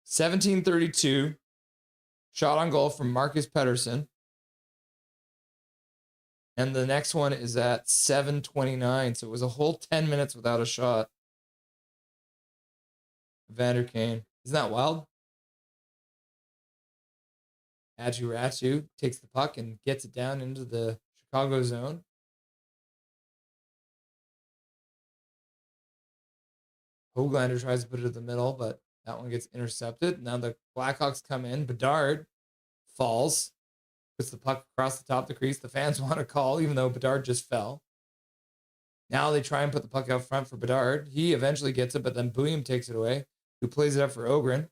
17:32. Shot on goal from Marcus Pettersson. And the next one is at 7:29. So it was a whole 10 minutes without a shot. Evander Kane. Isn't that wild? Ratu takes the puck and gets it down into the Chicago zone. Höglander tries to put it in the middle, but that one gets intercepted. Now the Blackhawks come in. Bedard falls. Puts the puck across the top of the crease. The fans want to call, even though Bedard just fell. Now they try and put the puck out front for Bedard. He eventually gets it, but then Bouillon takes it away, who plays it up for Ogren.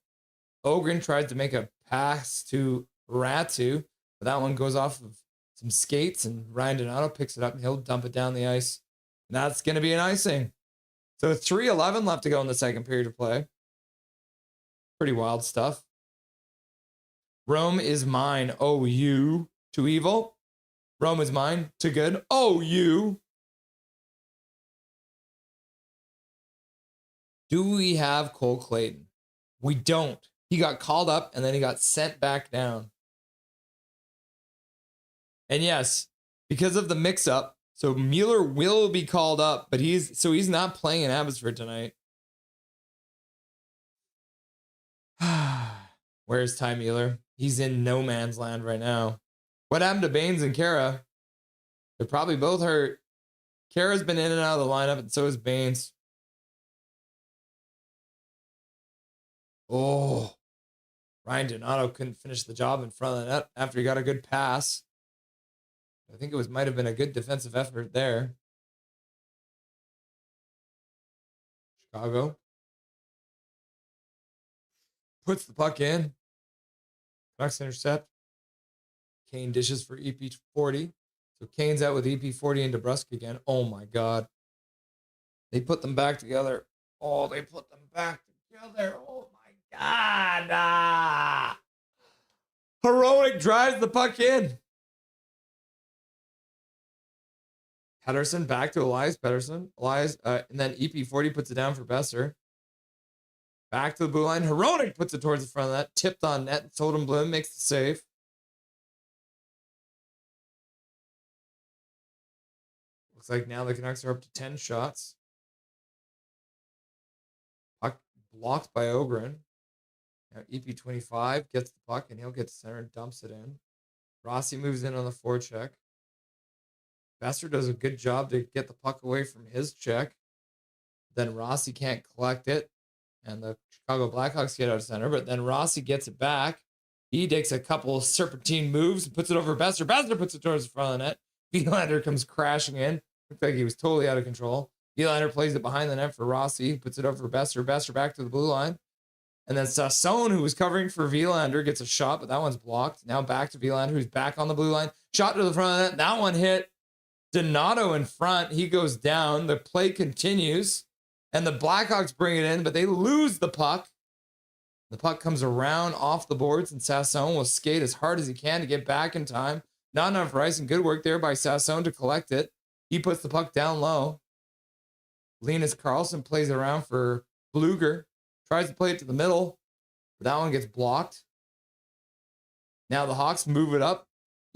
Ogren tries to make a pass to Ratu, but that one goes off of some skates, and Ryan Donato picks it up, and he'll dump it down the ice And that's going to be an icing. So 3:11 left to go in the second period of play. Pretty wild stuff. Rome is mine. Oh, you. To evil. Rome is mine. To good. Oh, you. Do we have Cole Clayton? We don't. He got called up and then he got sent back down. And yes, because of the mix-up, so Mueller will be called up, but he's not playing in Abbotsford tonight. Where's Ty Mueller? He's in no man's land right now. What happened to Baines and Kara? They're probably both hurt. Kara's been in and out of the lineup, and so is Baines. Oh, Ryan Donato couldn't finish the job in front of the net after he got a good pass. I think it might have been a good defensive effort there. Chicago puts the puck in. Canucks intercept. Kane dishes for EP40. So Kane's out with EP40 and DeBrusk again. Oh my God. They put them back together. Oh, they put them back together. Oh my God. Ah. Heroic drives the puck in. Pedersen back to Elias Pedersen. And then EP40 puts it down for Besser. Back to the blue line. Heroic puts it towards the front of that. Tipped on net. Totem Bloom makes the save. Looks like now the Canucks are up to 10 shots. Puck blocked by Ogren. Now EP25 gets the puck and he'll get to center and dumps it in. Rossi moves in on the forecheck. Besser does a good job to get the puck away from his check. Then Rossi can't collect it. And the Chicago Blackhawks get out of center. But then Rossi gets it back. He takes a couple of serpentine moves and puts it over Besser. Besser puts it towards the front of the net. Vilander comes crashing in. Looked like he was totally out of control. Vilander plays it behind the net for Rossi. Puts it over for Besser. Besser back to the blue line. And then Sassone, who was covering for Vilander, gets a shot, but that one's blocked. Now back to Vilander, who's back on the blue line. Shot to the front of the net. That one hit Donato in front. He goes down. The play continues. And the Blackhawks bring it in, but they lose the puck. The puck comes around off the boards, and Sassone will skate as hard as he can to get back in time. Not enough for ice, and good work there by Sassone to collect it. He puts the puck down low. Linus Karlsson plays it around for Bluger. Tries to play it to the middle, but that one gets blocked. Now the Hawks move it up.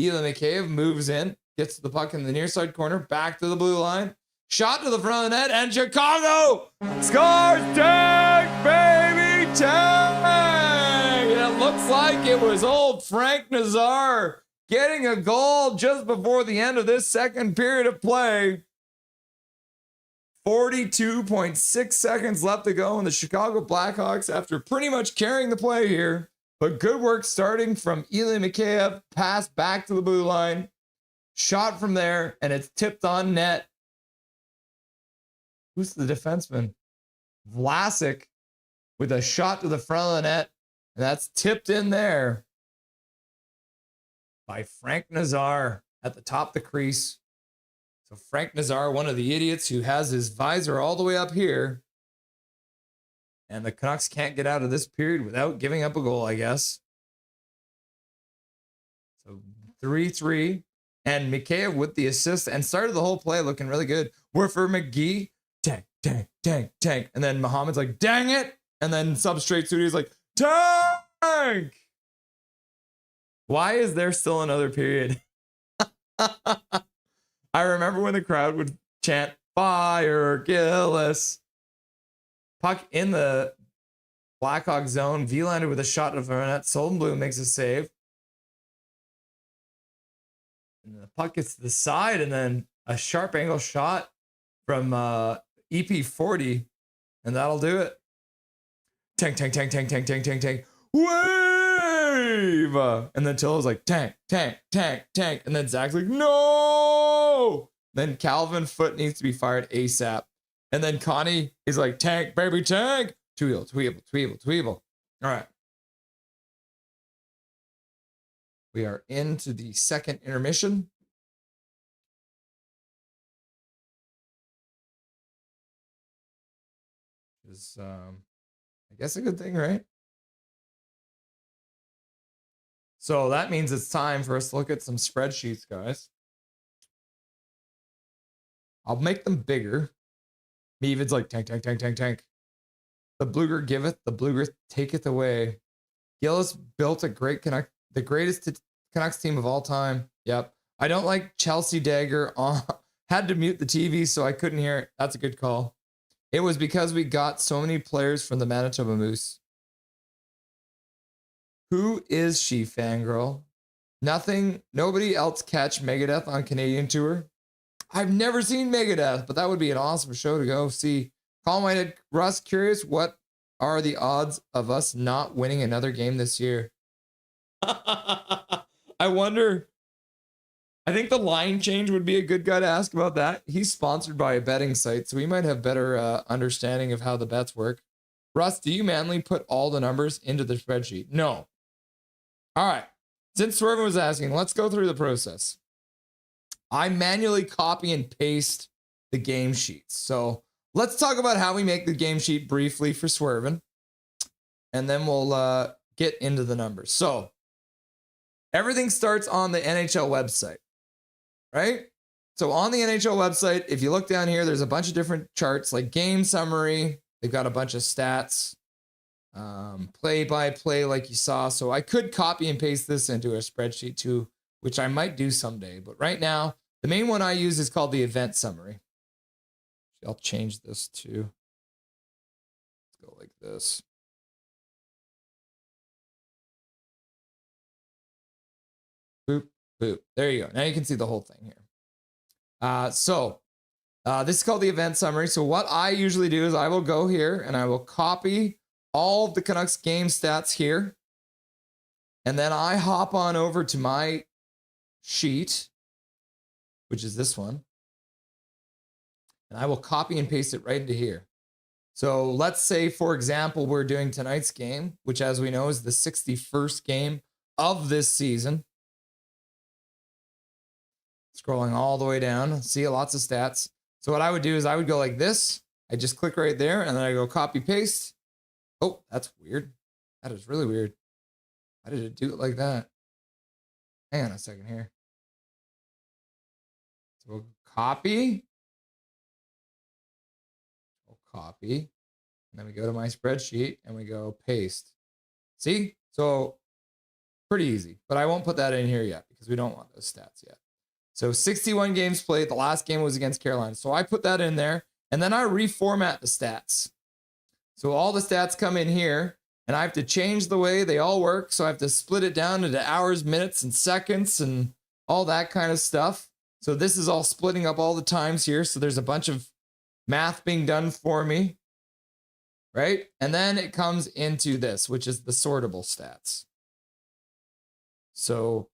Eli Mikheyev moves in, gets to the puck in the near side corner, back to the blue line. Shot to the front of the net, and Chicago scores! Tag, baby, tag! It looks like it was old Frank Nazar getting a goal just before the end of this second period of play. 42.6 seconds left to go in the Chicago Blackhawks after pretty much carrying the play here. But good work starting from Eli Mikheyev, pass back to the blue line. Shot from there, and it's tipped on net. Who's the defenseman? Vlasic with a shot to the front of the net. And that's tipped in there by Frank Nazar at the top of the crease. So Frank Nazar, one of the idiots who has his visor all the way up here. And the Canucks can't get out of this period without giving up a goal, I guess. So 3-3. And Mikheyev with the assist and started the whole play looking really good. We're for McGee. Tank, tank, tank, tank. And then Muhammad's like, dang it. And then Substrate Studio's like, tank. Why is there still another period? I remember when the crowd would chant, fire Gillis. Puck in the Blackhawk zone. Vilander with a shot to the net. Soldenblum makes a save. And the puck gets to the side, and then a sharp angle shot from EP40, and that'll do it. Tank, tank, tank, tank, tank, tank, tank, tank. Wave! And then Tillo's like, tank, tank, tank, tank. And then Zach's like, no! Then Calvin Foote needs to be fired ASAP. And then Connie is like, tank, baby, tank. Tweeble, tweeble, tweeble, tweeble. All right. We are into the second intermission. is, I guess, a good thing, right? So that means it's time for us to look at some spreadsheets, guys. I'll make them bigger. Meavid's like tank. The Bluger giveth, the Bluger taketh away. Gillis built a great Canuck, the greatest Canucks team of all time. Yep. I don't like Chelsea Dagger. Had to mute the TV so I couldn't hear it. That's a good call. It was because we got so many players from the Manitoba Moose. Who is she, fangirl? Nothing. Nobody else catch Megadeth on Canadian tour. I've never seen Megadeth, but that would be an awesome show to go see. Call my head, Russ. Curious, what are the odds of us not winning another game this year? I wonder. I think the line change would be a good guy to ask about that. He's sponsored by a betting site, so he might have better understanding of how the bets work. Russ, do you manually put all the numbers into the spreadsheet? No. All right. Since Swerve was asking, let's go through the process. I manually copy and paste the game sheets. So let's talk about how we make the game sheet briefly for Swervin, and then we'll get into the numbers. So everything starts on the NHL website, right? So on the NHL website, if you look down here, there's a bunch of different charts like game summary. They've got a bunch of stats, play by play like you saw. So I could copy and paste this into a spreadsheet too, which I might do someday. But right now, the main one I use is called the event summary. I'll change this to, let's go like this. Boop, boop. There you go. Now you can see the whole thing here. This is called the event summary. So what I usually do is I will go here and I will copy all of the Canucks game stats here. And then I hop on over to my sheet, which is this one. And I will copy and paste it right into here. So let's say, for example, we're doing tonight's game, which as we know is the 61st game of this season. Scrolling all the way down, see lots of stats. So what I would do is I would go like this. I just click right there and then I go copy paste. Oh, that's weird. That is really weird. Why did it do it like that? Hang on a second here. So we'll copy. We'll copy. And then we go to my spreadsheet and we go paste. See? So pretty easy. But I won't put that in here yet because we don't want those stats yet. So 61 games played. The last game was against Carolina. So I put that in there. And then I reformat the stats. So all the stats come in here. And I have to change the way they all work. So I have to split it down into hours, minutes, and seconds, and all that kind of stuff. So this is all splitting up all the times here. So there's a bunch of math being done for me, right? And then it comes into this, which is the sortable stats. So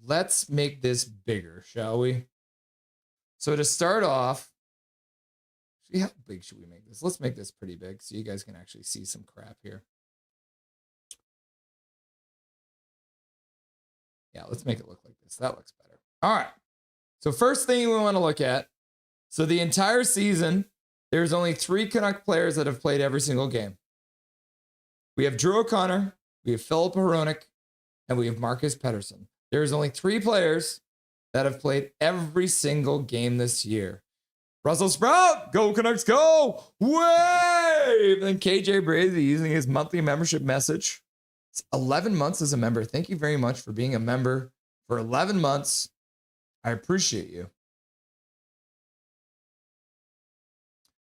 let's make this bigger, shall we? So to start off, how big should we make this? Let's make this pretty big so you guys can actually see some crap here. Yeah, let's make it look like this. That looks better. All right. So first thing we want to look at. So the entire season, there's only 3 Canuck players that have played every single game. We have Drew O'Connor, we have Philip Hronik, and we have Marcus Pettersson. There's only 3 players that have played every single game this year. Russell Sprout, go Canucks, go! Wave! And KJ Brazy using his monthly membership message. It's 11 months as a member. Thank you very much for being a member for 11 months. I appreciate you.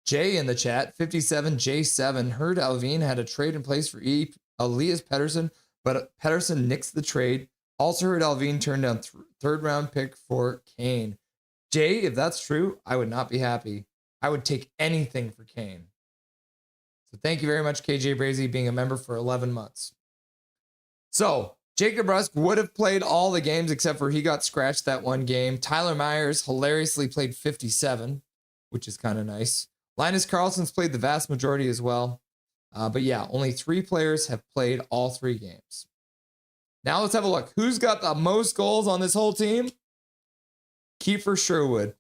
Jay in the chat, 57J7, heard Alvin had a trade in place for Elias Pettersson, but Pettersson nixed the trade. Also heard Alvin turned down third round pick for Kane. Jay, if that's true, I would not be happy. I would take anything for Kane. So thank you very much, KJ Brazy, being a member for 11 months. So Jacob Rusk would have played all the games except for he got scratched that one game. Tyler Myers hilariously played 57, which is kind of nice. Linus Karlsson's played the vast majority as well. But yeah, only 3 players have played all 3 games. Now let's have a look. Who's got the most goals on this whole team? Kiefer Sherwood.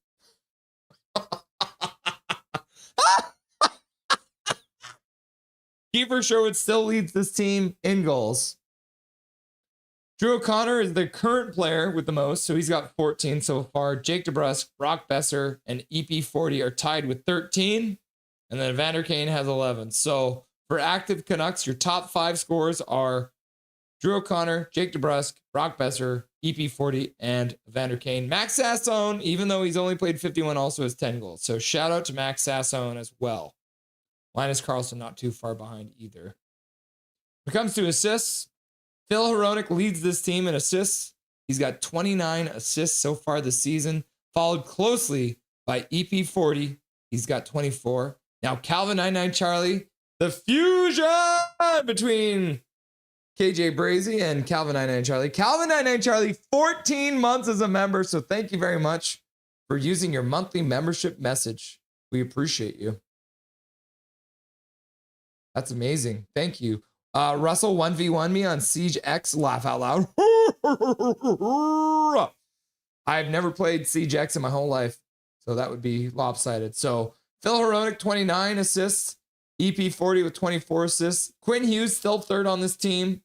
Kiefer Sherwood still leads this team in goals. Drew O'Connor is the current player with the most, so he's got 14 so far. Jake DeBrusk, Brock Besser, and EP40 are tied with 13, and then Evander Kane has 11. So for active Canucks, your top 5 scorers are Drew O'Connor, Jake DeBrusk, Brock Besser, EP40, and Evander Kane. Max Sassone, even though he's only played 51, also has 10 goals. So shout out to Max Sassone as well. Linus Karlsson not too far behind either. When it comes to assists, Phil Hronek leads this team in assists. He's got 29 assists so far this season, followed closely by EP40. He's got 24. Now Calvin 99 Charlie, the fusion between KJ Brazy and Calvin 99 Charlie. Calvin 99 Charlie, 14 months as a member, so thank you very much for using your monthly membership message. We appreciate you. That's amazing. Thank you. Russell 1v1 me on Siege X. Laugh out loud. I've never played Siege X in my whole life, so that would be lopsided. So Phil Hronek, 29 assists. EP40 with 24 assists. Quinn Hughes still third on this team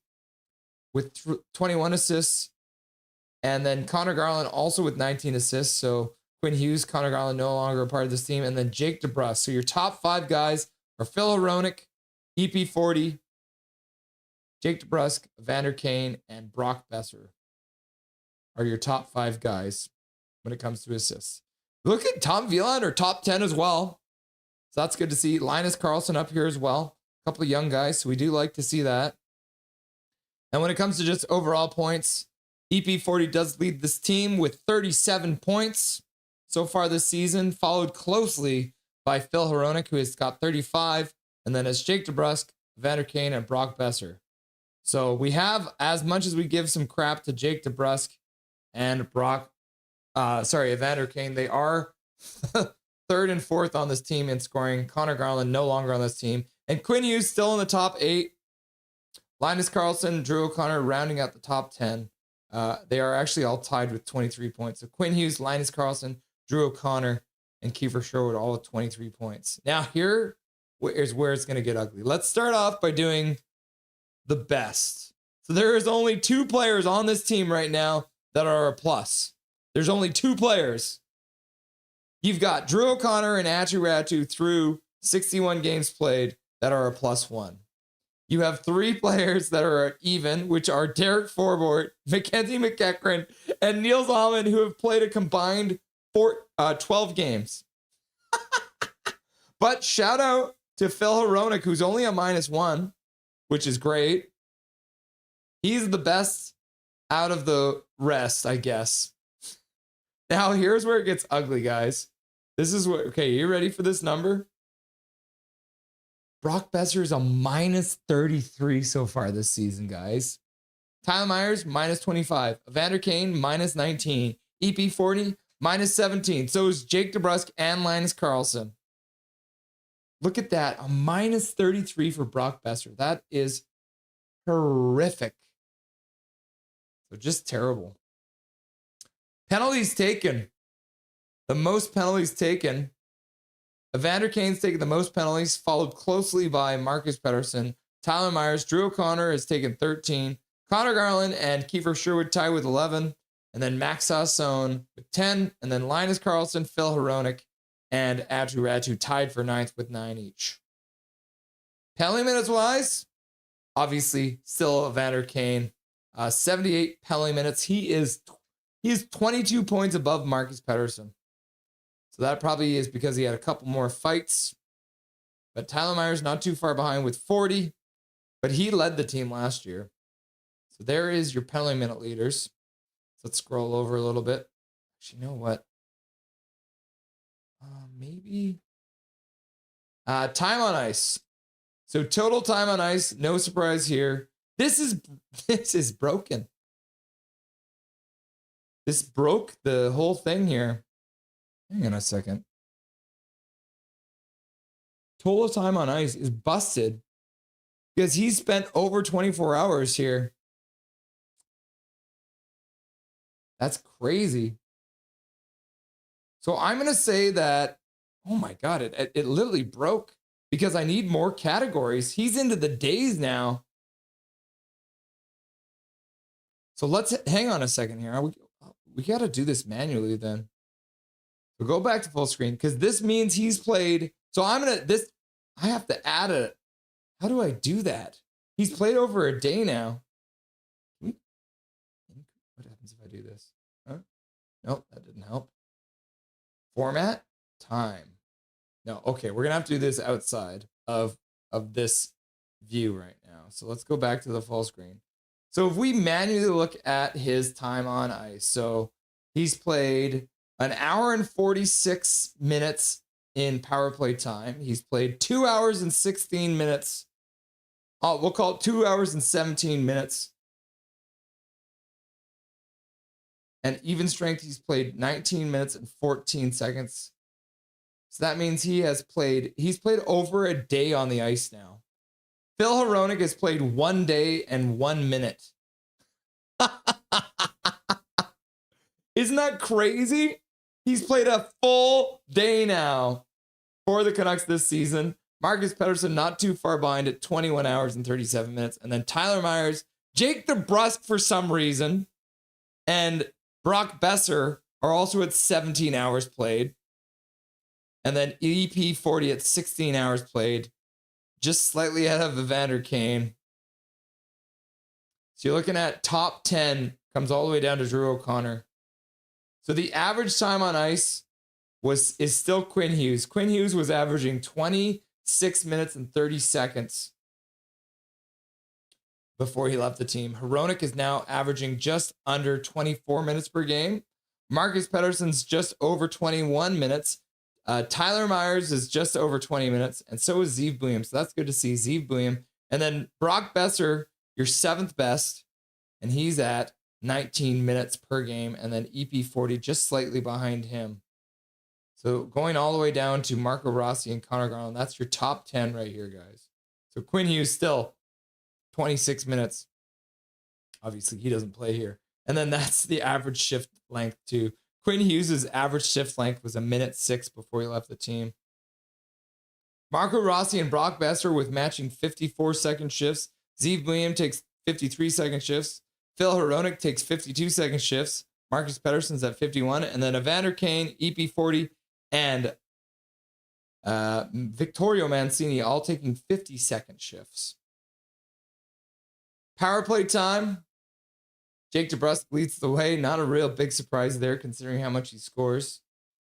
with 21 assists. And then Connor Garland also with 19 assists. So Quinn Hughes, Connor Garland no longer a part of this team. And then Jake DeBrusk. So your top 5 guys are Phil Hronek, EP40, Jake DeBrusk, Evander Kane, and Brock Besser are your top 5 guys when it comes to assists. Look at Tom Wieland, top 10 as well. So that's good to see. Linus Karlsson up here as well. A couple of young guys, so we do like to see that. And when it comes to just overall points, EP40 does lead this team with 37 points so far this season, followed closely by Phil Hronek, who has got 35, and then as Jake DeBrusk, Evander Kane, and Brock Besser. So we have, as much as we give some crap to Jake DeBrusk and Evander Kane, they are third and fourth on this team in scoring. Connor Garland no longer on this team. And Quinn Hughes still in the top 8. Linus Karlsson, Drew O'Connor rounding out the top 10. They are actually all tied with 23 points. So Quinn Hughes, Linus Karlsson, Drew O'Connor, and Kiefer Sherwood all with 23 points. Now here is where it's going to get ugly. Let's start off by doing the best. So there is only 2 players on this team right now that are a plus. There's only 2 players. You've got Drew O'Connor and Atu Ratu through 61 games played that are a +1. You have 3 players that are even, which are Derek Forbort, Mackenzie McEachran, and Niels Almond, who have played a combined 12 games. But shout out to Phil Hronek, who's only a -1, which is great. He's the best out of the rest, I guess. Now, here's where it gets ugly, guys. This is what, okay, you ready for this number? Brock Besser is a -33 so far this season, guys. Tyler Myers, -25. Evander Kane, -19. EP40, -17. So is Jake DeBrusk and Linus Karlsson. Look at that, a -33 for Brock Besser. That is horrific. So just terrible. Penalties taken. The most penalties taken. Evander Kane's taken the most penalties, followed closely by Marcus Pettersson. Tyler Myers, Drew O'Connor has taken 13. Connor Garland and Kiefer Sherwood tie with 11. And then Max Sassone with 10. And then Linus Karlsson, Phil Hronek, and Atu Ratu tied for 9th with 9 each. Penalty minutes wise, obviously still Evander Kane. 78 penalty minutes. He is 22 points above Marcus Pettersson. So that probably is because he had a couple more fights. But Tyler Myers not too far behind with 40. But he led the team last year. So there is your penalty minute leaders. So let's scroll over a little bit. Actually, you know what? Maybe. Time on ice. So total time on ice. No surprise here. This is broken. This broke the whole thing here. Hang on a second. Total time on ice is busted because he spent over 24 hours here. That's crazy. So I'm going to say that, oh my God, it literally broke because I need more categories. He's into the days now. So let's hang on a second here. We got to do this manually then. So go back to full screen because this means he's played. So I have to add a, how do I do that? He's played over a day now. What happens if I do this? Huh? Nope, that didn't help. Format, time. No, okay, we're gonna have to do this outside of this view right now. So let's go back to the full screen. So if we manually look at his time on ice, so he's played an hour and 46 minutes in power play time. He's played 2 hours and 16 minutes. Oh, we'll call it 2 hours and 17 minutes. And even strength, he's played 19 minutes and 14 seconds. So that means he's played over a day on the ice now. Phil Hronek has played 1 day and 1 minute. Isn't that crazy? He's played a full day now for the Canucks this season. Marcus Pettersson not too far behind at 21 hours and 37 minutes. And then Tyler Myers, Jake DeBrusk for some reason, and Brock Besser are also at 17 hours played. And then EP40 at 16 hours played, just slightly ahead of Evander Kane. So you're looking at top 10, comes all the way down to Drew O'Connor. So the average time on ice is still Quinn Hughes. Quinn Hughes was averaging 26 minutes and 30 seconds before he left the team. Hronek is now averaging just under 24 minutes per game. Marcus Pettersson's just over 21 minutes. Tyler Myers is just over 20 minutes, and so is Zeev Buium. So that's good to see, Zeev Buium. And then Brock Besser, your seventh best, and he's at 19 minutes per game, and then EP40 just slightly behind him. So going all the way down to Marco Rossi and Connor Garland, that's your top 10 right here, guys. So Quinn Hughes still 26 minutes. Obviously, he doesn't play here. And then that's the average shift length too. Quinn Hughes' average shift length was 1:06 before he left the team. Marco Rossi and Brock Besser with matching 54-second shifts. Zeev Buium takes 53-second shifts. Phil Hronek takes 52-second shifts. Marcus Pettersson's at 51. And then Evander Kane, EP40, and Victorio Mancini all taking 50-second shifts. Power play time. Jake DeBrusk leads the way. Not a real big surprise there considering how much he scores.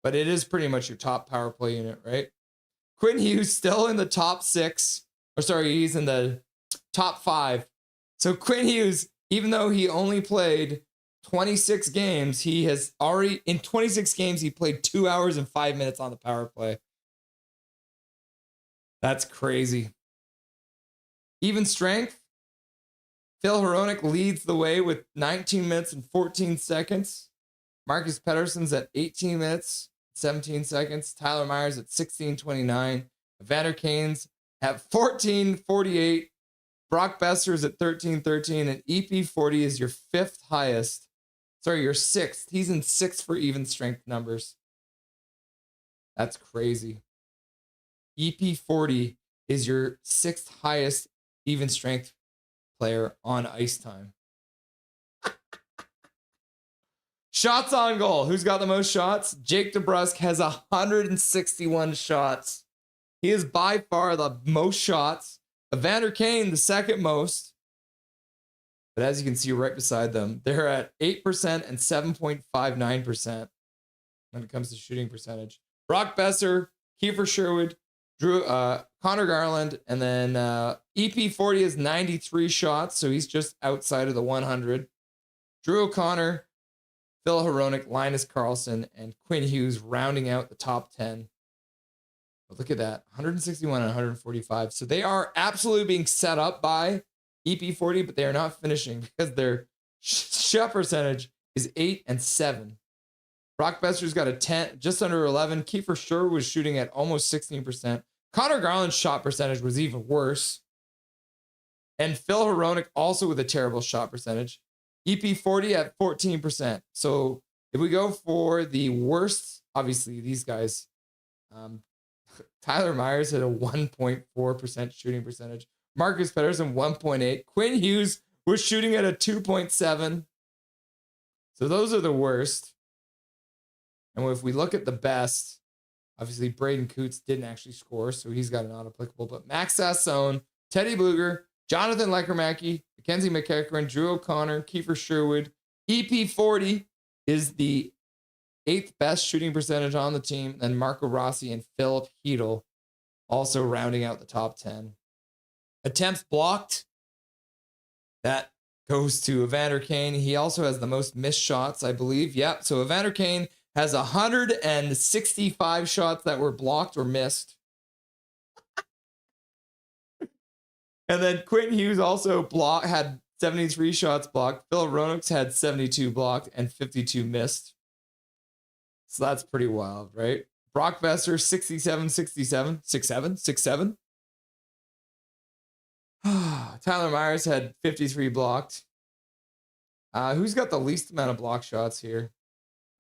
But it is pretty much your top power play unit, right? Quinn Hughes still in the top 6. Or sorry, he's in the top 5. So Quinn Hughes, even though he only played 26 games, he has already, in 26 games, he played 2 hours and 5 minutes on the power play. That's crazy. Even strength. Phil Hronek leads the way with 19 minutes and 14 seconds. Marcus Pettersson's at 18 minutes, 17 seconds. Tyler Myers at 16:29. Evander Kane's at 14:48. Brock Besser's at 13:13. And EP40 is your 5th highest. Sorry, your 6th. He's in 6th for even strength numbers. That's crazy. EP40 is your 6th highest even strength player on ice time. Shots on goal. Who's got the most shots? Jake DeBrusk has 161 shots. He is by far the most shots. Evander Kane, the second most. But as you can see right beside them, they're at 8% and 7.59% when it comes to shooting percentage. Brock Besser, Kiefer Sherwood, Connor Garland, and then EP40 is 93 shots, so he's just outside of the 100. Drew O'Connor, Phil Hronek, Linus Karlsson, and Quinn Hughes rounding out the top 10. But look at that, 161 and 145. So they are absolutely being set up by EP40, but they are not finishing because their shot percentage is 8 and 7. Brock Besser's got a 10, just under 11. Kiefer Sherwood was shooting at almost 16%. Connor Garland's shot percentage was even worse. And Phil Hronek also with a terrible shot percentage. EP40 at 14%. So if we go for the worst, obviously these guys, Tyler Myers had a 1.4% shooting percentage. Marcus Pettersson, 1.8. Quinn Hughes was shooting at a 2.7. So those are the worst. And if we look at the best, obviously Braden Coots didn't actually score, so he's got a non-applicable. But Max Sassone, Teddy Bluger, Jonathan Lekermacki, Mackenzie McEachran, Drew O'Connor, Kiefer Sherwood. EP40 is the 8th best shooting percentage on the team. Then Marco Rossi and Philip Hedl also rounding out the top 10. Attempts blocked. That goes to Evander Kane. He also has the most missed shots, I believe. Yep. So Evander Kane has 165 shots that were blocked or missed. And then Quentin Hughes also had 73 shots blocked. Phil Hronek's had 72 blocked and 52 missed. So that's pretty wild, right? Brock Besser, 67, 67, 67, 67. Tyler Myers had 53 blocked. Who's got the least amount of block shots here?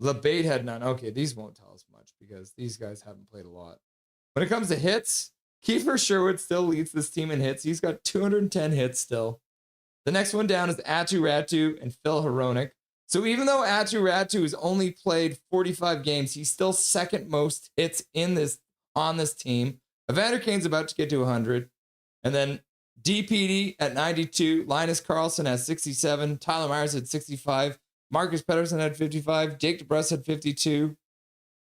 LeBate had none. Okay, these won't tell us much because these guys haven't played a lot. When it comes to hits, Kiefer Sherwood still leads this team in hits. He's got 210 hits still. The next one down is Atu Ratu and Phil Hronek. So even though Atu Ratu has only played 45 games, he's still second most hits on this team. Evander Kane's about to get to 100. And then DPD at 92. Linus Carlson has 67. Tyler Myers had 65. Marcus Pettersson had 55. Jake DeBrusk had 52.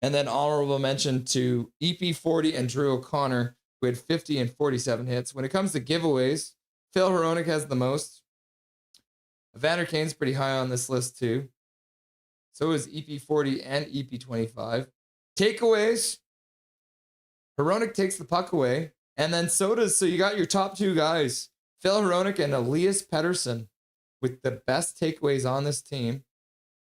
And then honorable mention to EP40 and Drew O'Connor, who had 50 and 47 hits. When it comes to giveaways, Phil Hronek has the most. Evander Kane's pretty high on this list too. So is EP40 and EP25. Takeaways, Hronek takes the puck away. And then so you got your top two guys, Phil Hronek and Elias Pettersson, with the best takeaways on this team.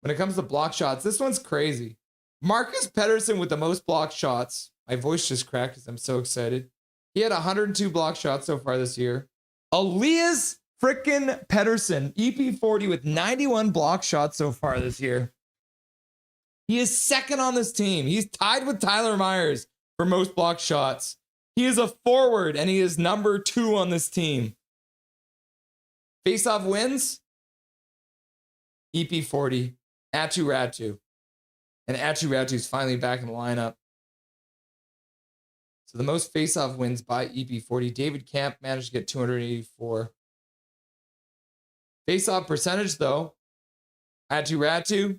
When it comes to block shots, this one's crazy. Marcus Pettersson with the most block shots. My voice just cracked because I'm so excited. He had 102 block shots so far this year. Elias frickin' Pettersson, EP40 with 91 block shots so far this year. He is second on this team. He's tied with Tyler Myers for most block shots. He is a forward and he is number 2 on this team. Face-off wins, EP40, Atu Ratu. And Atu Ratu's finally back in the lineup. So the most face-off wins by EP40. David Camp managed to get 284. Face-off percentage, though, Atu Ratu,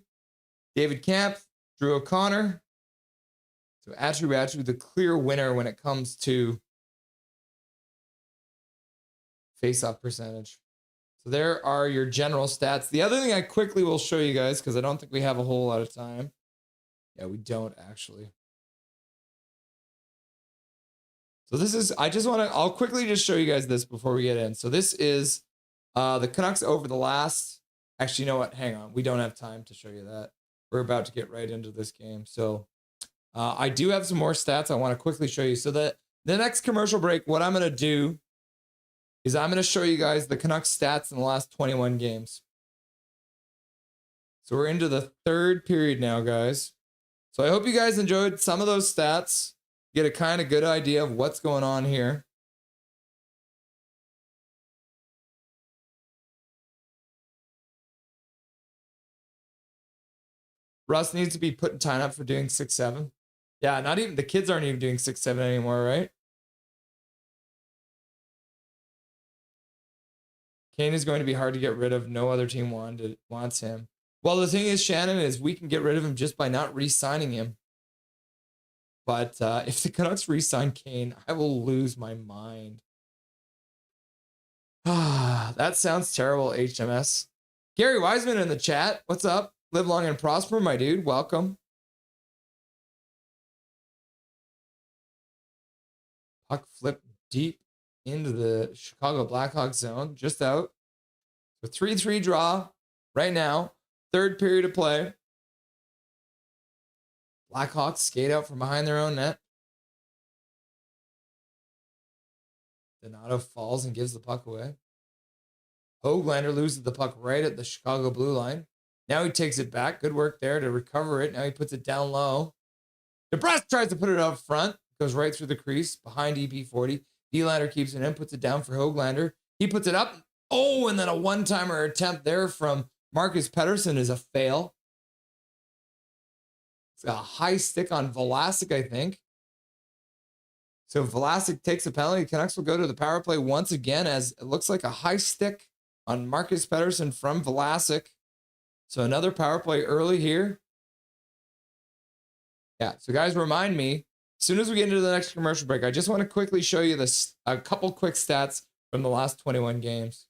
David Camp, Drew O'Connor. So Atu Ratu, the clear winner when it comes to face-off percentage. So there are your general stats. The other thing I quickly will show you guys, because I don't think we have a whole lot of time. Yeah, we don't actually. So this is, I'll quickly just show you guys this before we get in. So this is the Canucks over the last, actually, you know what? Hang on. We don't have time to show you that. We're about to get right into this game. So I do have some more stats I want to quickly show you. So the next commercial break, what I'm going to do is I'm going to show you guys the Canucks stats in the last 21 games. So we're into the third period now, guys. So I hope you guys enjoyed some of those stats. Get a kind of good idea of what's going on here. Russ needs to be put in timeout for doing 6-7. Yeah, not even the kids aren't even doing 6-7 anymore, right? Kane is going to be hard to get rid of. No other team wants him. Well, the thing is, Shannon, is we can get rid of him just by not re-signing him. But if the Canucks re-sign Kane, I will lose my mind. That sounds terrible, HMS. Gary Wiseman in the chat. What's up? Live long and prosper, my dude. Welcome. Puck flip deep into the Chicago Blackhawks zone. Just out. So 3-3 draw right now. Third period of play. Blackhawks skate out from behind their own net. Donato falls and gives the puck away. Höglander loses the puck right at the Chicago blue line. Now he takes it back. Good work there to recover it. Now he puts it down low. DeBrusk tries to put it up front. goes right through the crease behind EP40. Nylander keeps it in, puts it down for Höglander. He puts it up. Oh, and then a one-timer attempt there from Marcus Pettersson is a fail. It's a high stick on Vlasic, I think. So Vlasic takes a penalty. Canucks will go to the power play once again as it looks like a high stick on Marcus Pettersson from Vlasic. So another power play early here. Yeah, so guys, remind me, as soon as we get into the next commercial break, I just want to quickly show you this a couple quick stats from the last 21 games.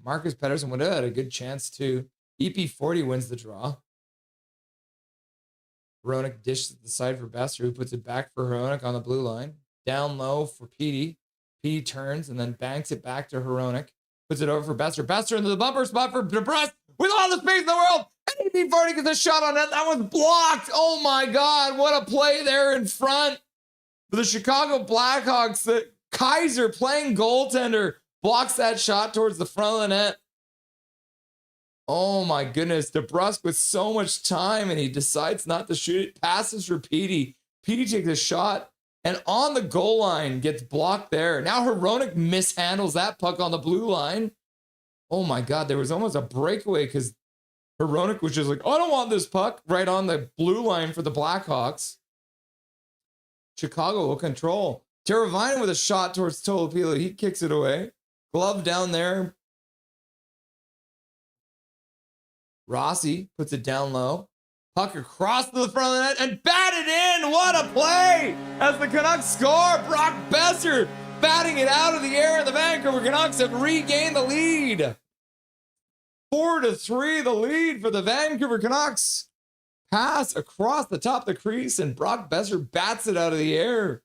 Marcus Pettersson would have had a good chance to. EP40 wins the draw. Hronek dishes at the side for Besser, who puts it back for Hronek on the blue line. Down low for Petey. Petey turns and then banks it back to Hronek. Puts it over for Besser. Besser into the bumper spot for DeBrusque with all the space in the world. And EP40 gets a shot on it. That was blocked. Oh my God, what a play there in front. For the Chicago Blackhawks, the Kaiser playing goaltender blocks that shot towards the front of the net. Oh my goodness. DeBrusque with so much time and he decides not to shoot it. Passes for Petey. Petey takes a shot and on the goal line gets blocked there. Now Hronek mishandles that puck on the blue line. Oh my God. There was almost a breakaway because Hronek was just like, I don't want this puck right on the blue line for the Blackhawks. Chicago will control. Teravainen with a shot towards Tolopilo. He kicks it away. Glove down there. Rossi puts it down low. Puck across to the front of the net and batted in. What a play! As the Canucks score, Brock Besser batting it out of the air. The Vancouver Canucks have regained the lead. 4-3, the lead for the Vancouver Canucks. Pass across the top of the crease and Brock Besser bats it out of the air.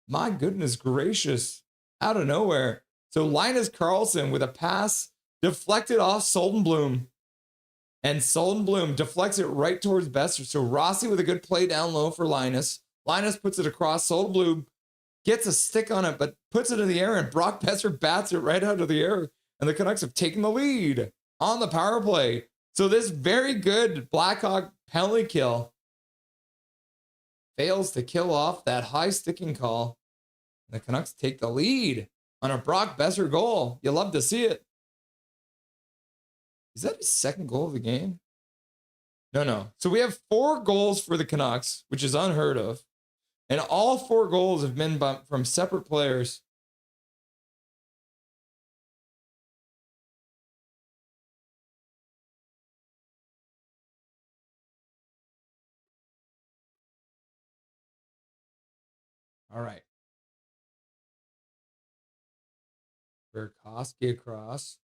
My goodness gracious. Out of nowhere. So Linus Karlsson with a pass deflected off Soldenblum. And Soldenblum deflects it right towards Besser. So Rossi with a good play down low for Linus. Linus puts it across. Soldenblum gets a stick on it, but puts it in the air, and Brock Besser bats it right out of the air. And the Canucks have taken the lead on the power play. So this very good Blackhawk penalty kill fails to kill off that high sticking call. And the Canucks take the lead on a Brock Besser goal. You love to see it. Is that his second goal of the game? No. So we have 4 goals for the Canucks, which is unheard of. And all 4 goals have been from separate players. All right. Burakovsky across.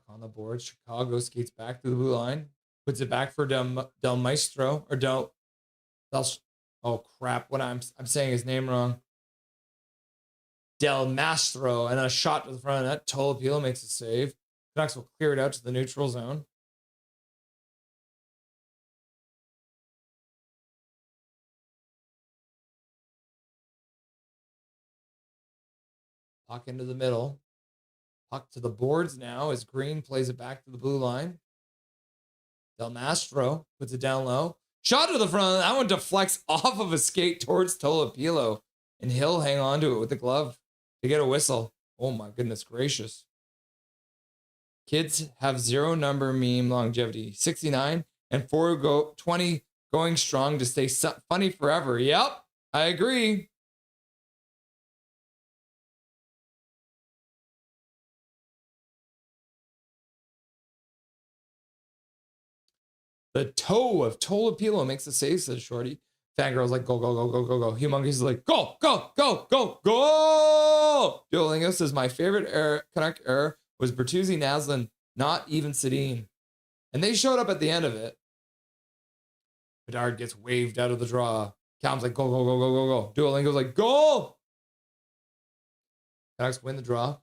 On the board, Chicago skates back to the blue line, puts it back for Del Maestro or oh crap! What I'm saying his name wrong. Del Mastro, and a shot to the front of that. Tolopilo makes a save. Canucks will clear it out to the neutral zone. Puck into the middle. Puck to the boards now as Green plays it back to the blue line. Del Mastro puts it down low. Shot to the front. That one deflects off of a skate towards Tolopilo. And he'll hang on to it with the glove to get a whistle. Oh my goodness gracious. Kids have 0 number meme longevity. 69 and 20 going strong to stay funny forever. Yep, I agree. The toe of Tolopilo makes a save, says Shorty. Fangirl's like, go, go, go, go, go, go. Humongous is like, go, go, go, go, go. Duolingo says, my favorite Canuck error was Bertuzzi, Naslin, not even Sedin. And they showed up at the end of it. Bedard gets waved out of the draw. Calm's like, go, go, go, go, go, go. Duolingo's like, go. Canucks win the draw.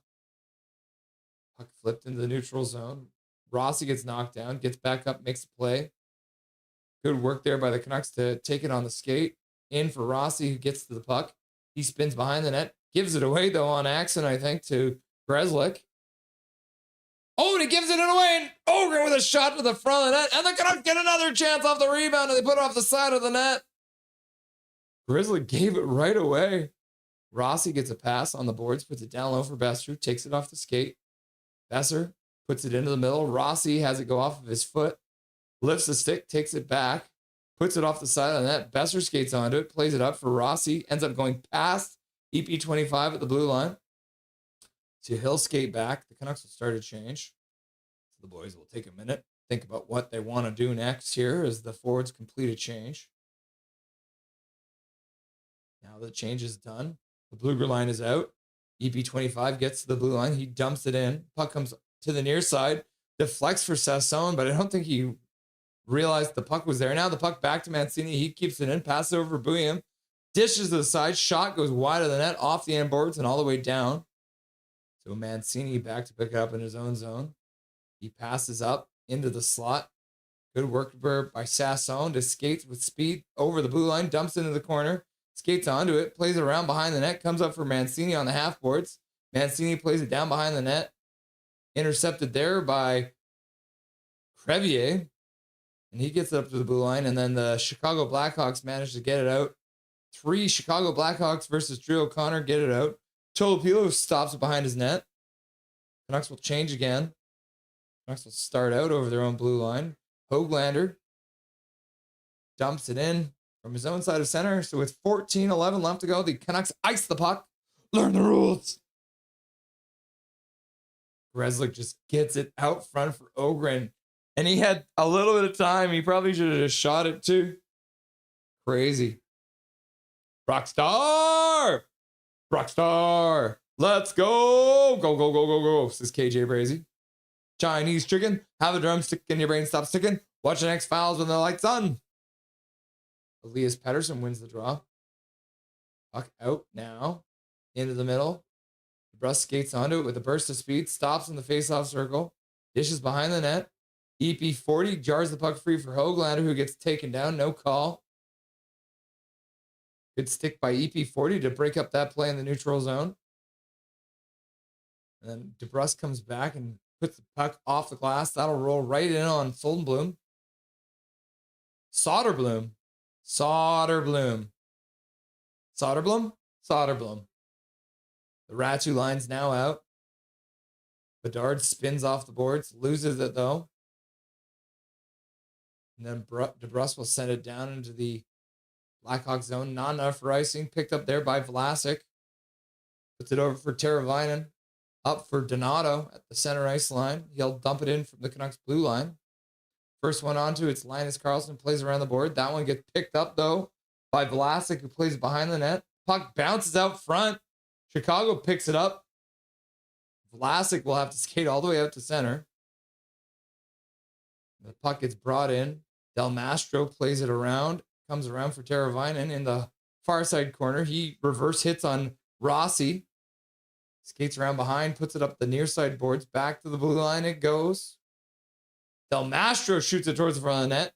Puck flipped into the neutral zone. Rossi gets knocked down, gets back up, makes a play. Good work there by the Canucks to take it on the skate. In for Rossi, who gets to the puck. He spins behind the net. Gives it away, though, on accident, I think, to Grzelcyk. Oh, and he gives it away, and Ogren with a shot to the front of the net, and the Canucks get another chance off the rebound, and they put it off the side of the net. Grizzly gave it right away. Rossi gets a pass on the boards, puts it down low for Besser, takes it off the skate. Besser puts it into the middle. Rossi has it go off of his foot, lifts the stick, takes it back, puts it off the side of the net. Besser skates onto it, plays it up for Rossi, ends up going past EP25 at the blue line. So he'll skate back. The Canucks will start to change. The boys will take a minute, think about what they want to do next here as the forwards complete a change. Now the change is done. The blue line is out. EP25 gets to the blue line. He dumps it in. Puck comes to the near side. Deflects for Sasson, but I don't think he realized the puck was there. Now the puck back to Mancini. He keeps it in. Passes over for Bouillon. Dishes to the side. Shot goes wide of the net, off the end boards, and all the way down. So Mancini back to pick it up in his own zone. He passes up into the slot. Good work by Sasson to skate with speed over the blue line. Dumps into the corner. Skates onto it. Plays it around behind the net. Comes up for Mancini on the half boards. Mancini plays it down behind the net. Intercepted there by Crevier. And he gets it up to the blue line. And then the Chicago Blackhawks manage to get it out. 3 Chicago Blackhawks versus Drew O'Connor get it out. Tolopilo stops it behind his net. Canucks will change again. Canucks will start out over their own blue line. Höglander dumps it in from his own side of center. So with 14:11 left to go, the Canucks ice the puck. Learn the rules. Grzelcyk just gets it out front for Ogren. And he had a little bit of time. He probably should have just shot it too. Crazy. Rockstar! Rockstar! Let's go! Go, go, go, go, go, says KJ Brazy. Chinese chicken. Have a drumstick and your brain stops ticking. Watch the next Files when the light's on. Elias Pettersson wins the draw. Puck out now. Into the middle. DeBrusk skates onto it with a burst of speed. Stops in the faceoff circle. Dishes behind the net. EP40 jars the puck free for Höglander, who gets taken down. No call. Good stick by EP40 to break up that play in the neutral zone. And then DeBrusk comes back and puts the puck off the glass. That'll roll right in on Soderblom. Soderblom. Soderblom. Soderblom? Soderblom. The Ratu line's now out. Bedard spins off the boards, loses it though. And then DeBrusk will send it down into the Blackhawks zone. Not enough for icing. Picked up there by Vlasic. Puts it over for Teravainen. Up for Donato at the center ice line. He'll dump it in from the Canucks blue line. First one onto it's Linus Karlsson. Plays around the board. That one gets picked up though by Vlasic, who plays behind the net. Puck bounces out front. Chicago picks it up. Vlasic will have to skate all the way out to center. The puck gets brought in. Del Mastro plays it around. Comes around for Teravainen in the far side corner. He reverse hits on Rossi. Skates around behind, puts it up the near side boards. Back to the blue line it goes. Del Mastro shoots it towards the front of the net.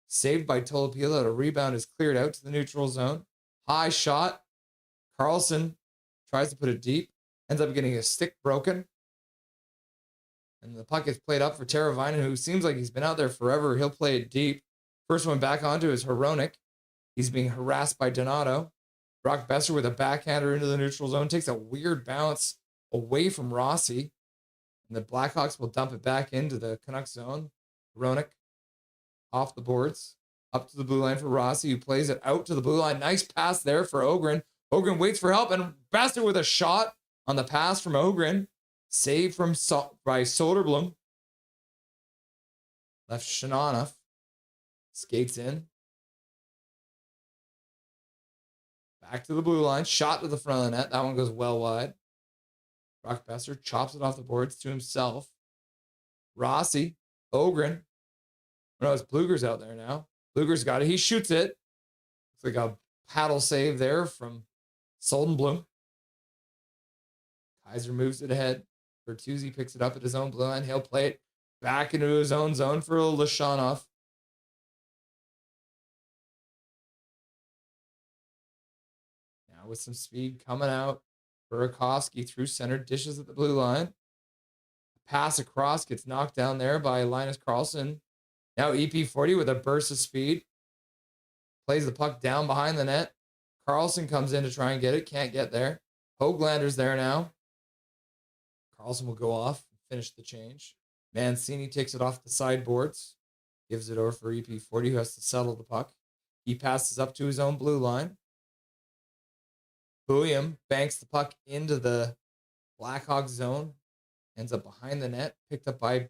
Saved by Tolopilo. A rebound is cleared out to the neutral zone. High shot. Karlsson tries to put it deep. Ends up getting his stick broken. And the puck gets played up for Teravainen, who seems like he's been out there forever. He'll play it deep. First one back onto is Hronek. He's being harassed by Donato. Brock Besser with a backhander into the neutral zone. Takes a weird bounce away from Rossi. And the Blackhawks will dump it back into the Canucks zone. Hronek off the boards. Up to the blue line for Rossi, who plays it out to the blue line. Nice pass there for Ogren. Ogren waits for help, and Besser with a shot on the pass from Ogren. Saved by Soderblom. Left Shananoff. Skates in. Back to the blue line. Shot to the front of the net. That one goes well wide. Brock Besser chops it off the boards to himself. Rossi. Ogren. Oh, no, it's Bluger's out there now. Bluger's got it. He shoots it. Looks like a paddle save there from Soderblom. Kaiser moves it ahead. Bertuzzi picks it up at his own blue line. He'll play it back into his own zone for Lashanov. Now with some speed coming out. Burakovsky through center, dishes at the blue line. pass across gets knocked down there by Linus Karlsson. Now EP40 with a burst of speed. Plays the puck down behind the net. Karlsson comes in to try and get it. Can't get there. Hoaglander's there now. Karlsson will go off and finish the change. Mancini takes it off the sideboards. Gives it over for EP40, who has to settle the puck. He passes up to his own blue line. William banks the puck into the Blackhawks zone. Ends up behind the net. Picked up by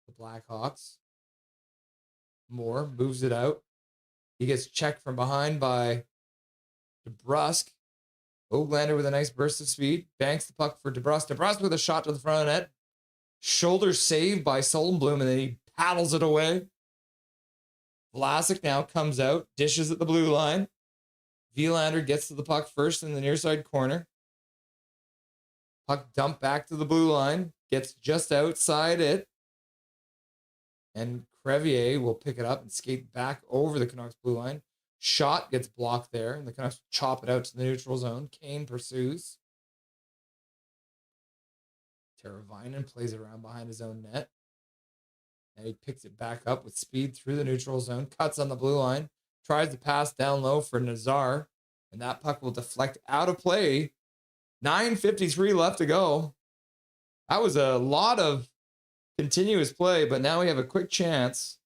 the Blackhawks. Moore moves it out. He gets checked from behind by DeBrusk. Oglander with a nice burst of speed. Banks the puck for DeBrusk. DeBrusk with a shot to the front of the net. Shoulder saved by Soldenblum, and then he paddles it away. Vlasic now comes out, dishes at the blue line. Vilander gets to the puck first in the near side corner. Puck dumped back to the blue line. Gets just outside it. And Crevier will pick it up and skate back over the Canucks blue line. Shot gets blocked there, and the Canucks chop it out to the neutral zone. Kane pursues. Teravainen plays it around behind his own net. And he picks it back up with speed through the neutral zone. Cuts on the blue line. Tries to pass down low for Nazar. And that puck will deflect out of play. 9:53 left to go. That was a lot of continuous play, but now we have a quick chance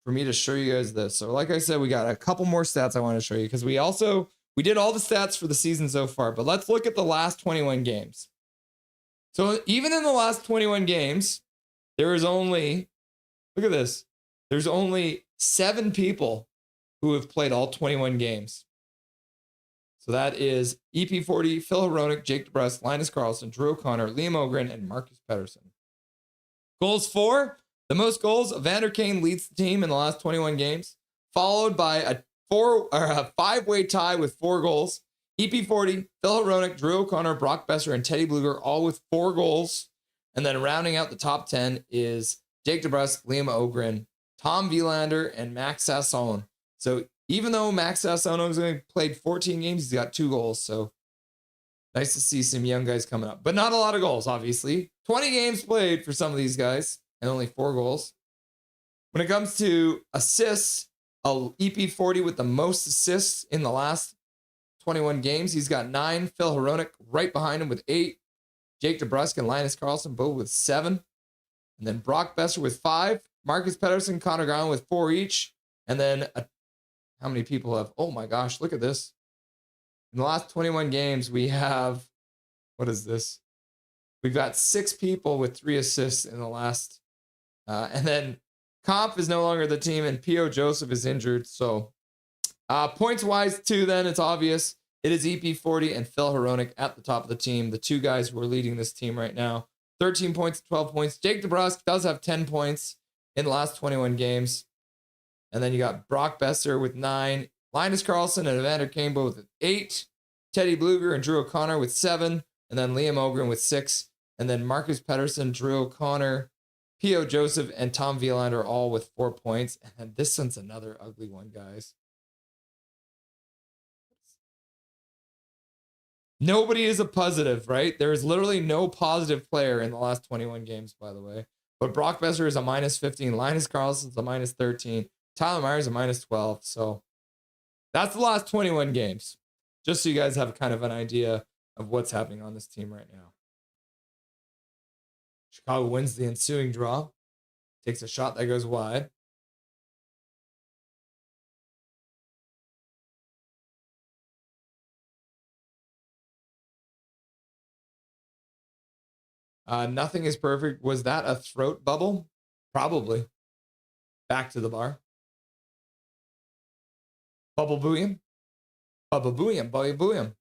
for me to show you guys this. So like I said, we got a couple more stats I want to show you because we did all the stats for the season so far, but let's look at the last 21 games. So even in the last 21 games, there is only, look at this, there's only 7 people who have played all 21 games. So that is EP40, Phil Hronik, Jake DeBrusk, Linus Karlsson, Drew O'Connor, Liam Ogren, and Marcus Pettersson. Goals for, the most goals, Evander Kane leads the team in the last 21 games, followed by a 5-way tie with 4 goals. EP40, Phil Hronik, Drew O'Connor, Brock Besser, and Teddy Bluger, all with 4 goals. And then rounding out the top 10 is Jake DeBrusk, Liam Ogren, Tom Vilander, and Max Sasson. So even though Max Sasson has only played 14 games, he's got 2 goals. So nice to see some young guys coming up. But not a lot of goals, obviously. 20 games played for some of these guys, and only 4 goals. When it comes to assists, EP40 with the most assists in the last 21 games. He's got 9. Phil Hronik right behind him with 8. Jake DeBrusk and Linus Karlsson both with 7. And then Brock Besser with 5. Marcus Pettersson, Connor Garland with 4 each. And then how many people have, oh my gosh, look at this. In the last 21 games, we have, what is this? We've got 6 people with 3 assists in the last. And then Kampf is no longer the team, and P.O. Joseph is injured. So points-wise, too, then, it's obvious. It is EP40 and Phil Hronik at the top of the team, the 2 guys who are leading this team right now. 13 points, 12 points. Jake DeBrusk does have 10 points in the last 21 games. And then you got Brock Besser with 9. Linus Karlsson and Evander Kane both with 8. Teddy Bluger and Drew O'Connor with 7. And then Liam Ogren with 6. And then Marcus Pettersson, Drew O'Connor, P.O. Joseph, and Tom Vilander all with 4 points. And this one's another ugly one, guys. Nobody is a positive, right? There is literally no positive player in the last 21 games, by the way. But Brock Besser is a minus 15. Linus Karlsson's a minus 13. Tyler Myers a minus 12. So that's the last 21 games. Just so you guys have kind of an idea of what's happening on this team right now. Chicago wins the ensuing draw. Takes a shot that goes wide. Nothing is perfect. Was that a throat bubble? Probably. Back to the bar. Bubble Booyam. Bubble Booyam. Bubble Booyam.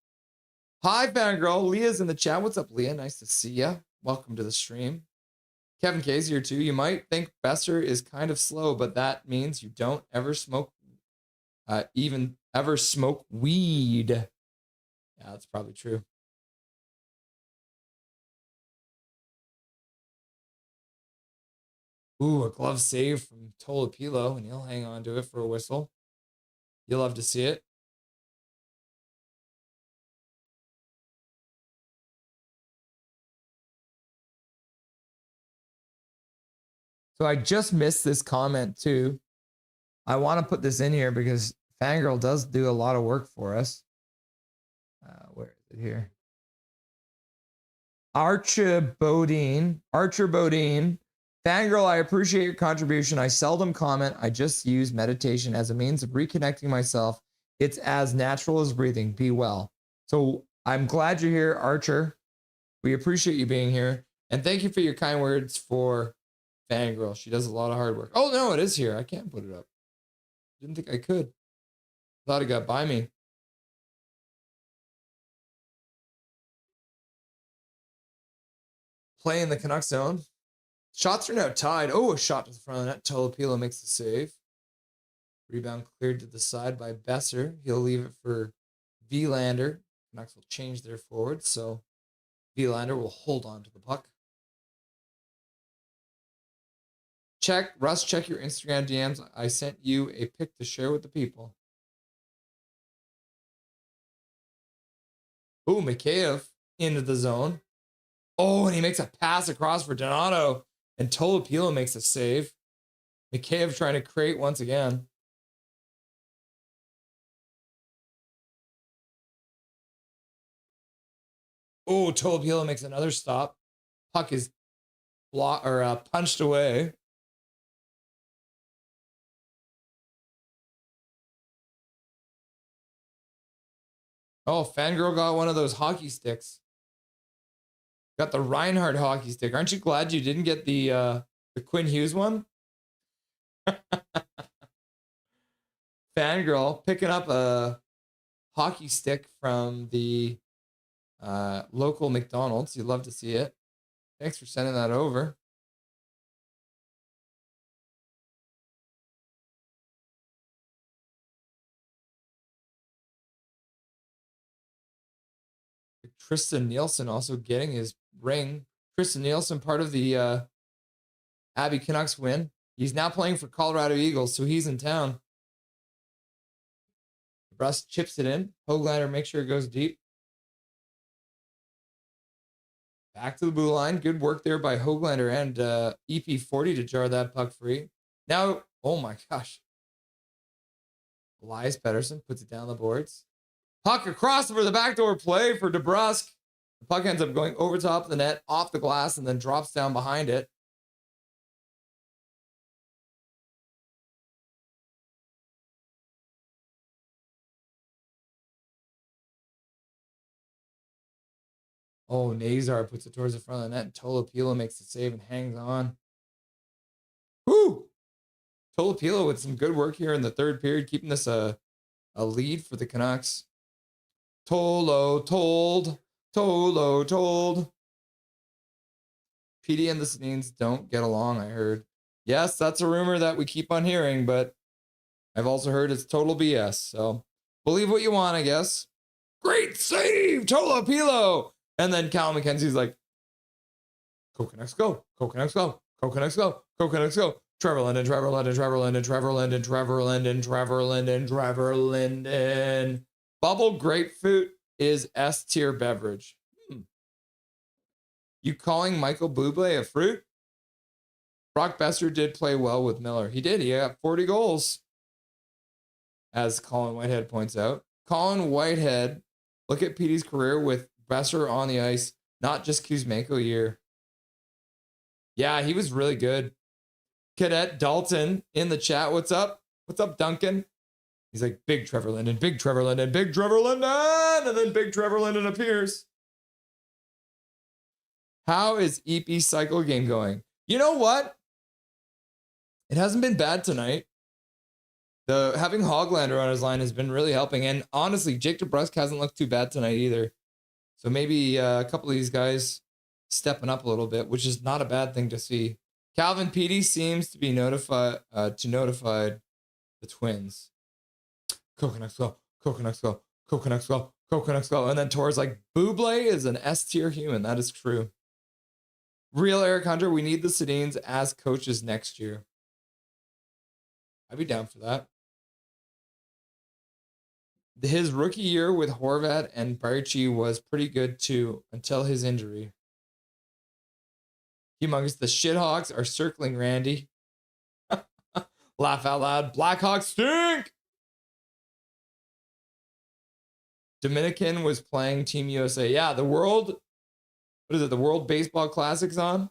Hi, fangirl. Leah's in the chat. What's up, Leah? Nice to see ya. Welcome to the stream. Kevin K's here too. You might think Besser is kind of slow, but that means you don't ever smoke, smoke weed. Yeah, that's probably true. Ooh, a glove save from Tolopilo, and he'll hang on to it for a whistle. You'll love to see it. So I just missed this comment too. I want to put this in here because Fangirl does do a lot of work for us. Where is it here? Archer Bodine. Fangirl, I appreciate your contribution. I seldom comment. I just use meditation as a means of reconnecting myself. It's as natural as breathing. Be well. So I'm glad you're here, Archer. We appreciate you being here. And thank you for your kind words for Fangirl. She does a lot of hard work. Oh, no, it is here. I can't put it up. Didn't think I could. Thought it got by me. Play in the Canucks zone. Shots are now tied. Oh, a shot to the front of the net. Tolopilo makes the save. Rebound cleared to the side by Besser. He'll leave it for Vilander. Canucks will change their forward, so Vilander will hold on to the puck. Russ, check your Instagram DMs. I sent you a pic to share with the people. Oh, Mikheyev into the zone. Oh, and he makes a pass across for Donato. And Tolopilo makes a save. Mikheyev trying to create once again. Oh, Tolopilo makes another stop. Puck is punched away. Oh, Fangirl got one of those hockey sticks. Got the Reinhardt hockey stick. Aren't you glad you didn't get the Quinn Hughes one? Fangirl picking up a hockey stick from the local McDonald's. You'd love to see it. Thanks for sending that over. Tristan Nielsen also getting his ring. Tristan Nielsen, part of the Abbey Canucks win. He's now playing for Colorado Eagles, so he's in town. Russ chips it in. Hoglander makes sure it goes deep. Back to the blue line. Good work there by Hoglander and EP40 to jar that puck free. Now, oh my gosh. Elias Pettersson puts it down the boards. Puck across for the backdoor play for DeBrusk. The puck ends up going over top of the net, off the glass, and then drops down behind it. Oh, Nazar puts it towards the front of the net, and Tolopilo makes the save and hangs on. Woo! Tolopilo with some good work here in the third period, keeping this a lead for the Canucks. Tolo told. PD and the Sedins don't get along, I heard. Yes, that's a rumor that we keep on hearing, but I've also heard it's total BS. So believe what you want, I guess. Great save, Tolopilo! And then Cal McKenzie's like, go Canucks go, go Canucks go, go Canucks go, go Canucks go. Trevor Linden. Bubble grapefruit is S tier beverage. You calling Michael Bublé a fruit? Brock Besser did play well with Miller. He did. He got 40 goals, as Colin Whitehead points out. Colin Whitehead, look at Petey's career with Besser on the ice, not just Kuzmenko year. Yeah, he was really good. Cadet Dalton in the chat. What's up? What's up, Duncan? He's like, big Trevor Linden, big Trevor Linden, big Trevor Linden. And then big Trevor Linden appears. How is EP cycle game going? You know what? It hasn't been bad tonight. Having Hoglander on his line has been really helping. And honestly, Jake DeBrusk hasn't looked too bad tonight either. So maybe a couple of these guys stepping up a little bit, which is not a bad thing to see. Calvin Petey seems to be notified the Twins. Coconuts go, Coconuts go, Coconuts go, Coconuts go. And then Tor's like, Bublé is an S tier human. That is true. Real Eric Hunter, we need the Sedins as coaches next year. I'd be down for that. His rookie year with Horvat and Barchi was pretty good too until his injury. Humongous. The Shithawks are circling Randy. Laugh out loud. Blackhawks stink. Dominican was playing Team USA. Yeah, the World, what is it? The World Baseball Classic's on.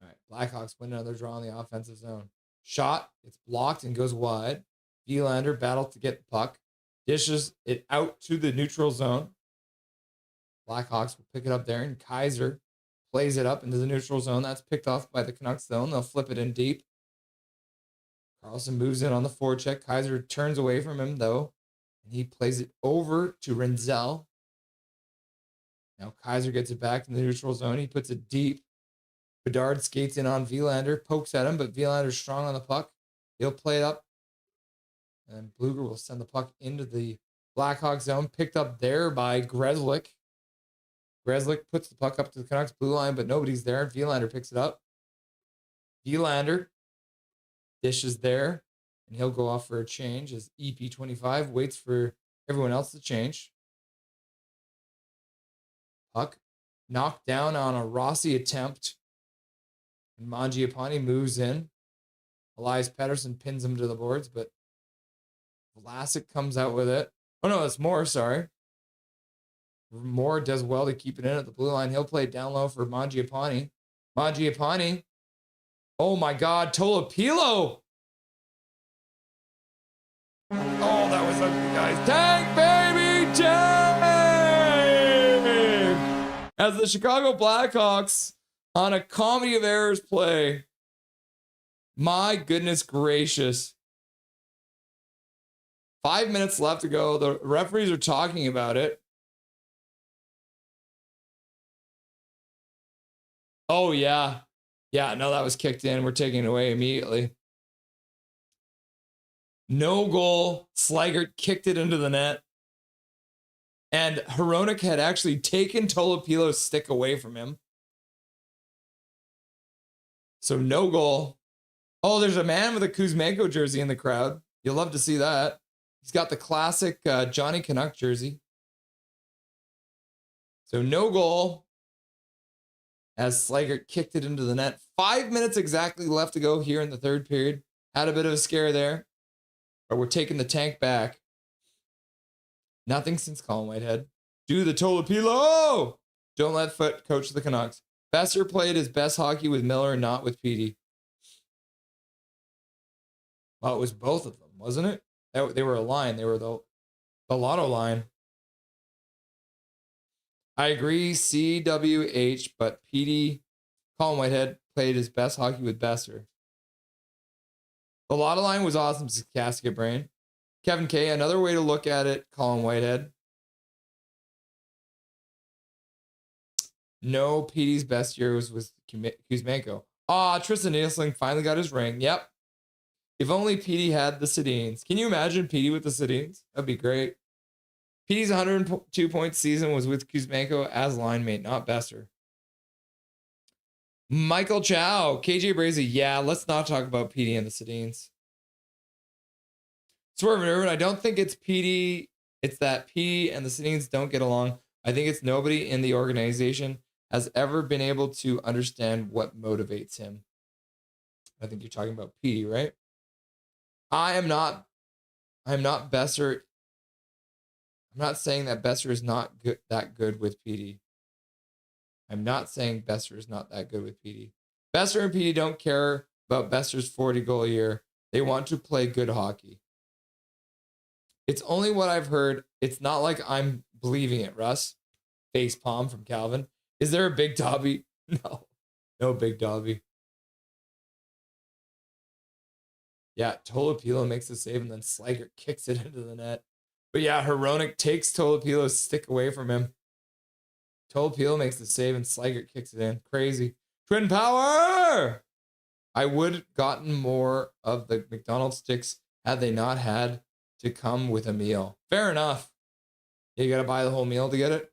All right, Blackhawks win another draw in the offensive zone. Shot, it's blocked and goes wide. Vilander battles to get the puck. Dishes it out to the neutral zone. Blackhawks will pick it up there, and Kaiser plays it up into the neutral zone. That's picked off by the Canucks zone. They'll flip it in deep. Carlson moves in on the forecheck. Kaiser turns away from him, though, and he plays it over to Renzel. Now Kaiser gets it back in the neutral zone. He puts it deep. Bedard skates in on Vilander, pokes at him, but Vilander's strong on the puck. He'll play it up, and Bluger will send the puck into the Blackhawks zone, picked up there by Grzelcyk. Grzelcyk puts the puck up to the Canucks blue line, but nobody's there. Vilander picks it up. Vilander dishes there, and he'll go off for a change as EP25 waits for everyone else to change. Puck knocked down on a Rossi attempt, and Mangiapane moves in. Elias Pettersson pins him to the boards, but Vlasic comes out with it. Oh no, it's Moore, sorry. Moore does well to keep it in at the blue line. He'll play it down low for Mangiapane. Mangiapane. Oh my God, Tolopilo. Oh, that was ugly, guys. Tank, baby, tank! As the Chicago Blackhawks on a comedy of errors play. My goodness gracious. 5 minutes left to go. The referees are talking about it. Oh, yeah. Yeah, no, that was kicked in. We're taking it away immediately. No goal. Slaggert kicked it into the net. And Hronek had actually taken Tolopilo's stick away from him. So no goal. Oh, there's a man with a Kuzmenko jersey in the crowd. You'll love to see that. He's got the classic Johnny Canuck jersey. So no goal. As Slaggert kicked it into the net. 5 minutes exactly left to go here in the third period. Had a bit of a scare there. But we're taking the tank back. Nothing since Colin Whitehead. Do the Tolopilo! Don't let Foot coach the Canucks. Besser played his best hockey with Miller, not with Petey. Well, it was both of them, wasn't it? They were a line. They were the Lotto line. I agree, CWH, but Petey, Colin Whitehead, played his best hockey with Besser. The Lotto line was awesome, Casket Brain. Kevin K, another way to look at it, Colin Whitehead. No, Petey's best year was Kuzmenko. Tristan Nielsen finally got his ring. Yep. If only Petey had the Sedins. Can you imagine Petey with the Sedins? That'd be great. Petey's 102-point season was with Kuzmenko as line mate, not Besser. Michael Chow, KJ Brazy. Yeah, let's not talk about Petey and the Sedins. Swerve and Irvin, I don't think it's Petey. It's that Petey and the Sedins don't get along. I think it's nobody in the organization has ever been able to understand what motivates him. I think you're talking about Petey, right? I'm not Besser. I'm not saying that Besser is not that good with Petey. I'm not saying Besser is not that good with Petey. Besser and Petey don't care about Besser's 40 goal a year. They want to play good hockey. It's only what I've heard. It's not like I'm believing it, Russ. Face palm from Calvin. Is there a big Dobby? No big Dobby. Yeah, Tolopilo makes the save and then Slaggert kicks it into the net. But yeah, Hronek takes Tolopilo's stick away from him. Tolopilo makes the save and Slaggert kicks it in. Crazy. Twin power! I would have gotten more of the McDonald's sticks had they not had to come with a meal. Fair enough. You got to buy the whole meal to get it.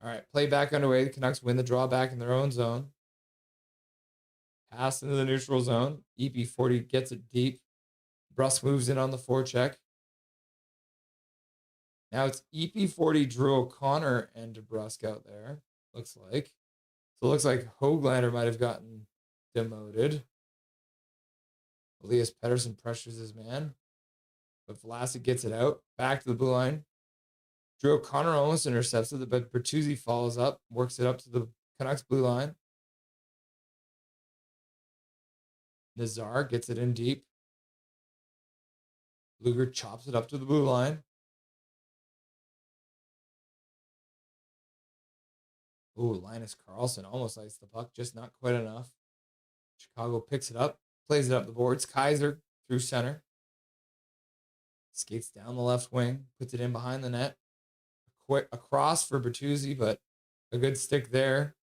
All right, play back underway. The Canucks win the draw back in their own zone. Pass into the neutral zone. EP40 gets it deep. Bruss moves in on the forecheck. Now it's EP40, Drew O'Connor, and DeBrusk out there. looks like. So it looks like Hoglander might have gotten demoted. Elias Pettersson pressures his man, but Vlasic gets it out. Back to the blue line. Drew O'Connor almost intercepts it, but Bertuzzi follows up, works it up to the Canucks blue line. Nazar gets it in deep. Luger chops it up to the blue line. Ooh, Linus Karlsson almost iced the puck, just not quite enough. Chicago picks it up, plays it up the boards. Kaiser through center. Skates down the left wing, puts it in behind the net. A cross for Bertuzzi, but a good stick there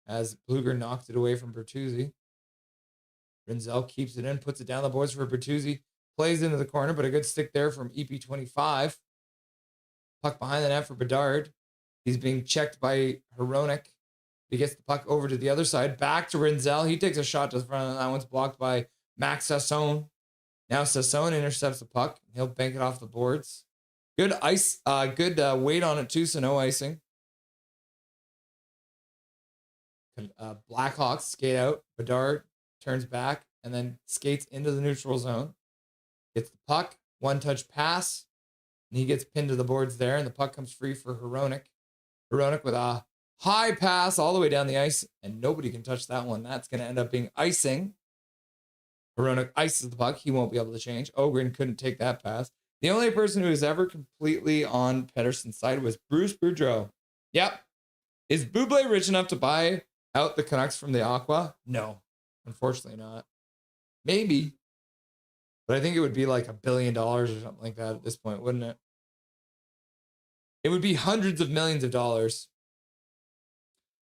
as Luger knocked it away from Bertuzzi. Rinzel keeps it in, puts it down the boards for Bertuzzi. Plays into the corner, but a good stick there from EP25. Puck behind the net for Bedard. He's being checked by Hronek. He gets the puck over to the other side. Back to Rinzel. He takes a shot to the front, and that one's blocked by Max Sasson. Now Sasson intercepts the puck. He'll bank it off the boards. Good ice, good weight on it too, so no icing. Blackhawks skate out. Bedard turns back and then skates into the neutral zone. Gets the puck, one-touch pass, and he gets pinned to the boards there, and the puck comes free for Hronek. Hronek with a high pass all the way down the ice, and nobody can touch that one. That's going to end up being icing. Hronek ices the puck. He won't be able to change. Ogren couldn't take that pass. The only person who was ever completely on Pettersson's side was Bruce Boudreau. Yep. Is Buble rich enough to buy out the Canucks from the Aqua? No, unfortunately not. Maybe. But I think it would be like $1 billion or something like that at this point, wouldn't it? It would be hundreds of millions of dollars.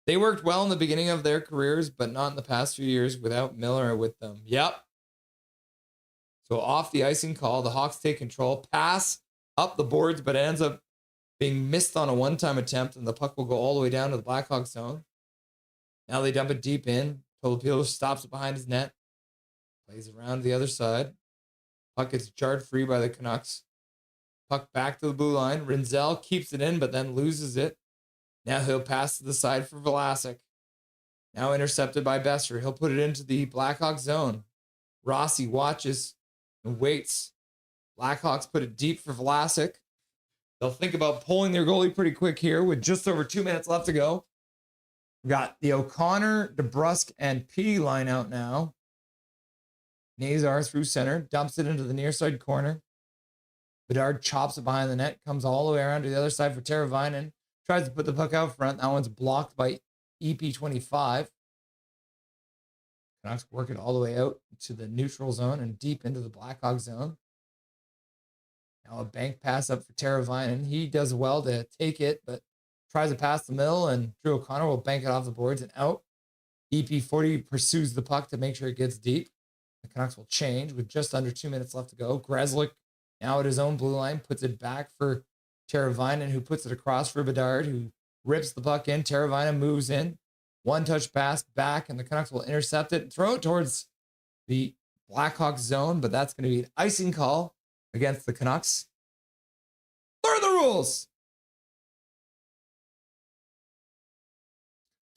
They worked well in the beginning of their careers, but not in the past few years without Miller with them. Yep. So off the icing call, the Hawks take control, pass up the boards, but it ends up being missed on a one-time attempt, and the puck will go all the way down to the Blackhawks zone. Now they dump it deep in. Tolopilo stops it behind his net, plays around the other side. Puck gets jarred free by the Canucks. Puck back to the blue line. Rinzel keeps it in, but then loses it. Now he'll pass to the side for Vlasic. Now intercepted by Besser. He'll put it into the Blackhawks zone. Rossi watches and waits. Blackhawks put it deep for Vlasic. They'll think about pulling their goalie pretty quick here with just over 2 minutes left to go. We got the O'Connor, DeBrusk, and P line out now. Nazar through center, dumps it into the near side corner. Bedard chops it behind the net, comes all the way around to the other side for Teravainen. Tries to put the puck out front. That one's blocked by EP25. Canucks work it all the way out to the neutral zone and deep into the Blackhawks zone. Now a bank pass up for Teravainen. He does well to take it, but tries to pass the middle, and Drew O'Connor will bank it off the boards and out. EP40 pursues the puck to make sure it gets deep. The Canucks will change with just under 2 minutes left to go. Grzelcyk now at his own blue line, puts it back for Teravainen, who puts it across for Bedard, who rips the puck in. Teravainen moves in. One-touch pass back, and the Canucks will intercept it and throw it towards the Blackhawks zone, but that's going to be an icing call against the Canucks. Learn the rules!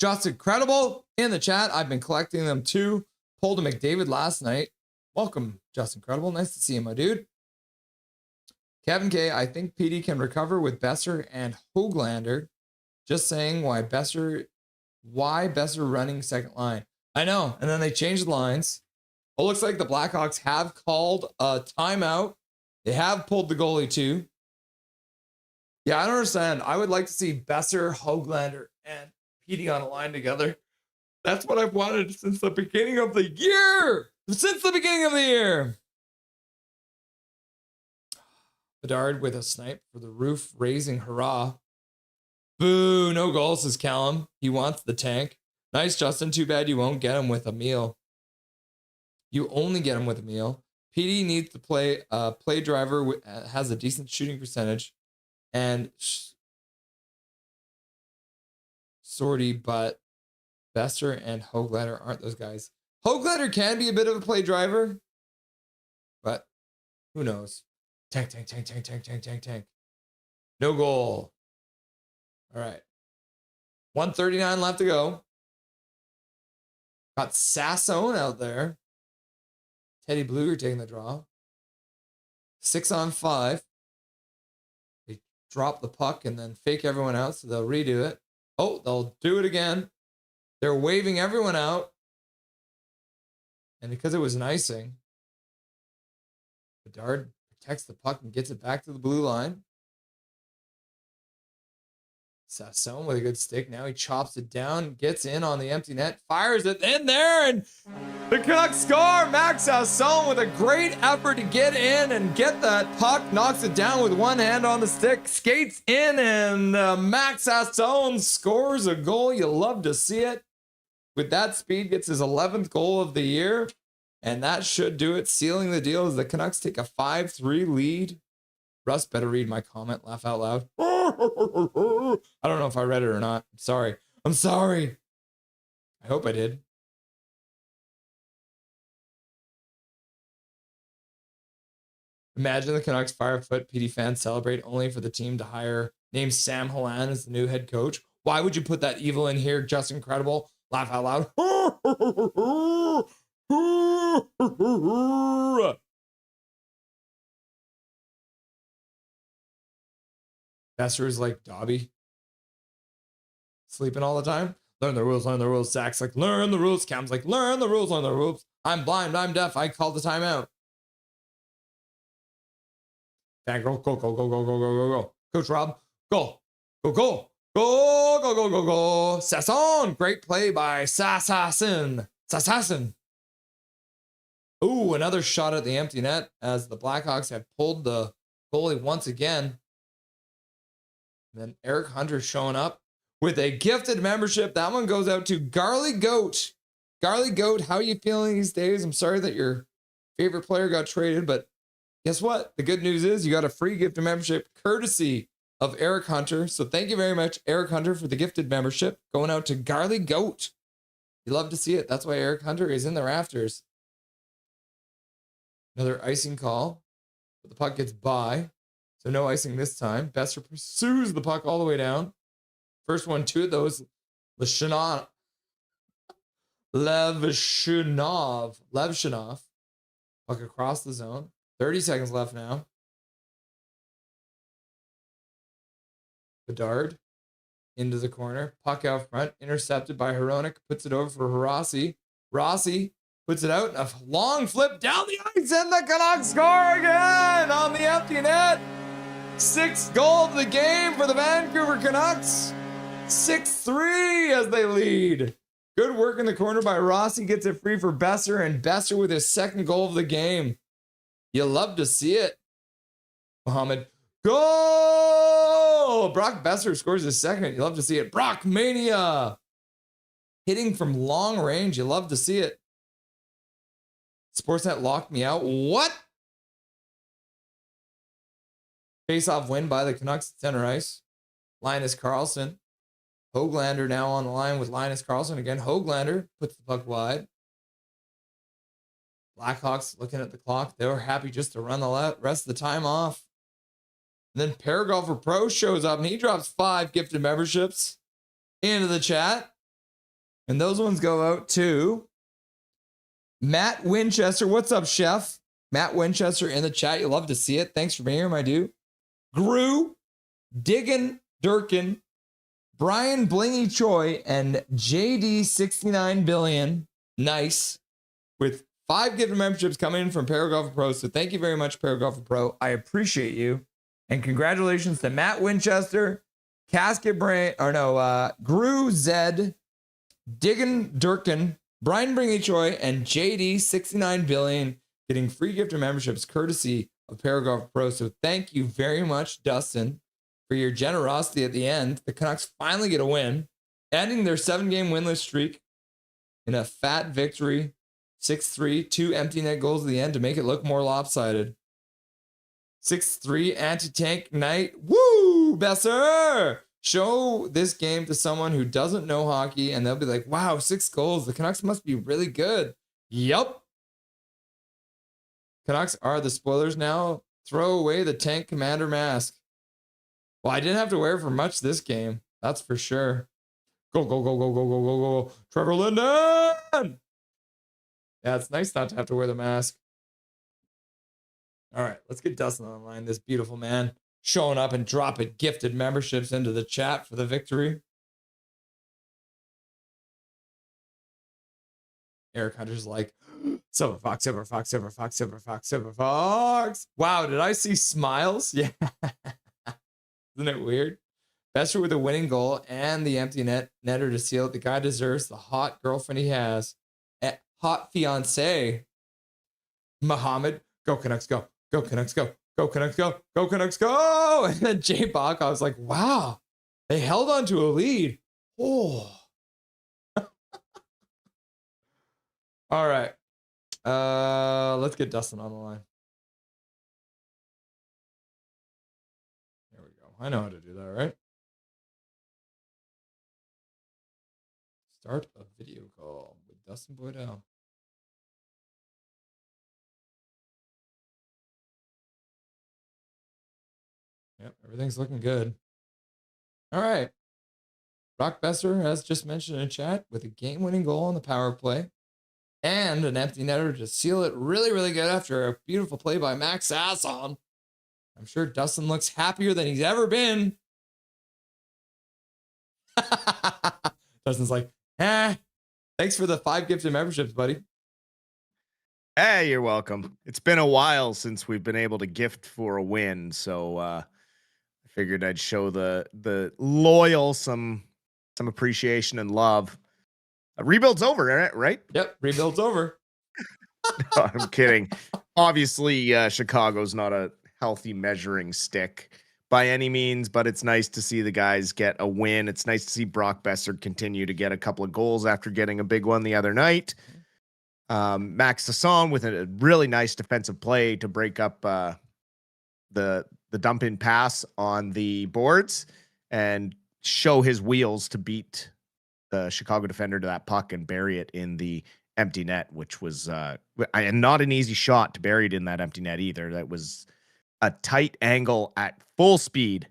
Just incredible in the chat. I've been collecting them too. Pulled a McDavid last night. Welcome, Just Incredible. Nice to see you, my dude. Kevin K, I think PD can recover with Besser and Hoglander. Just saying why Besser running second line. I know. And then they changed the lines. It looks like the Blackhawks have called a timeout. They have pulled the goalie too. Yeah, I don't understand. I would like to see Besser, Hoglander, and PD on a line together. That's what I've wanted since the beginning of the year. Since the beginning of the year. Bedard with a snipe for the roof, raising hurrah. Boo, no goal, says Callum. He wants the tank. Nice, Justin. Too bad you won't get him with a meal. You only get him with a meal. PD needs to play driver, has a decent shooting percentage, and Sorty, but Besser and Hoglander aren't those guys. Hoglander can be a bit of a play driver, but who knows? Tank. No goal. All right. 1:39 left to go. Got Sassone out there. Teddy Bluger taking the draw. 6-on-5. They drop the puck and then fake everyone out, so they'll redo it. Oh, they'll do it again. They're waving everyone out. And because it was an icing, Bedard protects the puck and gets it back to the blue line. Sassone with a good stick. Now he chops it down, gets in on the empty net, fires it in there, and the Canucks score. Max Sassone with a great effort to get in and get that puck, knocks it down with one hand on the stick, skates in, and Max Sassone scores a goal. You love to see it. With that speed, gets his 11th goal of the year, and that should do it, sealing the deal as the Canucks take a 5-3 lead. Russ better read my comment, laugh out loud. I don't know if I read it or not. I'm sorry. I hope I did. Imagine the Canucks Firefoot PD fans celebrate only for the team to name Sam Hallan as the new head coach. Why would you put that evil in here? Just incredible. Laugh out loud. Besser is like Dobby. Sleeping all the time. Learn the rules, learn the rules. Zach's like, learn the rules. Cam's like, learn the rules, learn the rules. I'm blind, I'm deaf. I called the timeout. Bang, go, go, go, go, go, go, go, go, go. Coach Rob, go, go, go. Go, go, go, go, go. Sasson. Great play by Sasson. Ooh, another shot at the empty net as the Blackhawks have pulled the goalie once again. And then Eric Hunter showing up with a gifted membership. That one goes out to Garly Goat. Garly Goat, how are you feeling these days? I'm sorry that your favorite player got traded, but guess what? The good news is you got a free gifted membership courtesy of Eric Hunter. So thank you very much, Eric Hunter, for the gifted membership. Going out to Garly Goat. You love to see it. That's why Eric Hunter is in the rafters. Another icing call. But the puck gets by. So no icing this time. Besser pursues the puck all the way down. First one, two of those. Levshinov. Puck across the zone. 30 seconds left now. Bedard into the corner. Puck out front. Intercepted by Hronek. Puts it over for Rossi. Rossi puts it out. A long flip down the ice. And the Canucks score again on the empty net. 6th goal of the game for the Vancouver Canucks. 6-3 as they lead. Good work in the corner by Rossi. Gets it free for Besser. And Besser with his 2nd goal of the game. You love to see it. Mohammed. Goal! Brock Besser scores his 2nd. You love to see it. Brock Mania. Hitting from long range. You love to see it. Sportsnet locked me out. What? Face-off win by the Canucks at center ice. Linus Karlsson. Höglander now on the line with Linus Karlsson. Again, Höglander puts the puck wide. Blackhawks looking at the clock. They were happy just to run the rest of the time off. And then Paragolfer Pro shows up and he drops 5 gifted memberships into the chat. And those ones go out to Matt Winchester. What's up, Chef? Matt Winchester in the chat. You love to see it. Thanks for being here, my dude. Gru, Diggin Durkin, Brian Blingy Choi, and JD69 Billion. Nice. With 5 gifted memberships coming in from Paragolfer Pro. So thank you very much, Paragolfer Pro. I appreciate you. And congratulations to Matt Winchester, Gru Zed, Diggin Durkin, Brian Bringy Choi, and JD69 Billion getting free gifted memberships courtesy of Paragolfer Pro. So thank you very much, Dustin, for your generosity at the end. The Canucks finally get a win, ending their 7-game winless streak in a fat victory. 6-3, 2 empty net goals at the end to make it look more lopsided. 6-3 anti-tank night. Woo, Besser! Show this game to someone who doesn't know hockey and they'll be like, wow, 6 goals. The Canucks must be really good. Yup. Canucks are the spoilers now. Throw away the tank commander mask. Well, I didn't have to wear it for much this game. That's for sure. Go, go, go, go, go, go, go, go. Trevor Linden. Yeah, it's nice not to have to wear the mask. All right, let's get Dustin on the line. This beautiful man showing up and dropping gifted memberships into the chat for the victory. Eric Hunter's like, Silver Fox, Silver Fox, Silver Fox, Silver Fox, Silver Fox. Wow, did I see smiles? Yeah. Isn't it weird? Besser with a winning goal and the empty netter to seal it. The guy deserves the hot girlfriend he has. Hot fiance. Muhammad, go Canucks, go. Go Canucks, go. Go Canucks, go. Go Canucks, go. And then Jay Bach, I was like, wow, they held on to a lead. Oh. All right. Let's get Dustin on the line. There we go. I know how to do that, right? Start a video call with Dustin Boydell. Yep, everything's looking good. All right. Brock Besser, as just mentioned in chat, with a game-winning goal on the power play and an empty netter to seal it really, really good after a beautiful play by Max Sasson. I'm sure Dustin looks happier than he's ever been. Dustin's like, thanks for the 5 gifted memberships, buddy. Hey, you're welcome. It's been a while since we've been able to gift for a win, so I figured I'd show the loyal some appreciation and love. Rebuild's over, right? Yep, rebuild's over. No, I'm kidding. Obviously, Chicago's not a healthy measuring stick by any means, but it's nice to see the guys get a win. It's nice to see Brock Besser continue to get a couple of goals after getting a big one the other night. Max Sasson with a really nice defensive play to break up the dump in pass on the boards and show his wheels to beat the Chicago defender to that puck and bury it in the empty net, which was not an easy shot to bury it in that empty net either. That was a tight angle at full speed,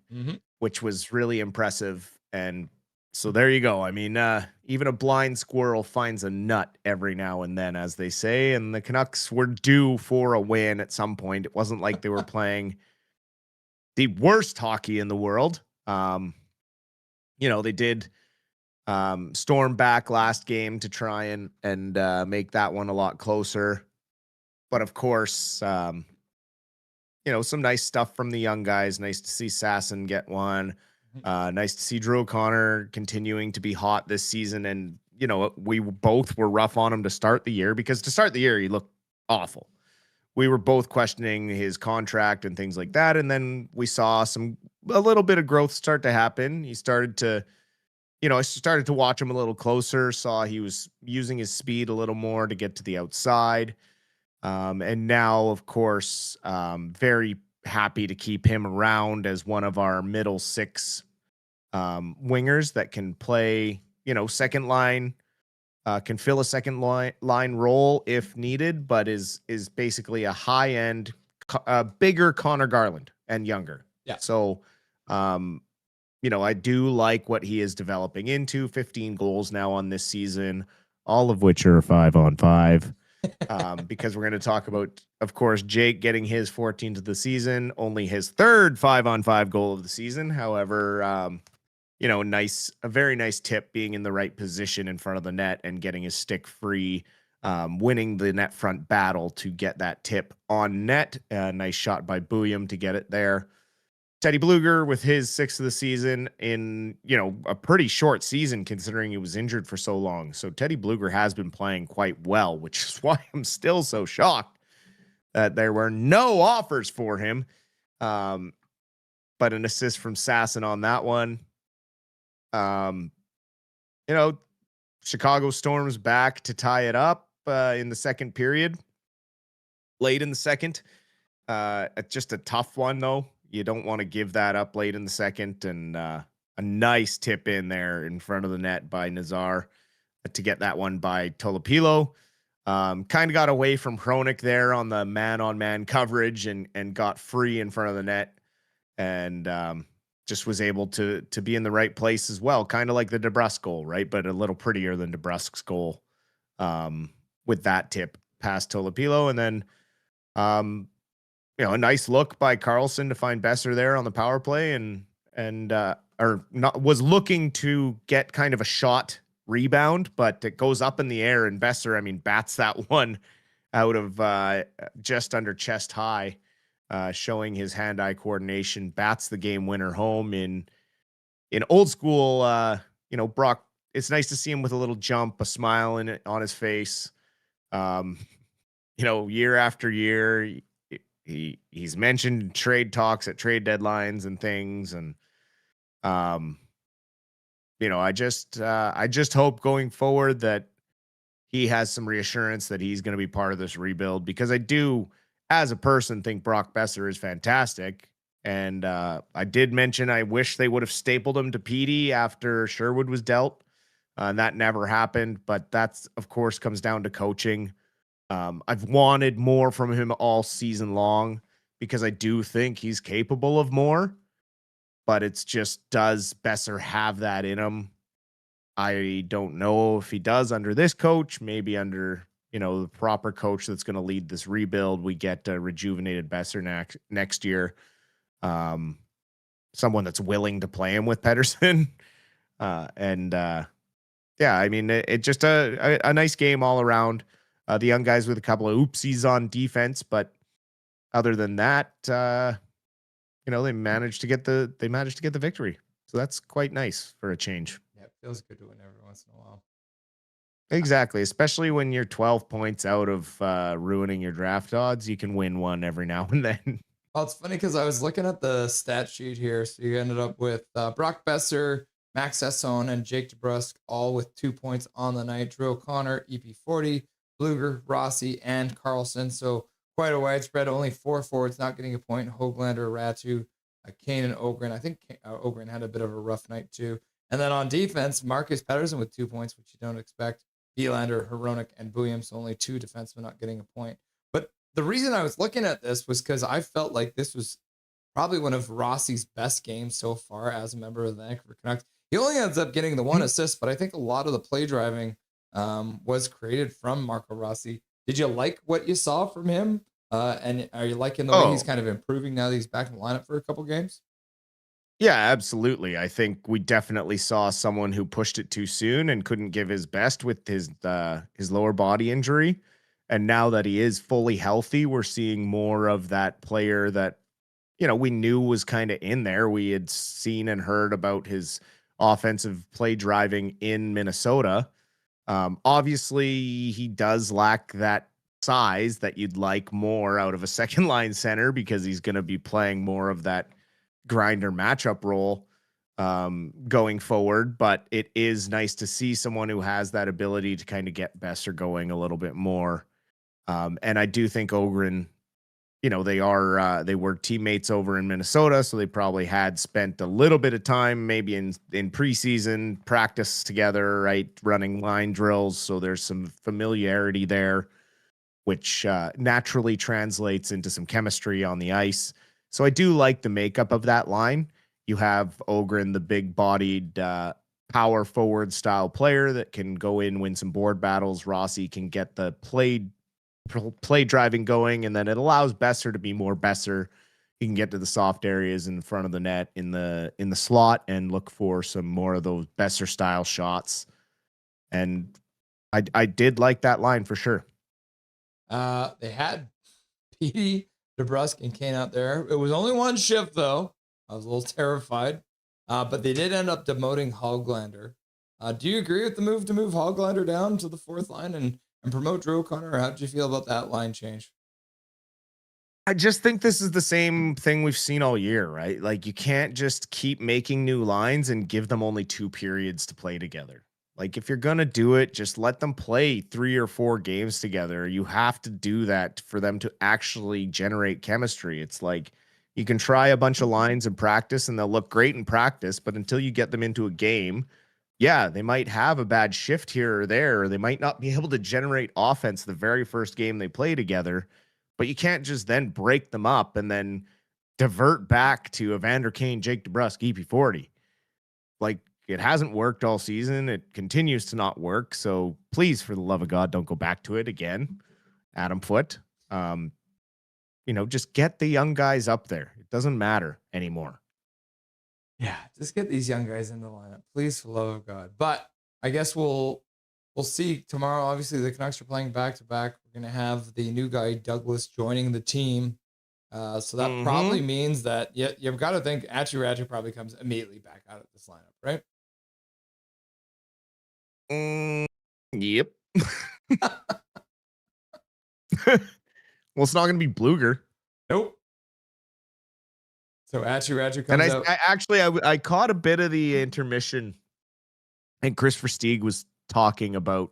which was really impressive. And so there you go. I mean, even a blind squirrel finds a nut every now and then, as they say, and the Canucks were due for a win at some point. It wasn't like they were playing the worst hockey in the world. They did storm back last game to try and make that one a lot closer. But of course, some nice stuff from the young guys. Nice to see Sasson get one. Nice to see Drew O'Connor continuing to be hot this season. And, we both were rough on him to start the year because to start the year, he looked awful. We were both questioning his contract and things like that. And then we saw a little bit of growth start to happen. He started to, I started to watch him a little closer, saw he was using his speed a little more to get to the outside. And now, of course, very happy to keep him around as one of our middle 6 wingers that can play, second line, can fill a second line role if needed, but is basically a high end, bigger Connor Garland and younger. Yeah. So, I do like what he is developing into. 15 goals now on this season, all of which are 5-on-5. Because we're going to talk about, of course, Jake getting his 14th of the season, only his 3rd 5-on-5 goal of the season. However, a very nice tip, being in the right position in front of the net and getting his stick free, winning the net front battle to get that tip on net. Nice shot by Bouillon to get it there. Teddy Bluger with his 6th of the season in, a pretty short season considering he was injured for so long. So Teddy Bluger has been playing quite well, which is why I'm still so shocked that there were no offers for him. But an assist from Sasson on that one. Chicago Storm's back to tie it up in the second period. Late in the second. Just a tough one, though. You don't want to give that up late in the second, and a nice tip in there in front of the net by Nazar to get that one by Tolopilo. Kind of got away from Hronik there on the man-on-man coverage and got free in front of the net. And just was able to be in the right place as well, kind of like the DeBrusque goal, right? But a little prettier than DeBrusque's goal with that tip past Tolopilo. And then, a nice look by Carlson to find Besser there on the power play was looking to get kind of a shot rebound, but it goes up in the air, and Besser, bats that one out of just under chest high, showing his hand-eye coordination, bats the game winner home in old school. Brock, it's nice to see him with a little jump, a smile on his face. Year after year, he's mentioned trade talks at trade deadlines and things. And, I just hope going forward that he has some reassurance that he's going to be part of this rebuild, because I do, as a person, think Brock Besser is fantastic. And I did mention I wish they would have stapled him to Petey after Sherwood was dealt. And that never happened. But that's, of course, comes down to coaching. I've wanted more from him all season long because I do think he's capable of more. But it's just, does Besser have that in him? I don't know if he does under this coach. Maybe under, the proper coach that's going to lead this rebuild, we get a rejuvenated Besser next year. Someone that's willing to play him with Pettersson. It just a nice game all around. The young guys with a couple of oopsies on defense, but other than that, they managed to get the victory. So that's quite nice for a change. Yeah, it feels good to win every once in a while. Exactly, especially when you're 12 points out of ruining your draft odds. You can win one every now and then. Well, it's funny because I was looking at the stat sheet here. So you ended up with Brock Besser, Max Esson, and Jake DeBrusque all with 2 points on the night. Drew O'Connor, EP40, Bluger, Rossi, and Carlson. So quite a widespread. Only 4 forwards not getting a point. Hoglander, Ratu, Kane, and Ogren. I think Ogren had a bit of a rough night too. And then on defense, Marcus Pettersson with 2 points, which you don't expect. Vilander, Hronek, and Buyem. So only 2 defensemen not getting a point. But the reason I was looking at this was because I felt like this was probably one of Rossi's best games so far as a member of the Vancouver Canucks. He only ends up getting the 1 assist, but I think a lot of the play driving was created from Marco Rossi. Did you like what you saw from him? And are you liking the way he's kind of improving now that he's back in the lineup for a couple games? Yeah, absolutely. I think we definitely saw someone who pushed it too soon and couldn't give his best with his lower body injury. And now that he is fully healthy, we're seeing more of that player that, we knew was kind of in there. We had seen and heard about his offensive play driving in Minnesota. Obviously, he does lack that size that you'd like more out of a second line center, because he's going to be playing more of that grinder matchup role going forward. But it is nice to see someone who has that ability to kind of get Besser going a little bit more. And I do think Ogren, they were teammates over in Minnesota, so they probably had spent a little bit of time maybe in preseason practice together, right, running line drills. So there's some familiarity there, which naturally translates into some chemistry on the ice. So I do like the makeup of that line. You have Ogren, the big-bodied power forward style player that can go in, win some board battles. Rossi can get the play driving going, and then it allows Besser to be more Besser. He can get to the soft areas in front of the net in the slot and look for some more of those Besser style shots. And I did like that line for sure. They had Petey, DeBrusque, and Kane out there. It was only one shift though. I was a little terrified, but they did end up demoting Hoglander. Do you agree with the move to move Hoglander down to the 4th line and promote Drew O'Connor? Or how did you feel about that line change? I just think this is the same thing we've seen all year, right? Like, you can't just keep making new lines and give them only 2 periods to play together. Like, if you're going to do it, just let them play 3 or 4 games together. You have to do that for them to actually generate chemistry. It's like, you can try a bunch of lines in practice and they'll look great in practice, but until you get them into a game, yeah, they might have a bad shift here or there, or they might not be able to generate offense the very first game they play together, but you can't just then break them up and then divert back to Evander Kane, Jake DeBrusk, EP40. Like, it hasn't worked all season. It continues to not work. So please, for the love of God, don't go back to it again. Adam Foote. Just get the young guys up there. It doesn't matter anymore. Yeah, just get these young guys in the lineup, please, for the love of God. But I guess we'll see tomorrow. Obviously, the Canucks are playing back to back. We're gonna have the new guy Douglas joining the team, so that probably means that you've got to think Achi probably comes immediately back out of this lineup, right? Yep. Well, it's not going to be Bluger. Nope. So Achi comes and out. I caught a bit of the intermission, and Chris Versteeg was talking about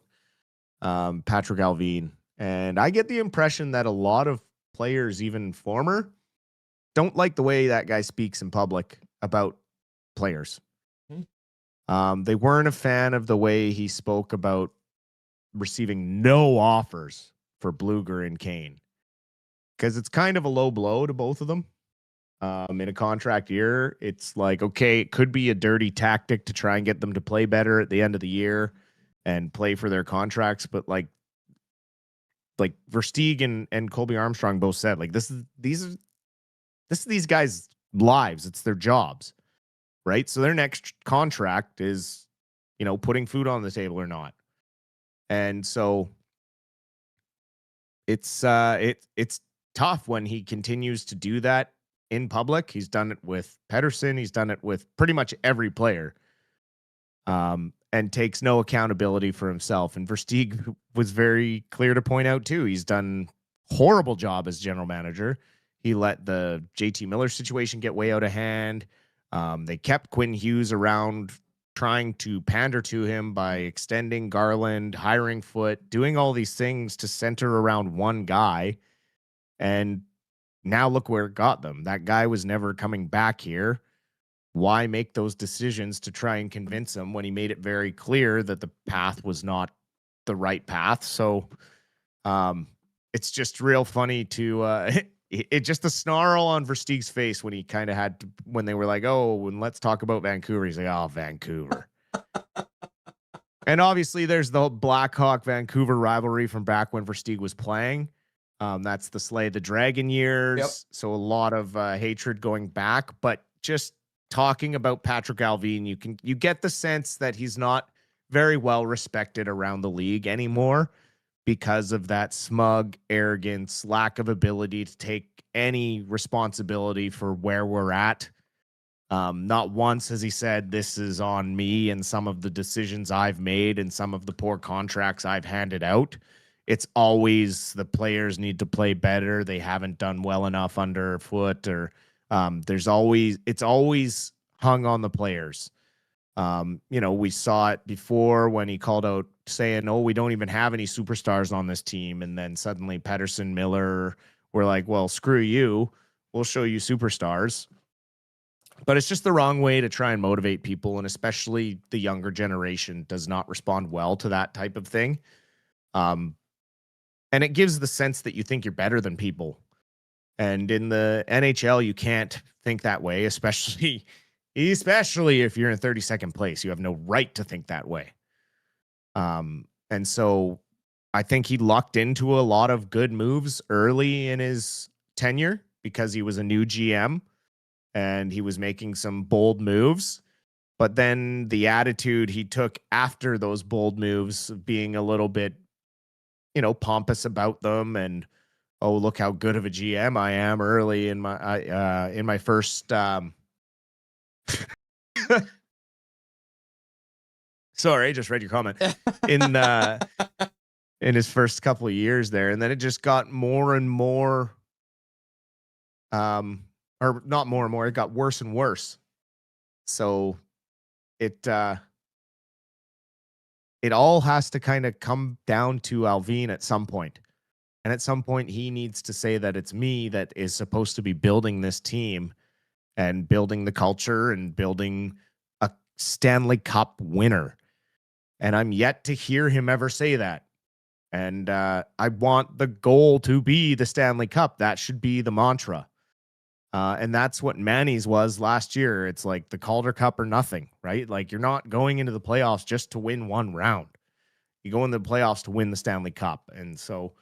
Patrick Alvin, and I get the impression that a lot of players, even former, don't like the way that guy speaks in public about players. They weren't a fan of the way he spoke about receiving no offers for Bluger and Kane, because it's kind of a low blow to both of them. In a contract year, it's like, okay, it could be a dirty tactic to try and get them to play better at the end of the year and play for their contracts. But like Versteeg and Colby Armstrong both said, like, this is these guys' lives. It's their jobs, right? So their next contract is, putting food on the table or not. And so it's tough when he continues to do that in public. He's done it with Pettersson. He's done it with pretty much every player, and takes no accountability for himself. And Versteeg was very clear to point out too, he's done horrible job as general manager. He let the JT Miller situation get way out of hand. They kept Quinn Hughes around, trying to pander to him by extending Garland, hiring Foote, doing all these things to center around one guy. And now look where it got them. That guy was never coming back here. Why make those decisions to try and convince him when he made it very clear that the path was not the right path? So it's just real funny to it just the snarl on Versteeg's face when he kind of had to, when they were like, oh, and let's talk about Vancouver. He's like, oh, Vancouver. And obviously there's the Blackhawk Vancouver rivalry from back when Versteeg was playing. That's the Slay the Dragon years. Yep. So a lot of hatred going back, but just talking about Patrick Alvin, you get the sense that he's not very well respected around the league anymore because of that smug arrogance, lack of ability to take any responsibility for where we're at. Not once has he said, this is on me and some of the decisions I've made and some of the poor contracts I've handed out. It's always the players need to play better. They haven't done well enough underfoot, or it's always hung on the players. We saw it before when he called out saying, oh, we don't even have any superstars on this team. And then suddenly Pettersson, Miller were like, well, screw you. We'll show you superstars. But it's just the wrong way to try and motivate people. And especially the younger generation does not respond well to that type of thing. And it gives the sense that you think you're better than people. And in the NHL, you can't think that way, especially if you're in 32nd place. You have no right to think that way. And so I think he lucked into a lot of good moves early in his tenure because he was a new GM and he was making some bold moves. But then the attitude he took after those bold moves of being a little bit, pompous about them and, oh, look how good of a GM I am early in my first sorry, I just read your comment. In his first couple of years there, and then it just got more and more or not more and more, it got worse and worse. So it all has to kind of come down to Alvin at some point. And at some point, he needs to say that it's me that is supposed to be building this team and building the culture and building a Stanley Cup winner. And I'm yet to hear him ever say that. And I want the goal to be the Stanley Cup. That should be the mantra. And that's what Manny's was last year. It's like the Calder Cup or nothing, right? Like you're not going into the playoffs just to win one round. You go into the playoffs to win the Stanley Cup. And so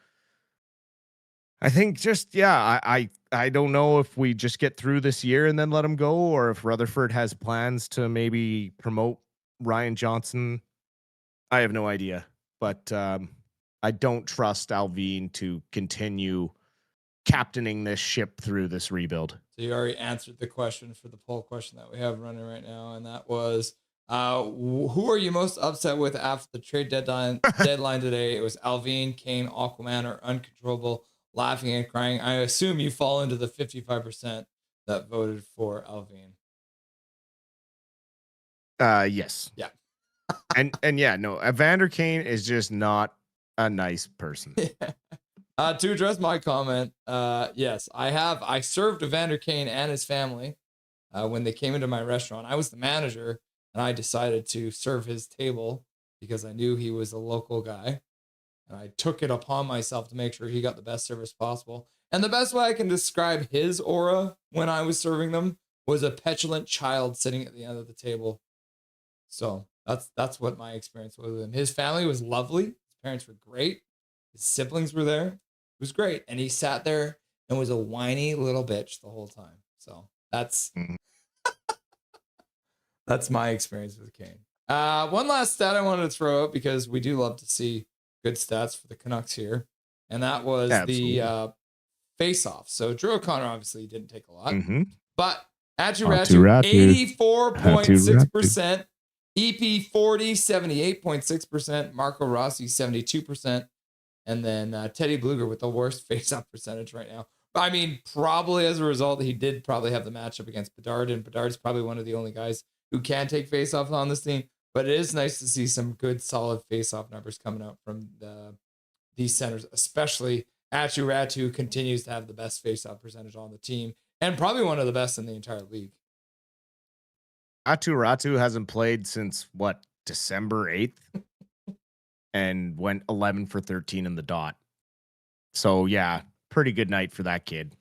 I think I don't know if we just get through this year and then let him go, or if Rutherford has plans to maybe promote Ryan Johnson. I have no idea, but I don't trust Alvin to continue captaining this ship through this rebuild. So you already answered the question for the poll question that we have running right now, and that was, who are you most upset with after the trade deadline today? It was Alvin, Kane, Aquaman, or Uncontrollable, laughing and crying. I assume you fall into the 55% that voted for Alvin. Yes. Yeah. and yeah, no, Evander Kane is just not a nice person. To address my comment, yes, I served Evander Kane and his family when they came into my restaurant. I was the manager, and I decided to serve his table because I knew he was a local guy. And I took it upon myself to make sure he got the best service possible. And the best way I can describe his aura when I was serving them was a petulant child sitting at the end of the table. So that's what my experience was with him. His family was lovely. His parents were great. His siblings were there. It was great. And he sat there and was a whiny little bitch the whole time. So that's that's my experience with Kane. One last stat I wanted to throw out because we do love to see good stats for the Canucks here. And that was the face-off. So Drew O'Connor obviously didn't take a lot. But Atu Ratu, 84.6%. EP 40, 78.6%. Marco Rossi, 72%. And then Teddy Bluger with the worst face-off percentage right now. I mean, probably as a result, he did probably have the matchup against Bedard, and Bedard's probably one of the only guys who can take face-offs on this team. But it is nice to see some good, solid face-off numbers coming out from these centers, especially Atu Ratu, who continues to have the best face-off percentage on the team, and probably one of the best in the entire league. Atu Ratu hasn't played since, December 8th? And went 11 for 13 in the dot. So, yeah, pretty good night for that kid.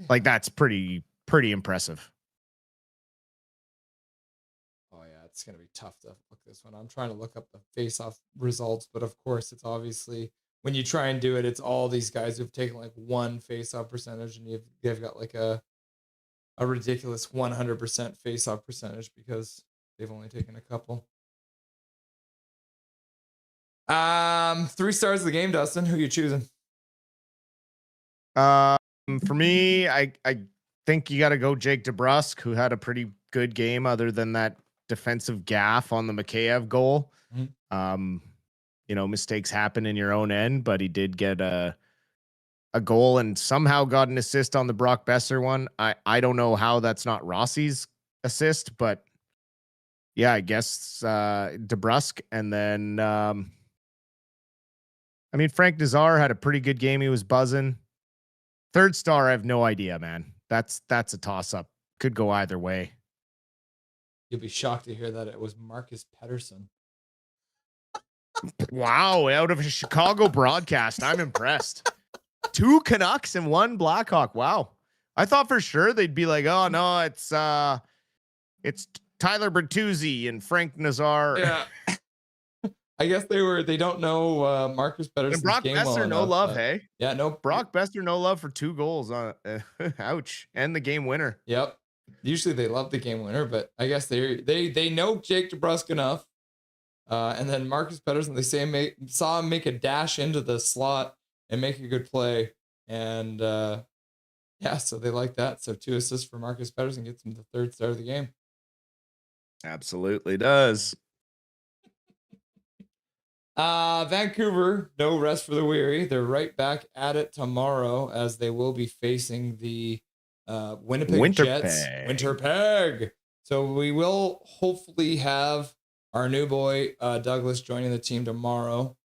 Like, that's pretty impressive. Oh, yeah, it's going to be tough to look this one. I'm trying to look up the face-off results, but of course, it's obviously, when you try and do it, it's all these guys who've taken, like, one face-off percentage, and they've got, like, a ridiculous 100% face-off percentage because they've only taken a couple. 3 stars of the game, Dustin. Who are you choosing? For me, I think you got to go Jake DeBrusk, who had a pretty good game other than that defensive gaffe on the Mikheyev goal. Mistakes happen in your own end, but he did get a goal and somehow got an assist on the Brock Besser one. I don't know how that's not Rossi's assist, but yeah, I guess DeBrusk. And then Frank Nazar had a pretty good game. He was buzzing. 3rd star, I have no idea, man. That's a toss-up. Could go either way. You'll be shocked to hear that it was Marcus Pettersson. Wow, out of a Chicago broadcast. I'm impressed. 2 Canucks and 1 Blackhawk. Wow. I thought for sure they'd be like, oh, no, it's Tyler Bertuzzi and Frank Nazar. Yeah. I guess they don't know Marcus Pettersson's and Brock game Besser, well no enough, love, but, hey? Yeah, no. Brock Besser, no love for 2 goals. Ouch. And the game winner. Yep. Usually they love the game winner, but I guess they know Jake DeBrusk enough. And then Marcus Pettersson, they saw him make a dash into the slot and make a good play. And so they like that. So 2 assists for Marcus Pettersson gets him the 3rd star of the game. Absolutely does. Vancouver, no rest for the weary. They're right back at it tomorrow as they will be facing the Winnipeg Jets. Winterpeg. So we will hopefully have our new boy Douglas joining the team tomorrow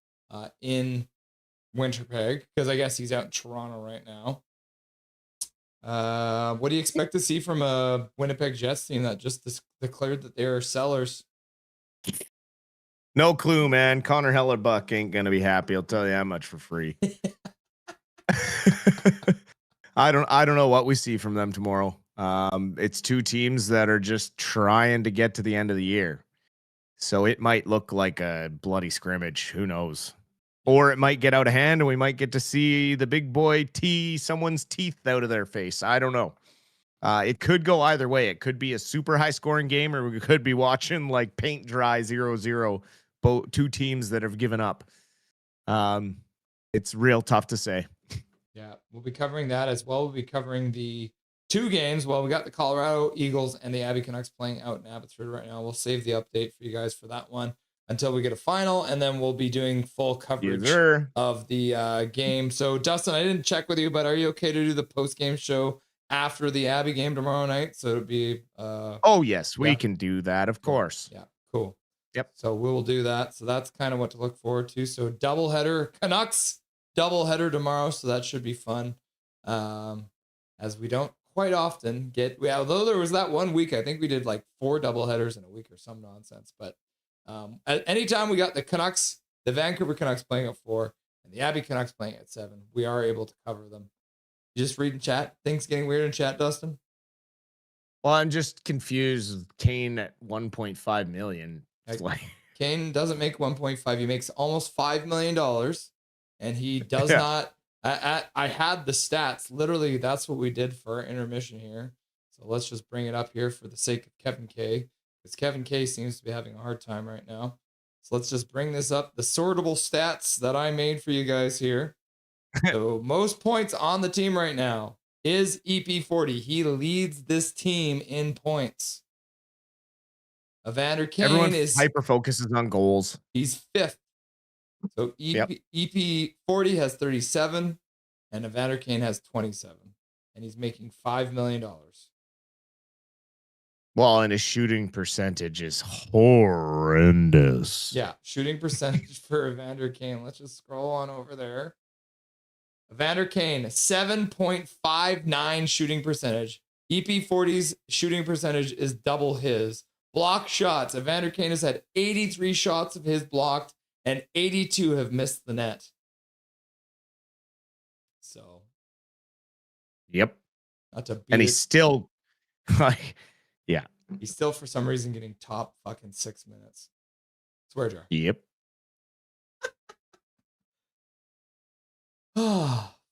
in Winterpeg because I guess he's out in Toronto right now. What do you expect to see from a Winnipeg Jets team that just declared that they are sellers? No clue, man. Connor Hellerbuck ain't going to be happy. I'll tell you how much for free. I don't know what we see from them tomorrow. It's two teams that are just trying to get to the end of the year. So it might look like a bloody scrimmage. Who knows? Or it might get out of hand and we might get to see the big boy tee someone's teeth out of their face. I don't know. It could go either way. It could be a super high scoring game, or we could be watching like paint dry 0-0, both two teams that have given up. It's real tough to say. Yeah, we'll be covering that as well. We'll be covering the two games. Well, we got the Colorado Eagles and the Abbey Canucks playing out in Abbotsford right now. We'll save the update for you guys for that one until we get a final, and then we'll be doing full coverage of the game. So, Dustin, I didn't check with you, but are you okay to do the post-game show after the Abbey game tomorrow night? So it'll be... oh, yes, we can do that, of course. Yeah, cool. Yep. So we will do that. So that's kind of what to look forward to. So doubleheader, Canucks doubleheader tomorrow. So that should be fun. As we don't quite often get, although there was that 1 week, I think we did like 4 doubleheaders in a week or some nonsense. But at any time we got the Canucks, the Vancouver Canucks playing at 4 and the Abbey Canucks playing at 7, we are able to cover them. You just reading chat? Things getting weird in chat, Dustin? Well, I'm just confused with Kane at 1.5 million. Kane doesn't make 1.5. He makes almost $5 million, and he does not. I had the stats. Literally, that's what we did for our intermission here. So let's just bring it up here for the sake of Kevin K, because Kevin K seems to be having a hard time right now. So let's just bring this up. The sortable stats that I made for you guys here. So most points on the team right now is EP40. He leads this team in points. Evander Kane Everyone is hyper focuses on goals. He's 5th. So EP40 has 37 and Evander Kane has 27, and he's making $5 million. Well, and his shooting percentage is horrendous. Yeah, shooting percentage for Evander Kane. Let's just scroll on over there. Evander Kane, 7.59 shooting percentage. EP40's shooting percentage is double his. Block shots. Evander Kane has had 83 shots of his blocked, and 82 have missed the net. So. Yep. Not to beat and he's still, like, yeah. He's still, for some reason, getting top fucking 6 minutes. Swear jar. Yep.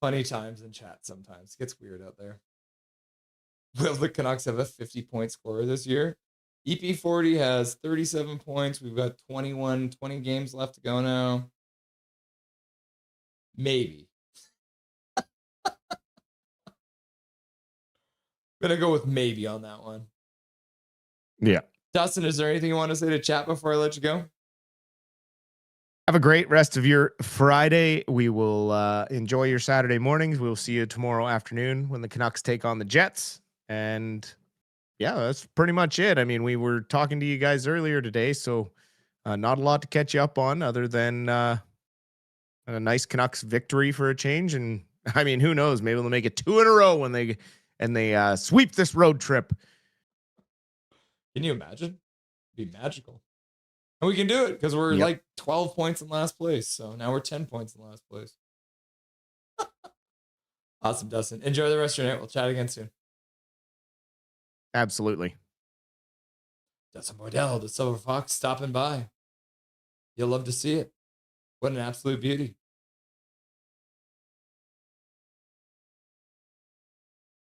Funny times in chat sometimes. It gets weird out there. Will the Canucks have a 50-point scorer this year? EP40 has 37 points. We've got 20 games left to go now. Maybe. I'm going to go with maybe on that one. Yeah. Dustin, is there anything you want to say to chat before I let you go? Have a great rest of your Friday. We will enjoy your Saturday mornings. We'll see you tomorrow afternoon when the Canucks take on the Jets. And yeah, that's pretty much it. I mean, we were talking to you guys earlier today, so not a lot to catch you up on other than a nice Canucks victory for a change. And I mean, who knows? Maybe they'll make it 2 in a row when they sweep this road trip. Can you imagine? It'd be magical. And we can do it because we're like 12 points in last place. So now we're 10 points in last place. Awesome, Dustin. Enjoy the rest of your night. We'll chat again soon. Absolutely. Dustin Boydell, the Silver Fox, stopping by. You'll love to see it. What an absolute beauty.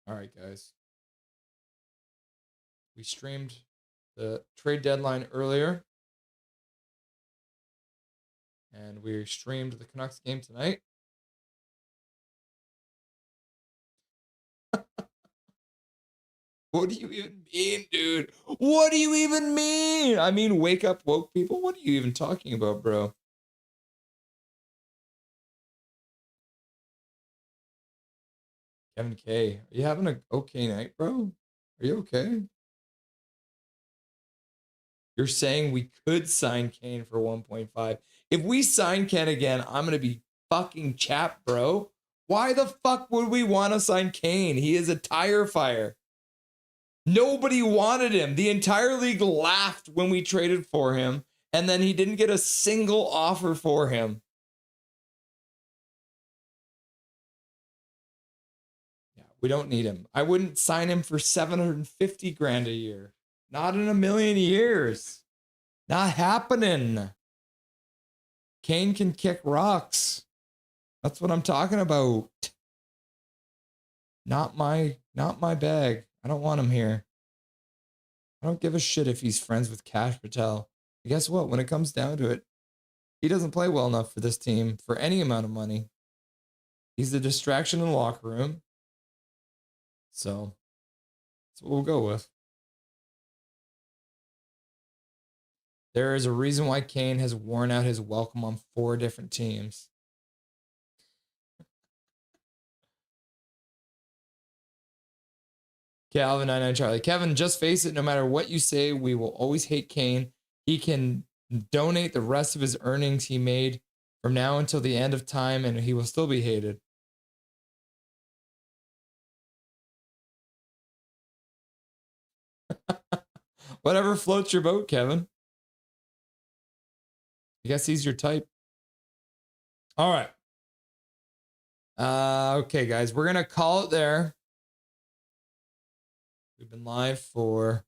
All right, guys. We streamed the trade deadline earlier. And we streamed the Canucks game tonight. What do you even mean, dude? What do you even mean? I mean, wake up, woke people. What are you even talking about, bro? Kevin K, are you having an okay night, bro? Are you okay? You're saying we could sign Kane for 1.5. If we sign Ken again, I'm going to be fucking chapped, bro. Why the fuck would we want to sign Kane? He is a tire fire. Nobody wanted him. The entire league laughed when we traded for him, and then he didn't get a single offer for him. Yeah. we don't need him. I wouldn't sign him for 750 grand a year. Not in a million years. Not happening. Kane can kick rocks. That's what I'm talking about. Not my bag. I don't want him here. I don't give a shit if he's friends with Kash Patel. And guess what? When it comes down to it, he doesn't play well enough for this team for any amount of money. He's the distraction in the locker room. So that's what we'll go with. There is a reason why Kane has worn out his welcome on 4 different teams. Calvin 99 Charlie. Kevin, just face it. No matter what you say, we will always hate Kane. He can donate the rest of his earnings he made from now until the end of time, and he will still be hated. Whatever floats your boat, Kevin. I guess he's your type. All right. Okay, guys, we're going to call it there. We've been live for,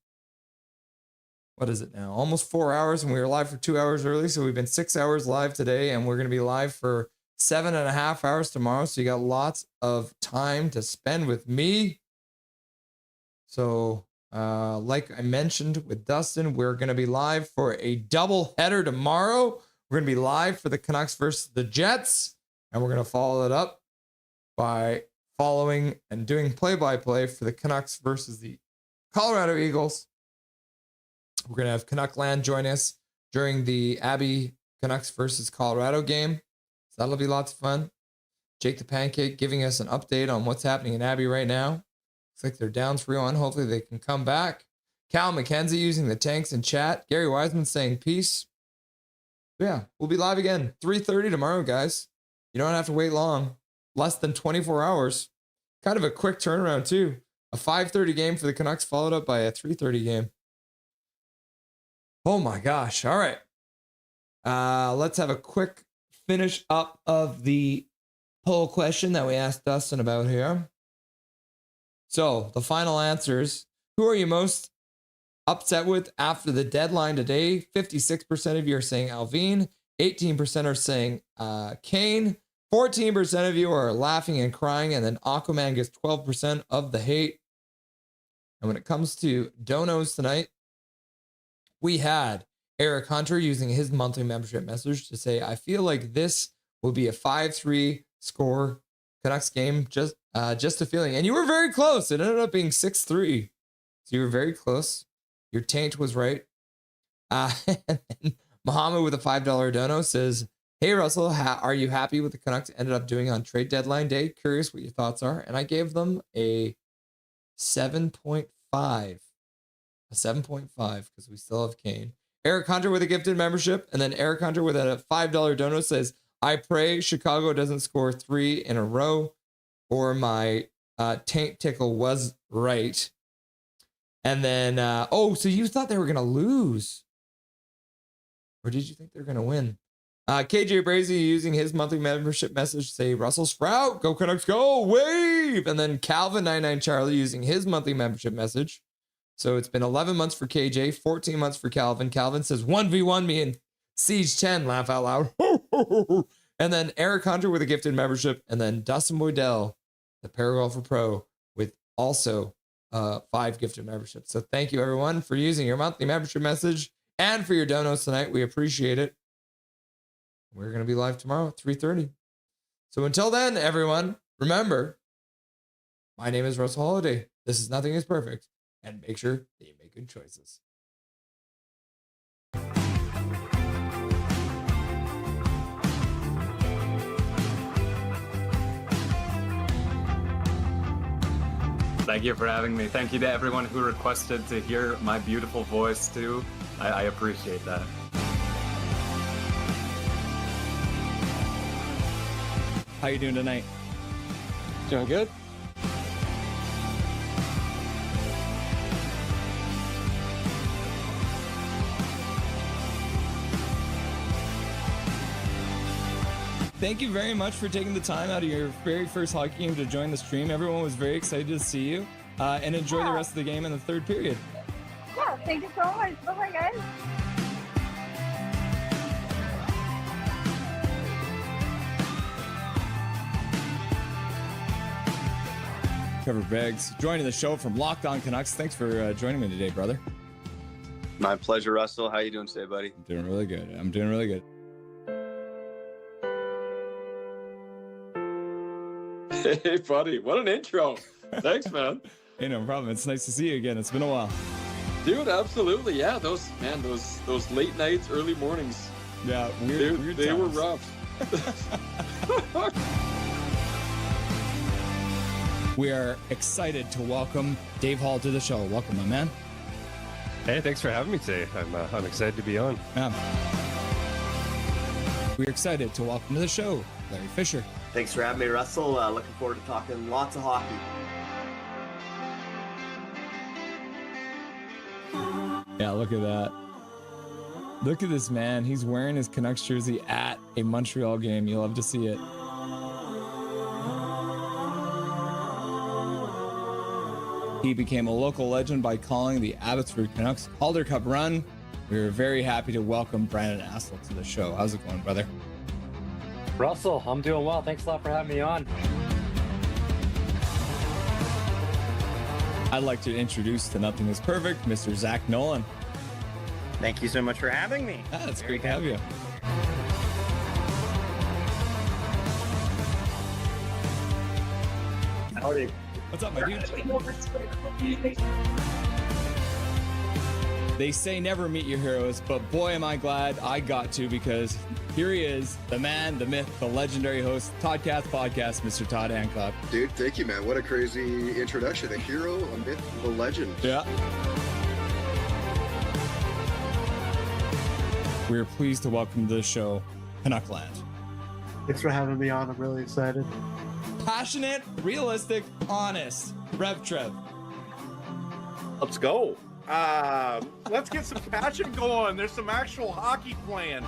what is it now? Almost 4 hours, and we were live for 2 hours early. So we've been 6 hours live today, and we're going to be live for 7.5 hours tomorrow. So you got lots of time to spend with me. So, like I mentioned with Dustin, we're going to be live for a double header tomorrow. We're going to be live for the Canucks versus the Jets, and we're going to follow it up by following and doing play-by-play for the Canucks versus the Colorado Eagles. We're going to have Canuckland join us during the Abbey Canucks versus Colorado game. So that'll be lots of fun. Jake the Pancake giving us an update on what's happening in Abbey right now. Looks like they're down 3-1. Hopefully they can come back. Cal McKenzie using the tanks in chat. Gary Wiseman saying peace. Yeah, we'll be live again. 3:30 tomorrow, guys. You don't have to wait long. Less than 24 hours. Kind of a quick turnaround, too. A 5:30 game for the Canucks followed up by a 3:30 game. Oh, my gosh. All right. Let's have a quick finish up of the poll question that we asked Dustin about here. So, the final answers. Who are you most upset with after the deadline today? 56% of you are saying Alvin. 18% are saying Kane. 14% of you are laughing and crying, and then Aquaman gets 12% of the hate. And when it comes to donos tonight, we had Eric Hunter using his monthly membership message to say, I feel like this will be a 5-3 score Canucks game, just a feeling. And you were very close. It ended up being 6-3. So you were very close. Your taint was right. And Muhammad with a $5 dono says, hey, Russell, are you happy with the Canucks ended up doing on trade deadline day? Curious what your thoughts are. And I gave them a 7.5. A 7.5 because we still have Kane. Eric Hunter with a gifted membership. And then Eric Hunter with a $5 dono says, I pray Chicago doesn't score 3 in a row or my taint tickle was right. And then, so you thought they were going to lose. Or did you think they were going to win? KJ Brazy using his monthly membership message say, Russell Sprout, go Canucks, go, wave. And then Calvin 99 Charlie using his monthly membership message. So it's been 11 months for KJ, 14 months for Calvin. Calvin says 1v1 me and Siege 10, laugh out loud. And then Eric Hunter with a gifted membership. And then Dustin Boydell, the Paragolfer Pro, with also 5 gifted memberships. So thank you everyone for using your monthly membership message and for your donos tonight. We appreciate it. We're going to be live tomorrow at 3:30. So until then, everyone, remember, my name is Russell Holiday. This is Nothing is Perfect. And make sure that you make good choices. Thank you for having me. Thank you to everyone who requested to hear my beautiful voice too. I appreciate that. How you doing tonight? Doing good? thank you very much for taking the time out of your very first hockey game to join the stream. Everyone was very excited to see you, and enjoy the rest of the game in the third period. Yeah, thank you so much. Bye-bye, guys. Trevor Beggs joining the show from Locked On Canucks. Thanks for joining me today, brother. My pleasure, Russell. How you doing today, buddy? I'm doing really good. I'm doing really good. Hey, buddy. What an intro. Thanks, man. Hey, no problem. It's nice to see you again. It's been a while. Dude, absolutely. Yeah, those late nights, early mornings. Yeah, weird they were times. rough. We are excited to welcome Dave Hall to the show. Welcome, my man. Hey, thanks for having me today. I'm excited to be on. Yeah. We're excited to welcome to the show Larry Fisher. Thanks for having me, Russell. Looking forward to talking lots of hockey. Yeah, look at that. Look at this man. He's wearing his Canucks jersey at a Montreal game. You'll love to see it. He became a local legend by calling the Abbotsford Canucks Calder Cup run. We are very happy to welcome Brandon Astle to the show. How's it going, brother? Russell, I'm doing well. Thanks a lot for having me on. I'd like to introduce to Nothing is Perfect, Mr. Zach Nolan. Thank you so much for having me. It's great to have you. Howdy. What's up, my dude? They say never meet your heroes, but boy, am I glad I got to, because here he is, the man, the myth, the legendary host, Toddcast Podcast, Mr. Todd Hancock. Dude, thank you, man. What a crazy introduction. A hero, a myth, a legend. Yeah. We are pleased to welcome to the show Canuckland. Thanks for having me on. I'm really excited. Passionate, realistic, honest. Rev Trev. Let's go. Let's get some passion going. There's some actual hockey playing.